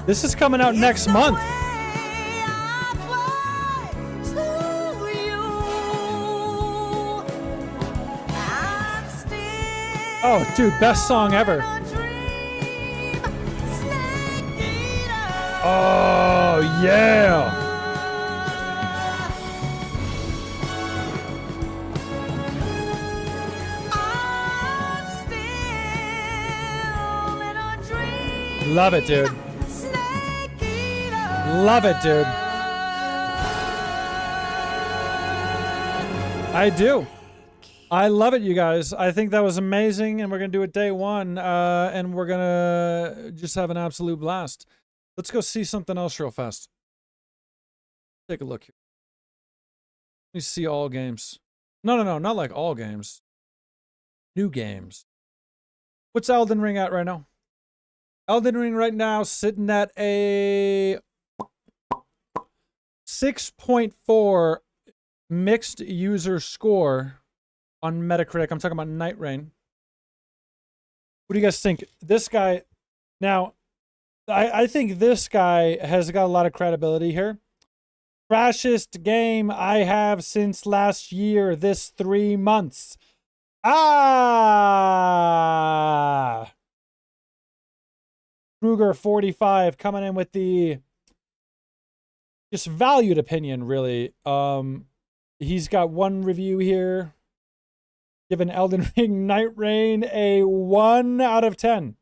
S1: This is coming out next month. Oh, dude, best song ever. Oh, yeah. Love it, dude. Love it, dude. I do. I love it, you guys. I think that was amazing, and we're going to do it day one, and we're going to just have an absolute blast. Let's go see something else real fast. Take a look here. Let me see all games. No, not like all games. New games. What's Elden Ring at right now? Elden Ring right now sitting at a 6.4 mixed user score on Metacritic. I'm talking about Night Rain. What do you guys think? This guy, now, I think this guy has got a lot of credibility here. Crashest game I have since last year, this 3 months. Ah! Kruger 45 coming in with the just valued opinion, really. He's got one review here. Given Elden Ring Night Rain a 1 out of 10.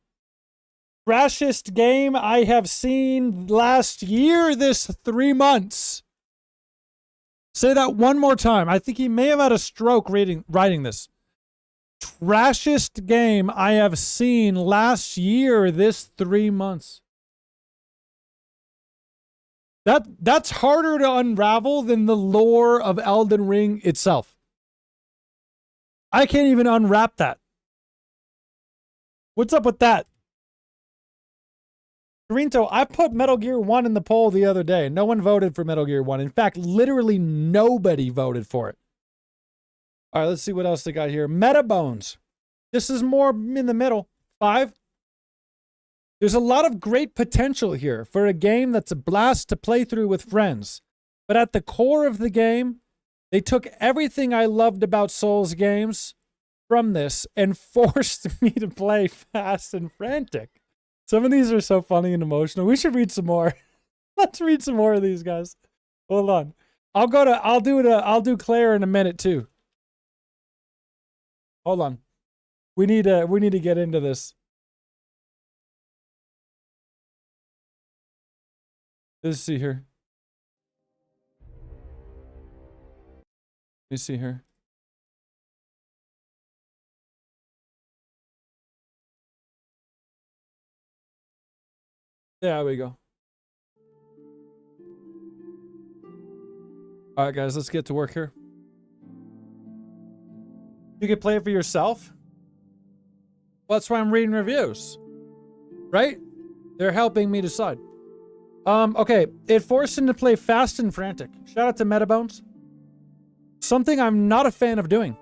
S1: Crashest game I have seen last year, this 3 months. Say that one more time. I think he may have had a stroke writing this. Trashest game I have seen last year, this 3 months. That's harder to unravel than the lore of Elden Ring itself. I can't even unwrap that. What's up with that? Corinto, I put Metal Gear 1 in the poll the other day. No one voted for Metal Gear 1. In fact, literally nobody voted for it. All right, let's see what else they got here. Metabones. This is more in the middle. 5. There's a lot of great potential here for a game that's a blast to play through with friends. But at the core of the game, they took everything I loved about Souls games from this and forced me to play fast and frantic. Some of these are so funny and emotional. We should read some more. Let's read some more of these guys. Hold on. I'll do Claire in a minute too. Hold on. We need to get into this. Let's see here. Let me see here. There we go. All right, guys, let's get to work here. You can play it for yourself. Well, that's why I'm reading reviews, right? They're helping me decide. Okay, it forced him to play fast and frantic. Shout out to Metabones. Something I'm not a fan of doing.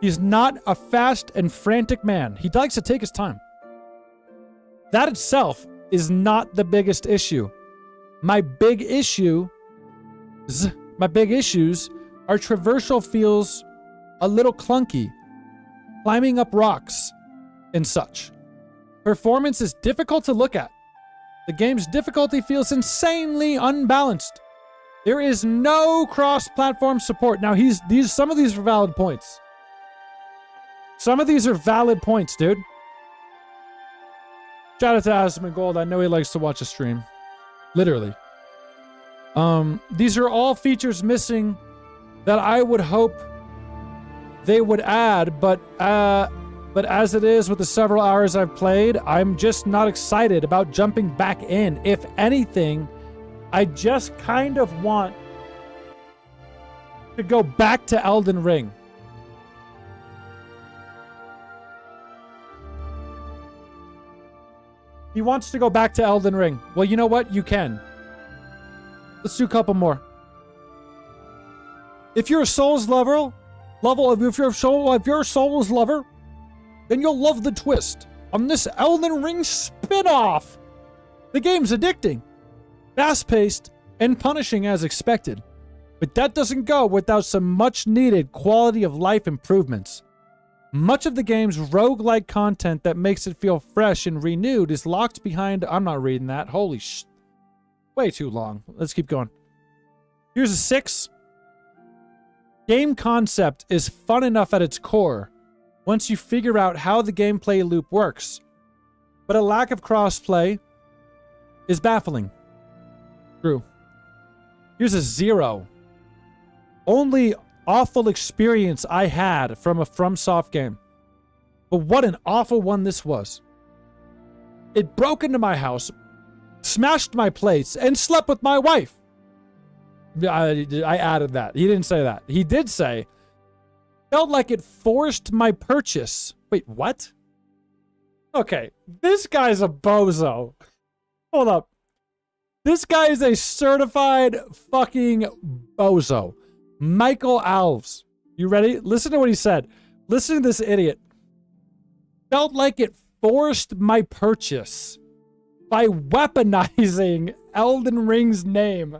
S1: He's not a fast and frantic man. He likes to take his time. That itself is not the biggest issue. My big issues are traversal feels a little clunky, climbing up rocks and such. Performance is difficult to look at. The game's difficulty feels insanely unbalanced. There is no cross-platform support. Now, some of these are valid points. Some of these are valid points, dude. Shout out to Asman Gold. I know he likes to watch a stream. Literally. These are all features missing that I would hope they would add, but as it is with the several hours I've played, I'm just not excited about jumping back in. If anything, I just kind of want to go back to Elden Ring. He wants to go back to Elden Ring. Well, you know what? You can. Let's do a couple more. If you're a Souls lover, level, if you're a Souls lover, then you'll love the twist on this Elden Ring spin-off. The game's addicting, fast-paced, and punishing as expected. But that doesn't go without some much-needed quality of life improvements. Much of the game's roguelike content that makes it feel fresh and renewed is locked behind... I'm not reading that. Holy sh... Way too long. Let's keep going. Here's a 6. Game concept is fun enough at its core once you figure out how the gameplay loop works. But a lack of crossplay is baffling. True. Here's a 0. Only awful experience I had from a FromSoft game. But what an awful one this was. It broke into my house, smashed my plates, and slept with my wife. I added that. He didn't say that. He did say, felt like it forced my purchase. Wait, what? Okay, this guy's a bozo. Hold up. This guy is a certified fucking bozo. Michael Alves. You ready? Listen to what he said. Listen to this idiot. Felt like it forced my purchase by weaponizing Elden Ring's name.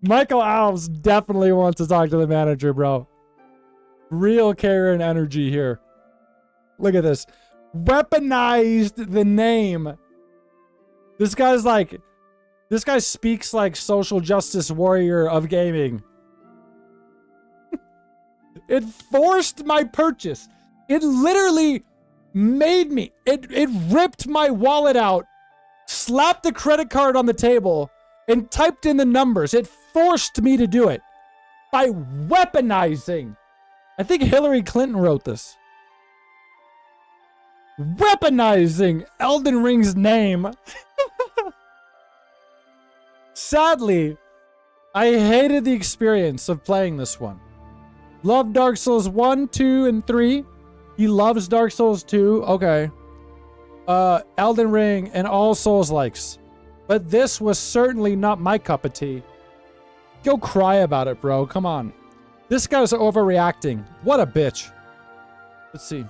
S1: Michael Alves definitely wants to talk to the manager, bro. Real care and energy here. Look at this. Weaponized the name. This guy speaks like social justice warrior of gaming. It forced my purchase. It literally made me. It ripped my wallet out, slapped the credit card on the table, and typed in the numbers. It forced me to do it by weaponizing. I think Hillary Clinton wrote this. Weaponizing Elden Ring's name. Sadly, I hated the experience of playing this one. Loved Dark Souls 1, 2, and 3. He loves Dark Souls 2. Okay. Elden Ring and all Souls likes. But this was certainly not my cup of tea. Go cry about it, bro. Come on. This guy's overreacting. What a bitch. Let's see.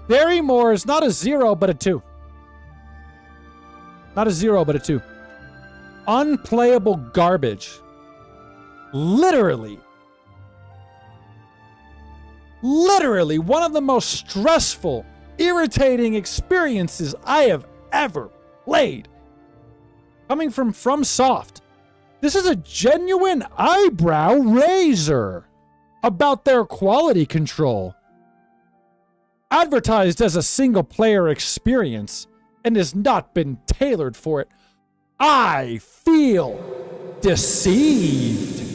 S1: Barrymore is not a 0, but a 2. Not a 0, but a 2. Unplayable garbage. Literally one of the most stressful, irritating experiences I have ever played. Coming from FromSoft. This is a genuine eyebrow raiser about their quality control. Advertised as a single-player experience and has not been tailored for it. I feel deceived.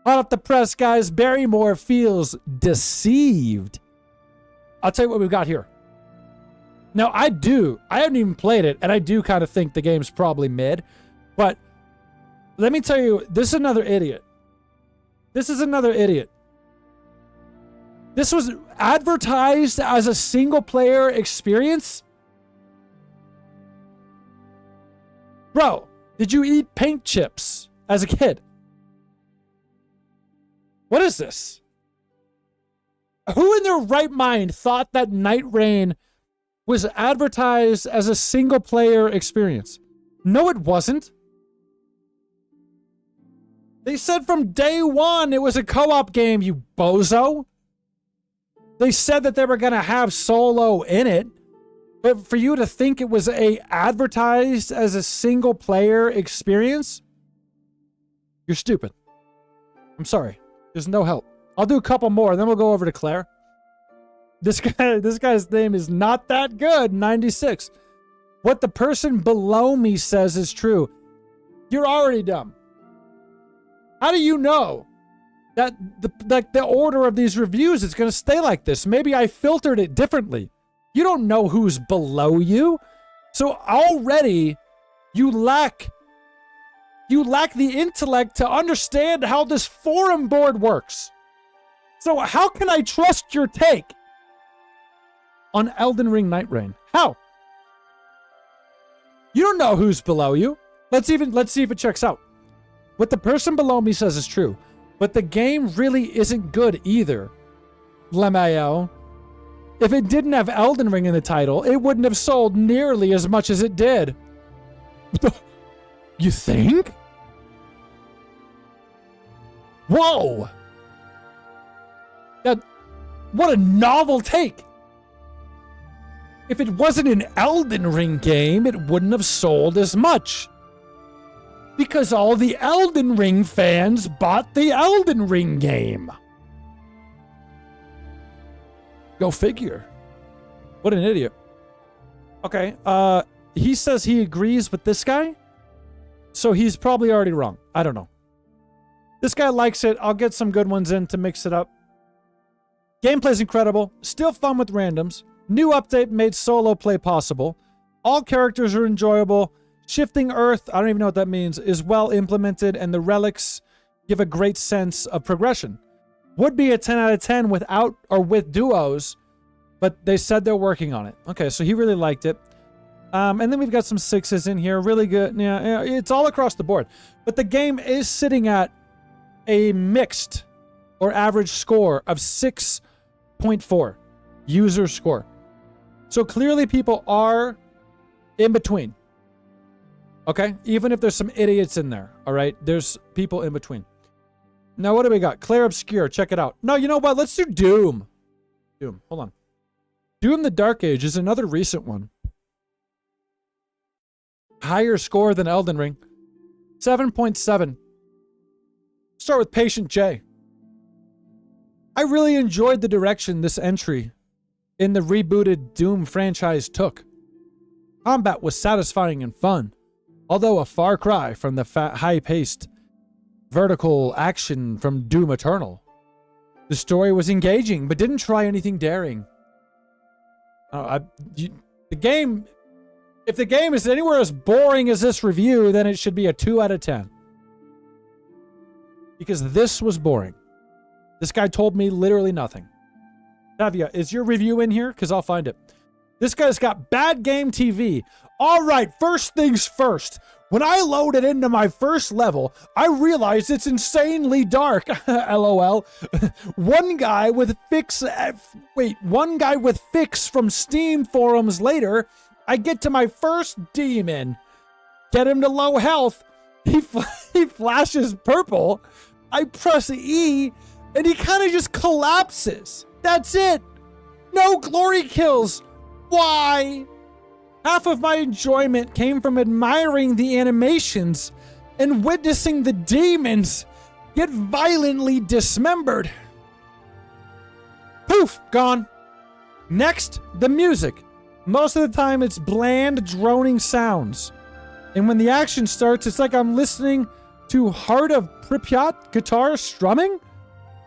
S1: Hot off the press, guys. Barrymore feels deceived. I'll tell you what we've got here. Now, I haven't even played it, and I do kind of think the game's probably mid. But let me tell you, this is another idiot. This was advertised as a single-player experience? Bro, did you eat paint chips as a kid? What is this? Who in their right mind thought that Night Rain was advertised as a single-player experience? No, it wasn't. They said from day one it was a co-op game, you bozo. They said that they were going to have solo in it, but for you to think it was advertised as a single-player experience, you're stupid. I'm sorry. There's no help. I'll do a couple more, then we'll go over to Claire. This guy's name is not that good, 96. What the person below me says is true. You're already dumb. How do you know that the order of these reviews is going to stay like this? Maybe I filtered it differently. You don't know who's below you. So already you lack the intellect to understand how this forum board works. So how can I trust your take on Elden Ring Night Rain? How? You don't know who's below you. Let's see if it checks out. What the person below me says is true, but the game really isn't good either. Lemayo. If it didn't have Elden Ring in the title, it wouldn't have sold nearly as much as it did. You think? Whoa! What a novel take! If it wasn't an Elden Ring game, it wouldn't have sold as much. Because all the Elden Ring fans bought the Elden Ring game. Go figure. What an idiot. Okay, he says he agrees with this guy, so he's probably already wrong. I don't know. This guy likes it. I'll get some good ones in to mix it up. Gameplay's incredible. Still fun with randoms. New update made solo play possible. All characters are enjoyable. Shifting Earth, I don't even know what that means, is well implemented, and the relics give a great sense of progression. Would be a 10 out of 10 without or with duos, but they said they're working on it. Okay, so he really liked it. And then we've got some 6s in here. Really good. Yeah, it's all across the board. But the game is sitting at a mixed or average score of 6.4 user score. So clearly people are in between. Okay? Even if there's some idiots in there. All right? There's people in between. Now, what do we got? Clair Obscur. Check it out. No, you know what? Let's do Doom. Doom. Hold on. Doom the Dark Age is another recent one. Higher score than Elden Ring. 7.7. Start with Patient J. I really enjoyed the direction this entry in the rebooted Doom franchise took. Combat was satisfying and fun, although a far cry from the high-paced vertical action from Doom Eternal. The story was engaging, but didn't try anything daring. The game, if the game is anywhere as boring as this review, then it should be a 2 out of 10. Because this was boring. This guy told me literally nothing. Tavia, is your review in here? Because I'll find it. This guy's got Bad Game TV. All right, first things first. When I loaded into my first level, I realized it's insanely dark. LOL. One guy with fix from Steam forums later, I get to my first demon. Get him to low health. He flashes purple. I press E, and he kind of just collapses. That's it. No glory kills. Why? Half of my enjoyment came from admiring the animations and witnessing the demons get violently dismembered. Poof, gone. Next, the music. Most of the time, it's bland, droning sounds. And when the action starts, it's like I'm listening to Heart of Pripyat guitar strumming?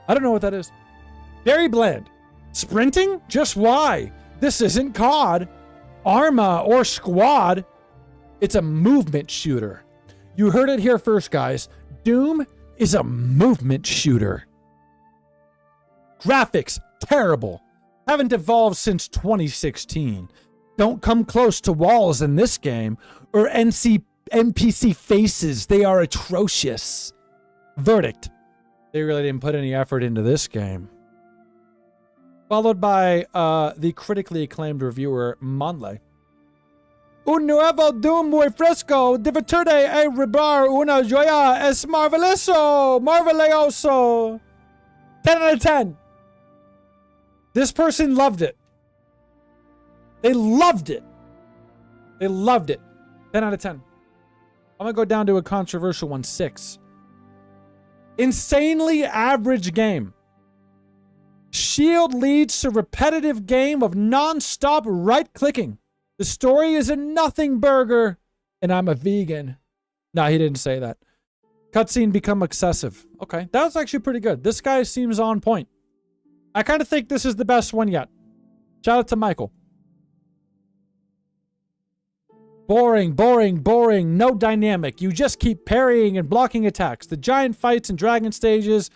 S1: I don't know what that is. Very bland. Sprinting? Just why? This isn't COD, Arma, or Squad. It's a movement shooter. You heard it here first, guys. Doom is a movement shooter. Graphics, terrible. Haven't evolved since 2016. Don't come close to walls in this game, or NPC faces. They are atrocious. Verdict. They really didn't put any effort into this game. Followed by the critically acclaimed reviewer, Monley. Un nuevo Doom muy fresco, divertirte e ribar una joya es maravilloso. 10 out of 10. This person loved it. They loved it. They loved it. 10 out of 10. I'm going to go down to a controversial one, 6. Insanely average game. Shield leads to repetitive game of non-stop right-clicking. The story is a nothing burger, and I'm a vegan. Nah, he didn't say that. Cutscene become excessive. Okay, that was actually pretty good. This guy seems on point. I kind of think this is the best one yet. Shout out to Michael. Boring, boring, boring. No dynamic. You just keep parrying and blocking attacks. The giant fights and dragon stages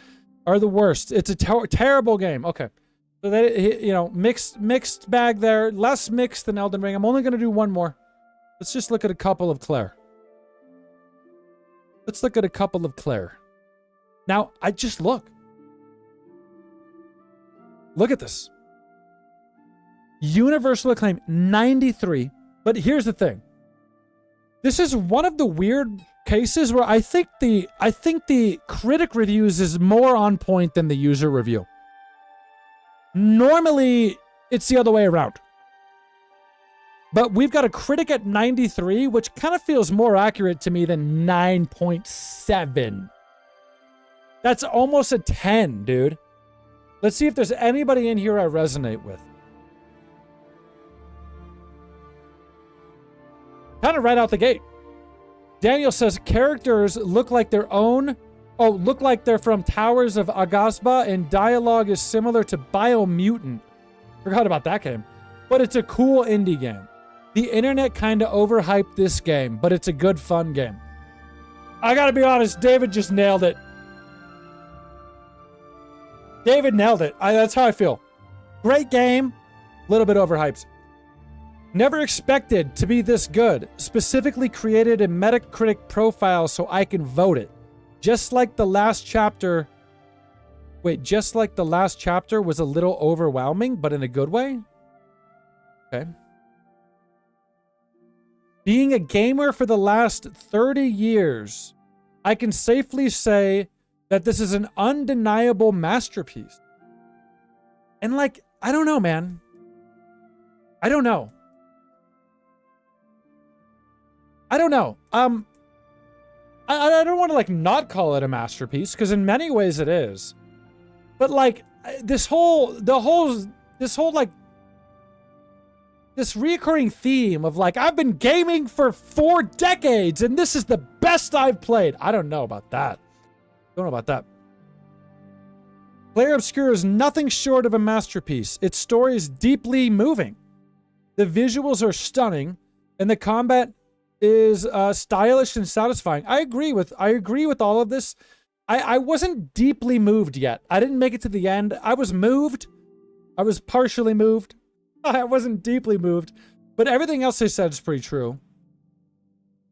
S1: are the worst. It's a terrible game. Okay. So that, you know, mixed bag there. Less mixed than Elden Ring. I'm only going to do one more. Let's just look at a couple of Clair. Let's look at a couple of Clair. Now, I just look. Look at this. Universal acclaim, 93. But here's the thing. This is one of the weird cases where I think the critic reviews is more on point than the user review. Normally, it's the other way around. But we've got a critic at 93, which kind of feels more accurate to me than 9.7. That's almost a 10, dude. Let's see if there's anybody in here I resonate with. Kind of right out the gate. Daniel says characters look like their own. Oh, look like they're from Towers of Agasba, and dialogue is similar to Biomutant. Forgot about that game. But it's a cool indie game. The internet kind of overhyped this game, but it's a good, fun game. I gotta be honest, David just nailed it. David nailed it. That's how I feel. Great game, a little bit overhyped. Never expected to be this good. Specifically created a Metacritic profile so I can vote it. Just like the last chapter... Wait, just like the last chapter was a little overwhelming, but in a good way? Okay. Being a gamer for the last 30 years, I can safely say that this is an undeniable masterpiece. And like, I don't know, man. I don't know. I don't know. I don't want to like not call it a masterpiece, because in many ways it is. But like this reoccurring theme of like, I've been gaming for 4 decades and this is the best I've played. I don't know about that. Don't know about that. Clair Obscur is nothing short of a masterpiece. Its story is deeply moving. The visuals are stunning and the combat is stylish and satisfying. I agree with all of this. I wasn't deeply moved yet. I didn't make it to the end. I was moved. I was partially moved. I wasn't deeply moved, but everything else I said is pretty true.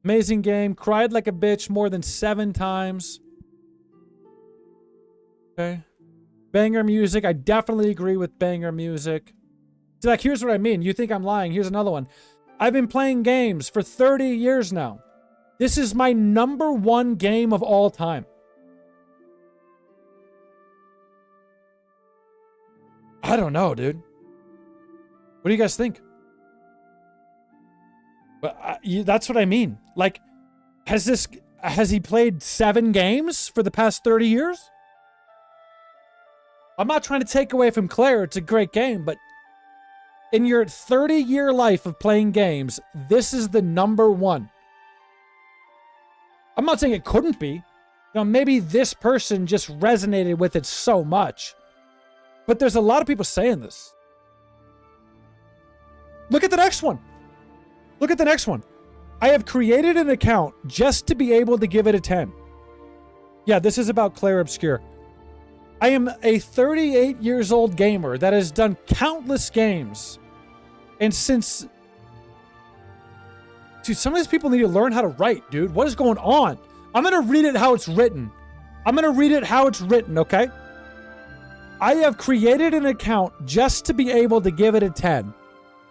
S1: Amazing game. Cried like a bitch more than 7 times. Okay. Banger music. I definitely agree with banger music. So like, here's what I mean. You think I'm lying. Here's another one. I've been playing games for 30 years now. This is my #1 game of all time. I don't know, dude. What do you guys think? But that's what I mean. Like, has he played 7 games for the past 30 years? I'm not trying to take away from Clair. It's a great game, but in your 30-year life of playing games, this is the #1. I'm not saying it couldn't be. You know, maybe this person just resonated with it so much. But there's a lot of people saying this. Look at the next one. Look at the next one. I have created an account just to be able to give it a 10. Yeah, this is about Clair Obscur. I am a 38 years old gamer that has done countless games. And since... Dude, some of these people need to learn how to write, dude. What is going on? I'm going to read it how it's written. I'm going to read it how it's written, okay? I have created an account just to be able to give it a 10.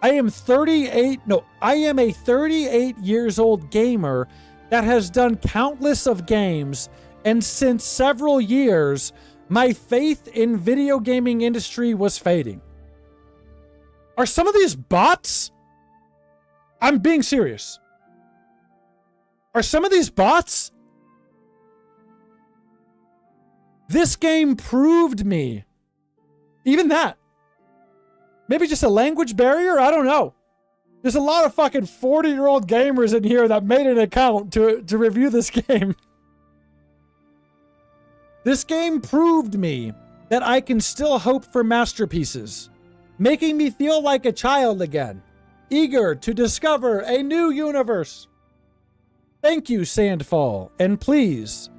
S1: I am a 38 years old gamer that has done countless of games, and since several years, my faith in video gaming industry was fading. Are some of these bots? I'm being serious. Are some of these bots? This game proved me. Even that. Maybe just a language barrier? I don't know. There's a lot of fucking 40-year-old gamers in here that made an account to review this game. This game proved me that I can still hope for masterpieces, making me feel like a child again, eager to discover a new universe. Thank you, Sandfall, and please,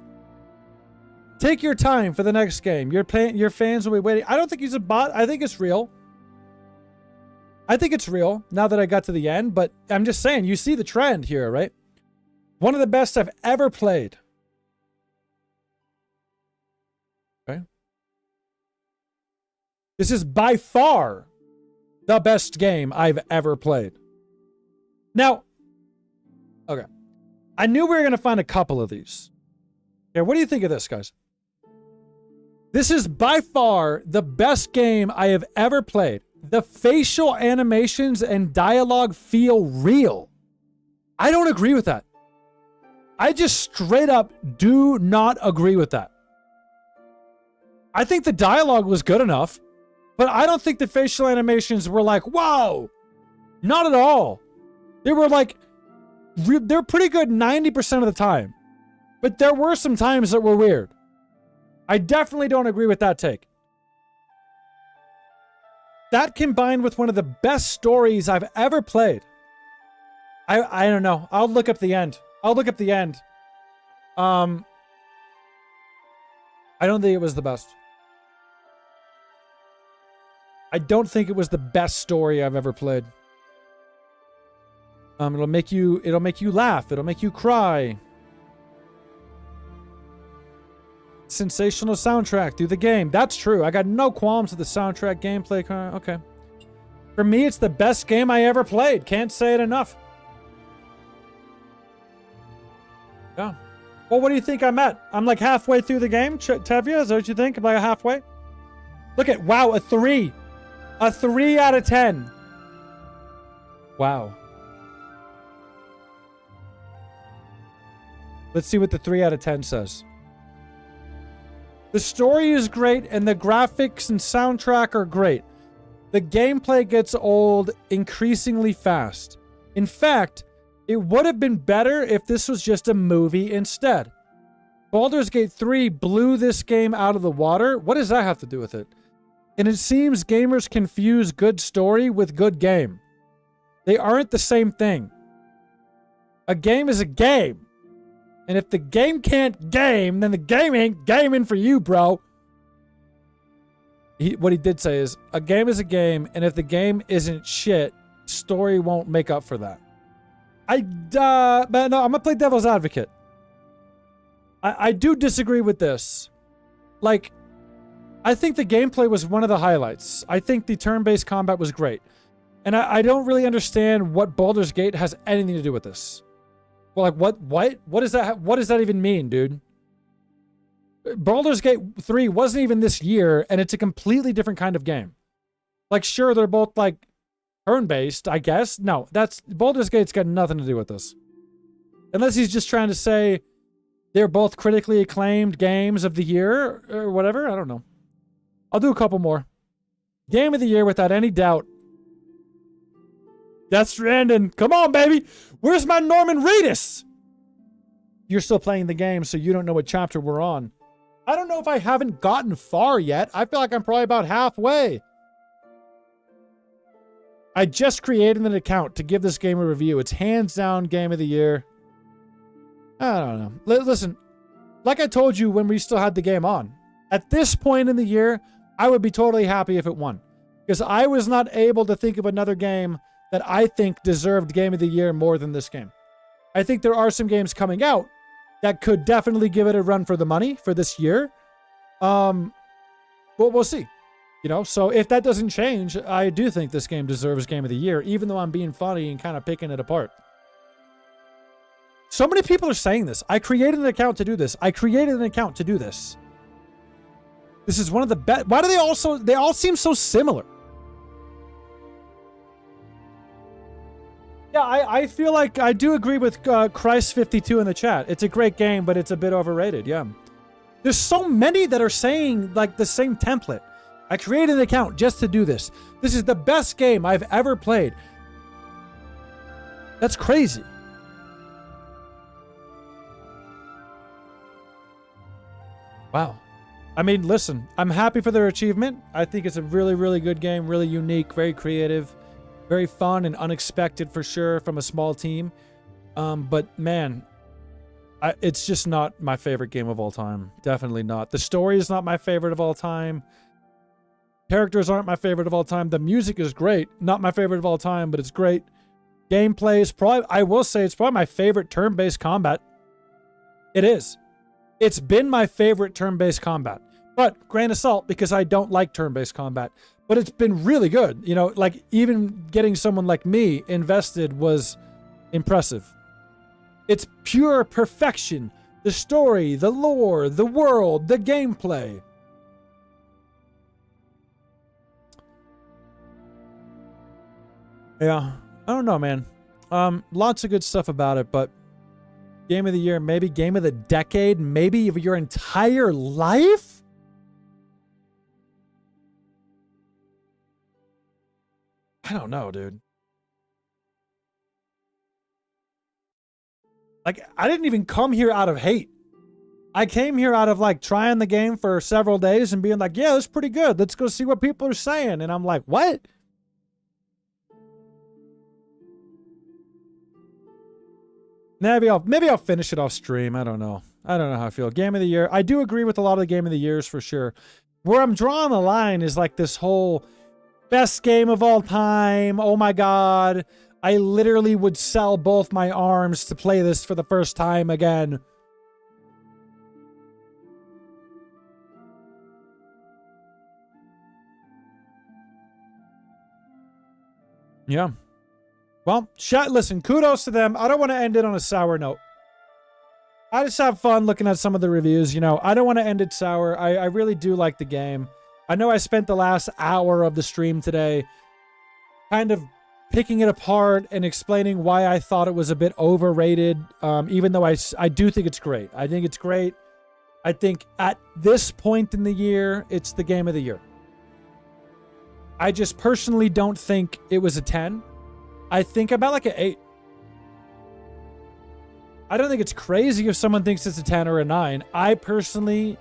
S1: take your time for the next game. Your fans will be waiting. I don't think he's a bot. I think it's real. I think it's real now that I got to the end, but I'm just saying, you see the trend here, right? One of the best I've ever played. This is by far the best game I've ever played. Now, okay. I knew we were going to find a couple of these. Okay, what do you think of this, guys? This is by far the best game I have ever played. The facial animations and dialogue feel real. I don't agree with that. I just straight up do not agree with that. I think the dialogue was good enough, but I don't think the facial animations were like, whoa, not at all. They were like, they're pretty good 90% of the time, but there were some times that were weird. I definitely don't agree with that take. That combined with one of the best stories I've ever played. I don't know. I'll look up the end. I don't think it was the best. I don't think it was the best story I've ever played. It'll make you laugh. It'll make you cry. Sensational soundtrack through the game. That's true. I got no qualms with the soundtrack, gameplay. Okay. For me, it's the best game I ever played. Can't say it enough. Yeah. Well, what do you think I'm at? I'm like halfway through the game. Tevya, is that what you think? I'm like halfway? Look at, wow, a 3. A 3 out of 10. Wow. Let's see what the 3 out of 10 says. The story is great and the graphics and soundtrack are great. The gameplay gets old increasingly fast. In fact, it would have been better if this was just a movie instead. Baldur's Gate 3 blew this game out of the water. What does that have to do with it? And it seems gamers confuse good story with good game. They aren't the same thing. A game is a game. And if the game can't game, then the game ain't gaming for you, bro. What he did say is, a game is a game, and if the game isn't shit, story won't make up for that. But no, I'm gonna play devil's advocate. I do disagree with this. Like, I think the gameplay was one of the highlights. I think the turn-based combat was great. And I don't really understand what Baldur's Gate has anything to do with this. Well, like, what does that even mean, dude? Baldur's Gate 3 wasn't even this year, and it's a completely different kind of game. Like, sure, they're both, like, turn-based, I guess. No, Baldur's Gate's got nothing to do with this. Unless he's just trying to say they're both critically acclaimed games of the year, or whatever. I don't know. I'll do a couple more. Game of the year without any doubt. Death Stranding. Come on, baby. Where's my Norman Reedus? You're still playing the game, so you don't know what chapter we're on. I don't know if I haven't gotten far yet. I feel like I'm probably about halfway. I just created an account to give this game a review. It's hands down game of the year. I don't know. Listen, like I told you when we still had the game on, at this point in the year, I would be totally happy if it won. Because I was not able to think of another game that I think deserved game of the year more than this game. I think there are some games coming out that could definitely give it a run for the money for this year. But we'll see. You know, so if that doesn't change, I do think this game deserves game of the year, even though I'm being funny and kind of picking it apart. So many people are saying this. I created an account to do this. I created an account to do this. This is one of the best. Why do they all seem so similar? Yeah, I feel like I do agree with Christ52 in the chat. It's a great game, but it's a bit overrated. Yeah. There's so many that are saying like the same template. I created an account just to do this. This is the best game I've ever played. That's crazy. Wow. I mean, listen, I'm happy for their achievement. I think it's a really, really good game, really unique, very creative, very fun and unexpected for sure from a small team. But man, it's just not my favorite game of all time. Definitely not. The story is not my favorite of all time. Characters aren't my favorite of all time. The music is great. Not my favorite of all time, but it's great. Gameplay is probably, I will say, it's probably my favorite turn-based combat. It is. It's been my favorite turn-based combat. But grain of salt, because I don't like turn-based combat. But it's been really good. You know, like even getting someone like me invested was impressive. It's pure perfection. The story, the lore, the world, the gameplay. Yeah, I don't know, man. Lots of good stuff about it, but game of the year, maybe game of the decade, maybe of your entire life? I don't know, dude. Like, I didn't even come here out of hate. I came here out of, like, trying the game for several days and being like, yeah, that's pretty good. Let's go see what people are saying. And I'm like, what? Maybe I'll finish it off stream. I don't know. I don't know how I feel. Game of the year. I do agree with a lot of the game of the years for sure. Where I'm drawing the line is like this whole best game of all time. Oh my God. I literally would sell both my arms to play this for the first time again. Yeah. Well, listen, kudos to them. I don't want to end it on a sour note. I just have fun looking at some of the reviews, you know. I don't want to end it sour. I really do like the game. I know I spent the last hour of the stream today kind of picking it apart and explaining why I thought it was a bit overrated, even though I do think it's great. I think it's great. I think at this point in the year, it's the game of the year. I just personally don't think it was a 10. I think about like an 8. I don't think it's crazy if someone thinks it's a 10 or a 9. I personally,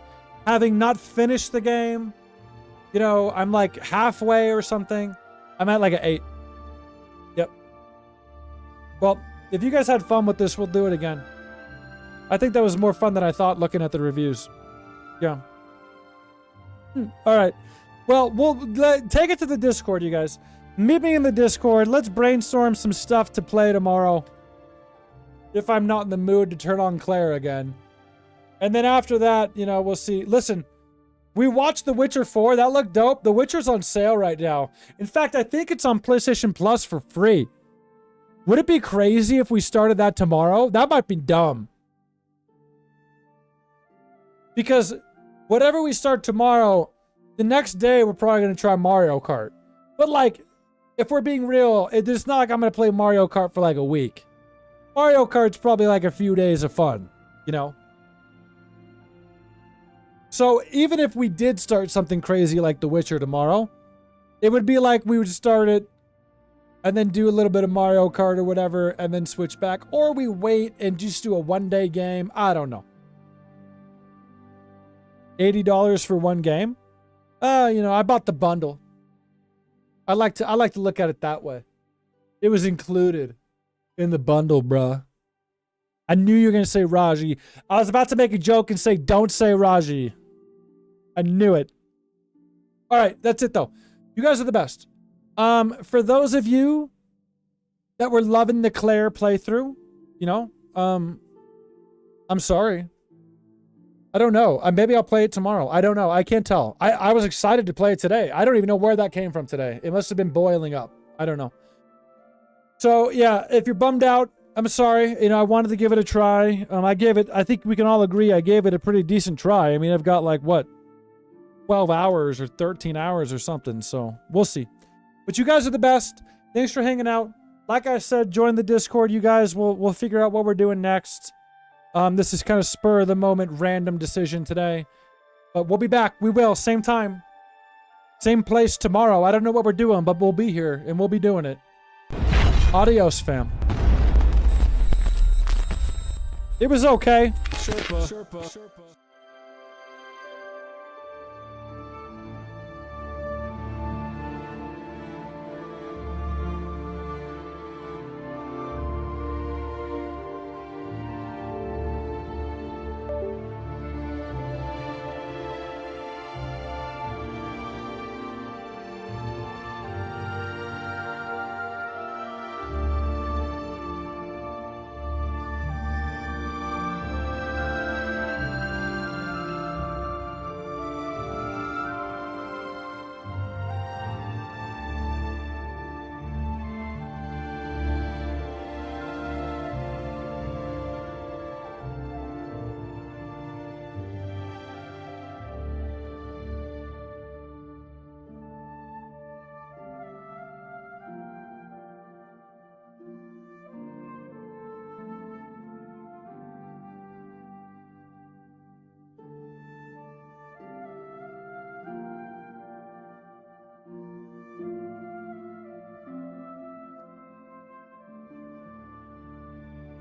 S1: having not finished the game, you know, I'm like halfway or something. I'm at like an 8. Yep. Well, if you guys had fun with this, we'll do it again. I think that was more fun than I thought looking at the reviews. Yeah. All right. Well, we'll take it to the Discord, you guys. Meet me in the Discord. Let's brainstorm some stuff to play tomorrow. If I'm not in the mood to turn on Claire again. And then after that, you know, we'll see. Listen, we watched The Witcher 4. That looked dope. The Witcher's on sale right now. In fact, I think it's on PlayStation Plus for free. Would it be crazy if we started that tomorrow? That might be dumb. Because whatever we start tomorrow, the next day we're probably going to try Mario Kart. But like, if we're being real, it's not like I'm going to play Mario Kart for like a week. Mario Kart's probably like a few days of fun, you know? So even if we did start something crazy like The Witcher tomorrow, it would be like we would start it and then do a little bit of Mario Kart or whatever and then switch back. Or we wait and just do a one-day game. I don't know. $80 for one game? You know, I bought the bundle. I like to look at it that way. It was included in the bundle, bruh. I knew you were going to say Raji. I was about to make a joke and say, don't say Raji. I knew it. All right, that's it, though. You guys are the best. For those of you that were loving the Claire playthrough, you know, I'm sorry. I don't know. Maybe I'll play it tomorrow. I don't know. I can't tell. I was excited to play it today. I don't even know where that came from today. It must have been boiling up. I don't know. So, yeah, if you're bummed out, I'm sorry. You know, I wanted to give it a try. I think we can all agree I gave it a pretty decent try. I mean, I've got like, what, 12 hours or 13 hours or something. So, we'll see. But you guys are the best. Thanks for hanging out. Like I said, join the Discord. You guys, we'll figure out what we're doing next. This is kind of spur of the moment, random decision today. But we'll be back. We will. Same time. Same place tomorrow. I don't know what we're doing, but we'll be here and we'll be doing it. Adios, fam. It was okay. Sherpa.